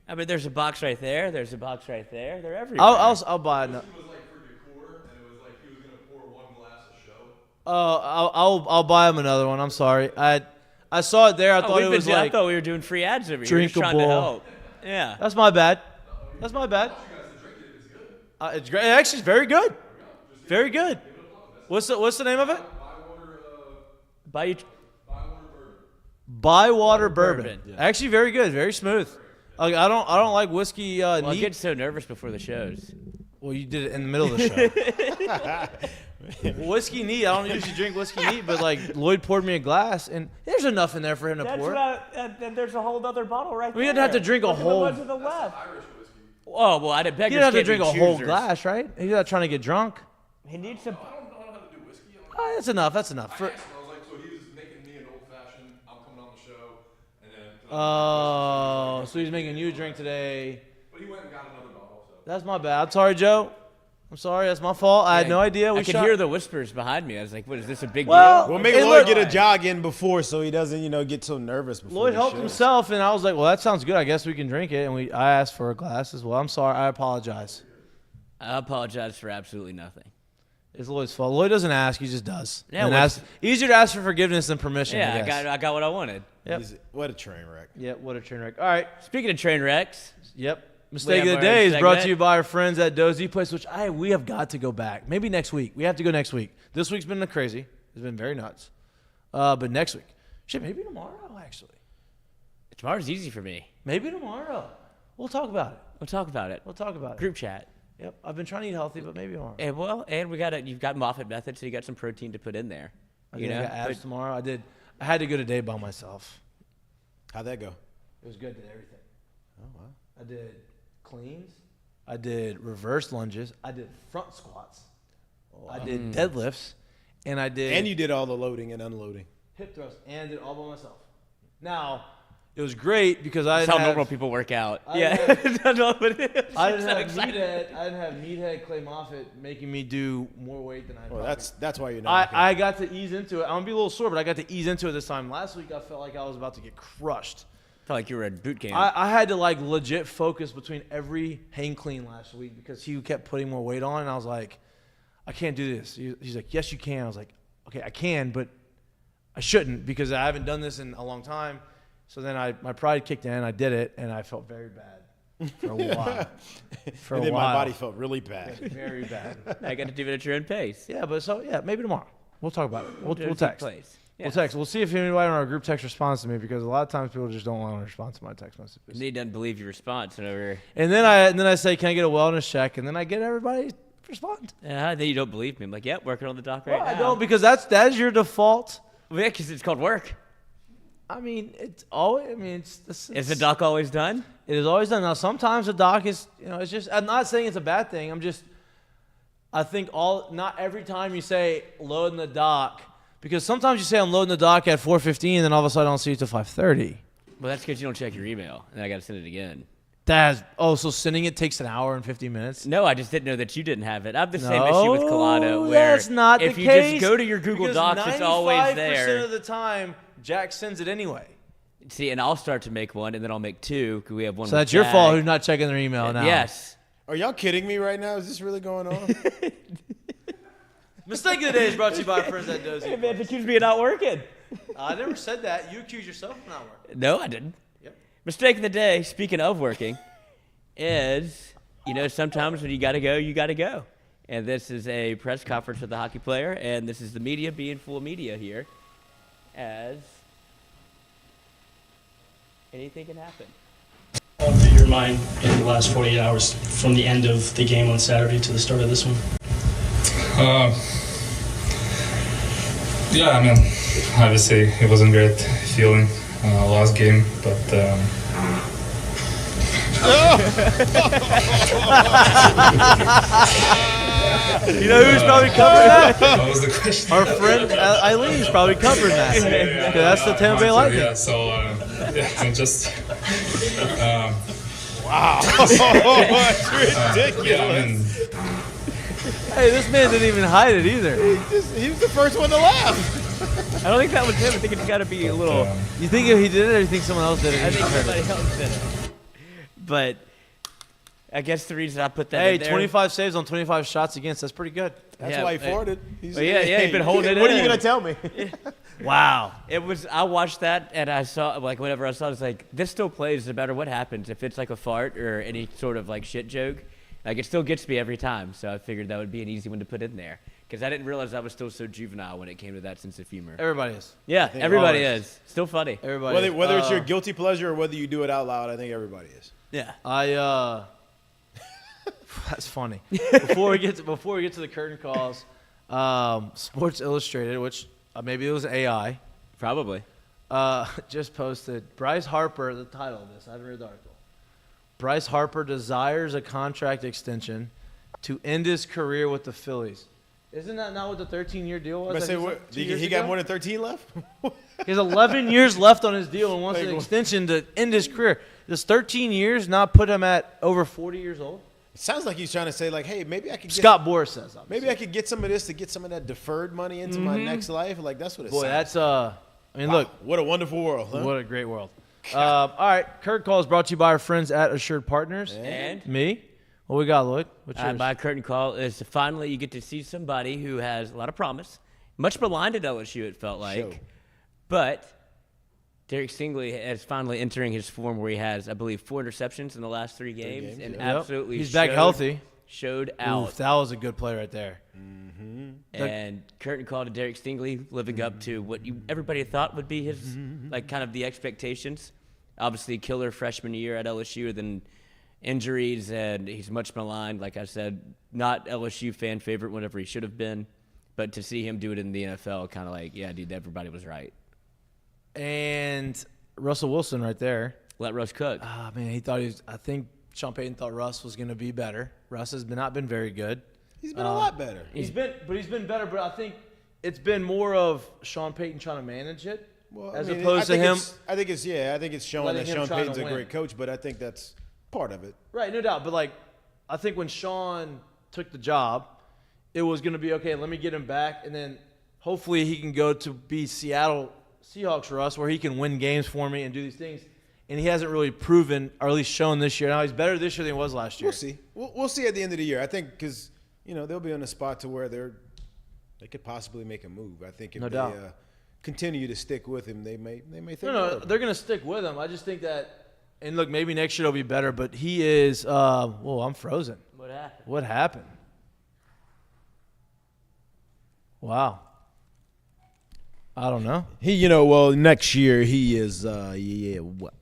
I mean, there's a box right there. There's a box right there. They're everywhere. I'll buy another. I'll buy him another one. I'm sorry. I saw it there. I thought it was like I thought we were doing free ads over here. We're just trying to drinkable. help. Yeah. That's my bad. That's my bad. It's great. Actually, it's very good. Very good. What's the name of it? Bywater bourbon. Yeah. Actually, very good. Very smooth. Like, I don't like whiskey. Well, I neat. get so nervous before the shows. Well, you did it in the middle of the show. Whiskey neat. I don't usually drink whiskey neat, but like Lloyd poured me a glass, and there's enough in there for him to pour. And there's a whole other bottle right there. We didn't have to drink a whole. One to the left. Oh well, I didn't beg. You didn't have to drink a whole glass, right? You're not trying to get drunk. He needs some. That's enough. That's enough. Oh, so he's making you a drink today. But he went and got another bottle. So. That's my bad. I'm sorry, Joe. I'm sorry. That's my fault. I had no idea. I could hear the whispers behind me. I was like, "What is this? A big deal?" Well, make Lloyd get a jog in before, so he doesn't, get so nervous. Before Lloyd helped himself, and I was like, "Well, that sounds good. I guess we can drink it." And I asked for a glass as well. I'm sorry. I apologize. I apologize for absolutely nothing. It's Lloyd's fault. Lloyd doesn't ask; he just does. Yeah, easier to ask for forgiveness than permission. Yeah, I got what I wanted. Yep. What a train wreck. Yep. What a train wreck. All right. Speaking of train wrecks. Yep. Mistake of the day is brought to you by our friends at Dozy Place, which we have got to go back. Maybe next week. We have to go next week. This week's been crazy. It's been very nuts. But next week. Shit, maybe tomorrow, actually. Tomorrow's easy for me. Maybe tomorrow. We'll talk about it. We'll talk about it. We'll talk about it. Group chat. Yep. I've been trying to eat healthy, but maybe tomorrow. And you've got Moffat method, so you got some protein to put in there. I got abs tomorrow. I had to go today by myself. How'd that go? It was good. Did everything. Oh, wow. I did cleans. I did reverse lunges. I did front squats. I did deadlifts. And I did. And you did all the loading and unloading. Hip thrusts. And I did all by myself. Now, it was great because I That's didn't how have, normal people work out. I Yeah. didn't I know what it is. I didn't I'm have so excited. Meathead Clay Moffitt making me do more weight than I. Well, that's why you're not. I got to ease into it. I'm gonna be a little sore, but I got to ease into it this time. Last week, I felt like I was about to get crushed. Felt like you were at boot camp. I had to legit focus between every hang clean last week because he kept putting more weight on, and I was like, I can't do this. He's like, yes, you can. I was like, okay, I can, but I shouldn't because I haven't done this in a long time. So then my pride kicked in. I did it, and I felt very bad for a while. And then my body felt really bad. Very bad. I got to do it at your own pace. Yeah, but maybe tomorrow. We'll talk about it. We'll text. Place. Yeah. We'll text. We'll see if anybody on our group text responds to me because a lot of times people just don't want to respond to my text messages. They doesn't believe your response, and over. And then I say, can I get a wellness check? And then I get everybody to respond. Yeah, then you don't believe me. I'm like, yep, working on the doc right now. I don't because that's your default. Well, yeah, because it's called work. I mean, it's always. I mean, Is the doc always done? It is always done. Now, sometimes the doc is, it's just. I'm not saying it's a bad thing. I think not every time you say loading the doc, because sometimes you say I'm loading the doc at 4:15, and then all of a sudden I don't see it till 5:30. Well, that's because you don't check your email, and I got to send it again. So sending it takes an hour and 50 minutes? No, I just didn't know that you didn't have it. I have the same issue with Collado, where that's not if the you case, just go to your Google Docs, it's always there. 95% of the time, Jack sends it anyway. See, and I'll start to make one, and then I'll make two because we have one. So that's your fault who's not checking their email now. Yes. Are y'all kidding me right now? Is this really going on? Mistake of the day is brought to you by our friends at Dozy. Hey, man, it accused me of not working. I never said that. You accused yourself of not working. No, I didn't. Yep. Mistake of the day, speaking of working, is, sometimes when you got to go, you got to go. And this is a press conference with the hockey player, and this is the media being full media here, as anything can happen. On through your mind in the last 48 hours from the end of the game on Saturday to the start of this one? Yeah, I mean, obviously it wasn't great feeling last game, but You know who's probably covering that? What was the question? Our friend Eileen's probably covering that. That's the Tampa Bay Lightning. Yeah, so I'm just. Wow, that's ridiculous. Yeah, I mean, Hey, this man didn't even hide it either. He was the first one to laugh. I don't think that was him. I think it's got to be a little. You think he did it, or you think someone else did it? I think somebody else did it. But I guess the reason I put that in there. 25 saves on 25 shots against. That's pretty good. That's why he farted. He's he's been holding it in. What are you going to tell me? Wow. I watched that, and I saw, whenever I saw it, I was like, this still plays no matter what happens. If it's like a fart or any sort of shit joke, it still gets me every time. So I figured that would be an easy one to put in there. Because I didn't realize I was still so juvenile when it came to that sense of humor. Everybody is. Yeah, everybody is. Still funny. Everybody. Whether it's your guilty pleasure or whether you do it out loud, I think everybody is. Yeah. That's funny. Before we get to the curtain calls, Sports Illustrated, which maybe it was AI, probably, just posted Bryce Harper. The title of this, I haven't read the article. Bryce Harper desires a contract extension to end his career with the Phillies. Isn't that not what the 13-year deal was? He got more than 13 left? He has 11 years left on his deal and wants an extension to end his career. Does 13 years not put him at over 40 years old? It sounds like he's trying to say, hey, maybe I could get Scott Boras says, obviously. Maybe I could get some of this to get some of that deferred money into my next life. That's what it Boy, sounds that's look. What a wonderful world, huh? What a great world. All right, Curtain Call is brought to you by our friends at Assured Partners. And me. What we got, Lloyd? What's yours? My curtain call is finally you get to see somebody who has a lot of promise. Much maligned at LSU, it felt like. But Derek Stingley is finally entering his form where he has, I believe, 4 interceptions in the last 3 games. And absolutely he's back healthy. Showed out. Oof, that was a good play right there. Mm-hmm. And curtain call to Derek Stingley, living up to what everybody thought would be his, kind of the expectations. Obviously, killer freshman year at LSU, then injuries, and he's much maligned. Like I said, not LSU fan favorite whenever he should have been. But to see him do it in the NFL, kind of yeah, dude, everybody was right. And Russell Wilson right there. Let Russ cook. Man, I think Sean Payton thought Russ was going to be better. Russ has not been very good. He's been a lot better. He's been better, but I think it's been more of Sean Payton trying to manage it opposed to him. I think it's showing that Sean Payton's a great coach, but I think that's part of it. Right, no doubt. But I think when Sean took the job, it was going to be, okay, let me get him back, and then hopefully he can go to be Seattle Seahawks for us, where he can win games for me and do these things. And he hasn't really proven, or at least shown this year. Now he's better this year than he was last year. We'll see. We'll see at the end of the year. I think because they'll be on a spot to where they could possibly make a move. I think if they continue to stick with him, they may think. No, they're going to stick with him. I just think that, and look, maybe next year it'll be better. But he is. Whoa, I'm frozen. What happened? Wow. I don't know. Next year he is. What?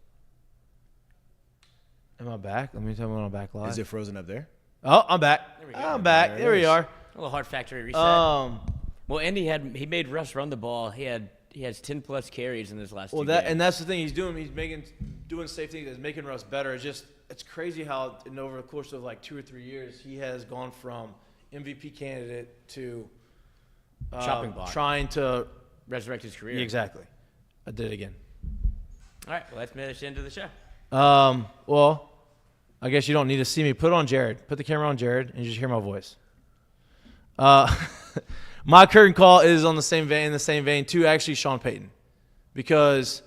Am I back? Let me tell you when I'm back live. Is it frozen up there? Oh, I'm back. There we go. I'm back. There we are. A little Heart Factory reset. Well, Andy he made Russ run the ball. He has 10+ carries in his last 2 games. And that's the thing he's doing. He's doing safe things. He's making Russ better. It's crazy how over the course of 2 or 3 years he has gone from MVP candidate to chopping block, trying to resurrect his career. Exactly. I did it again. All right. Well, let's finish into the show. Well, I guess you don't need to see me. Put it on Jared. Put the camera on Jared, and you just hear my voice. My curtain call is in the same vein too. Actually, Sean Payton, because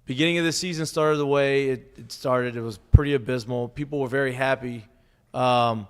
beginning of the season started the way it started. It was pretty abysmal. People were very happy. Sean's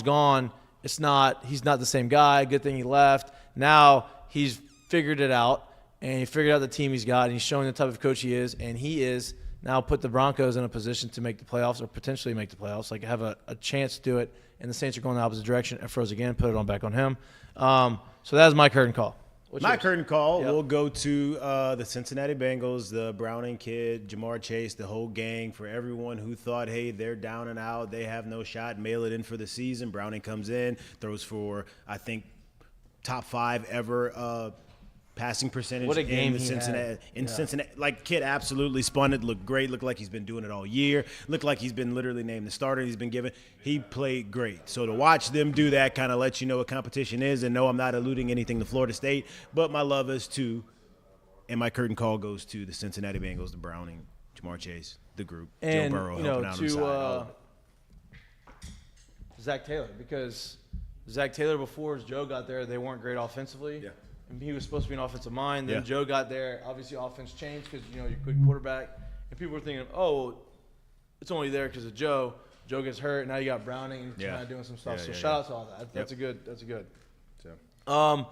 gone. He's not the same guy. Good thing he left. Now he's figured it out, and he figured out the team he's got, and he's showing the type of coach he is, and he is now put the Broncos in a position to make the playoffs or potentially make the playoffs, like have a chance to do it, and the Saints are going the opposite direction. It froze again. Put it back on him. So that was my curtain call. My curtain call will go to the Cincinnati Bengals, the Browning kid, Jamar Chase, the whole gang. For everyone who thought, hey, they're down and out, they have no shot, mail it in for the season. Browning comes in, throws for, I think, top 5 ever passing percentage. What a game in he Cincinnati. had. Cincinnati, like, kid absolutely spun it. Looked great. Looked like he's been doing it all year. Looked like he's been literally named the starter. He's been given. He played great. So to watch them do that kind of lets you know what competition is. And no, I'm not alluding anything to Florida State, but my love is to, and my curtain call goes to the Cincinnati Bengals, the Browning, Jamar Chase, the group, And, Joe Burrow you know, helping out on the side. all of it. Zach Taylor, because Zach Taylor, before Joe got there, they weren't great offensively. Yeah. And he was supposed to be an offensive mind. Then Yeah. Joe got there. Obviously, offense changed because, you know, you're a quick quarterback. And people were thinking, it's only there because of Joe. Joe gets hurt. Now you got Browning kind of doing some stuff. So shout out to all that. That's a good. So.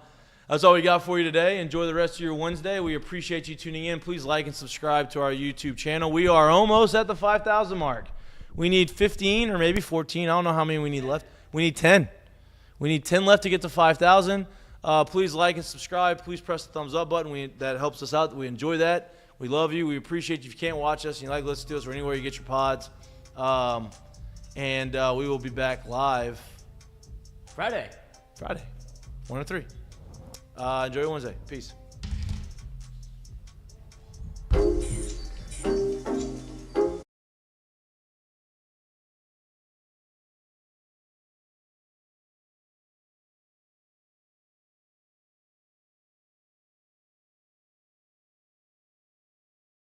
That's all we got for you today. Enjoy the rest of your Wednesday. We appreciate you tuning in. Please like and subscribe to our YouTube channel. We are almost at the 5,000 mark. We need 15 or maybe 14. I don't know how many we need left. We need 10. We need 10 left to get to 5,000. Please like and subscribe. Please press the thumbs up button. That helps us out. We enjoy that. We love you. We appreciate you. If you can't watch us and you like Let's Do This or anywhere you get your pods. And we will be back live Friday, 1 to 3. Enjoy your Wednesday. Peace.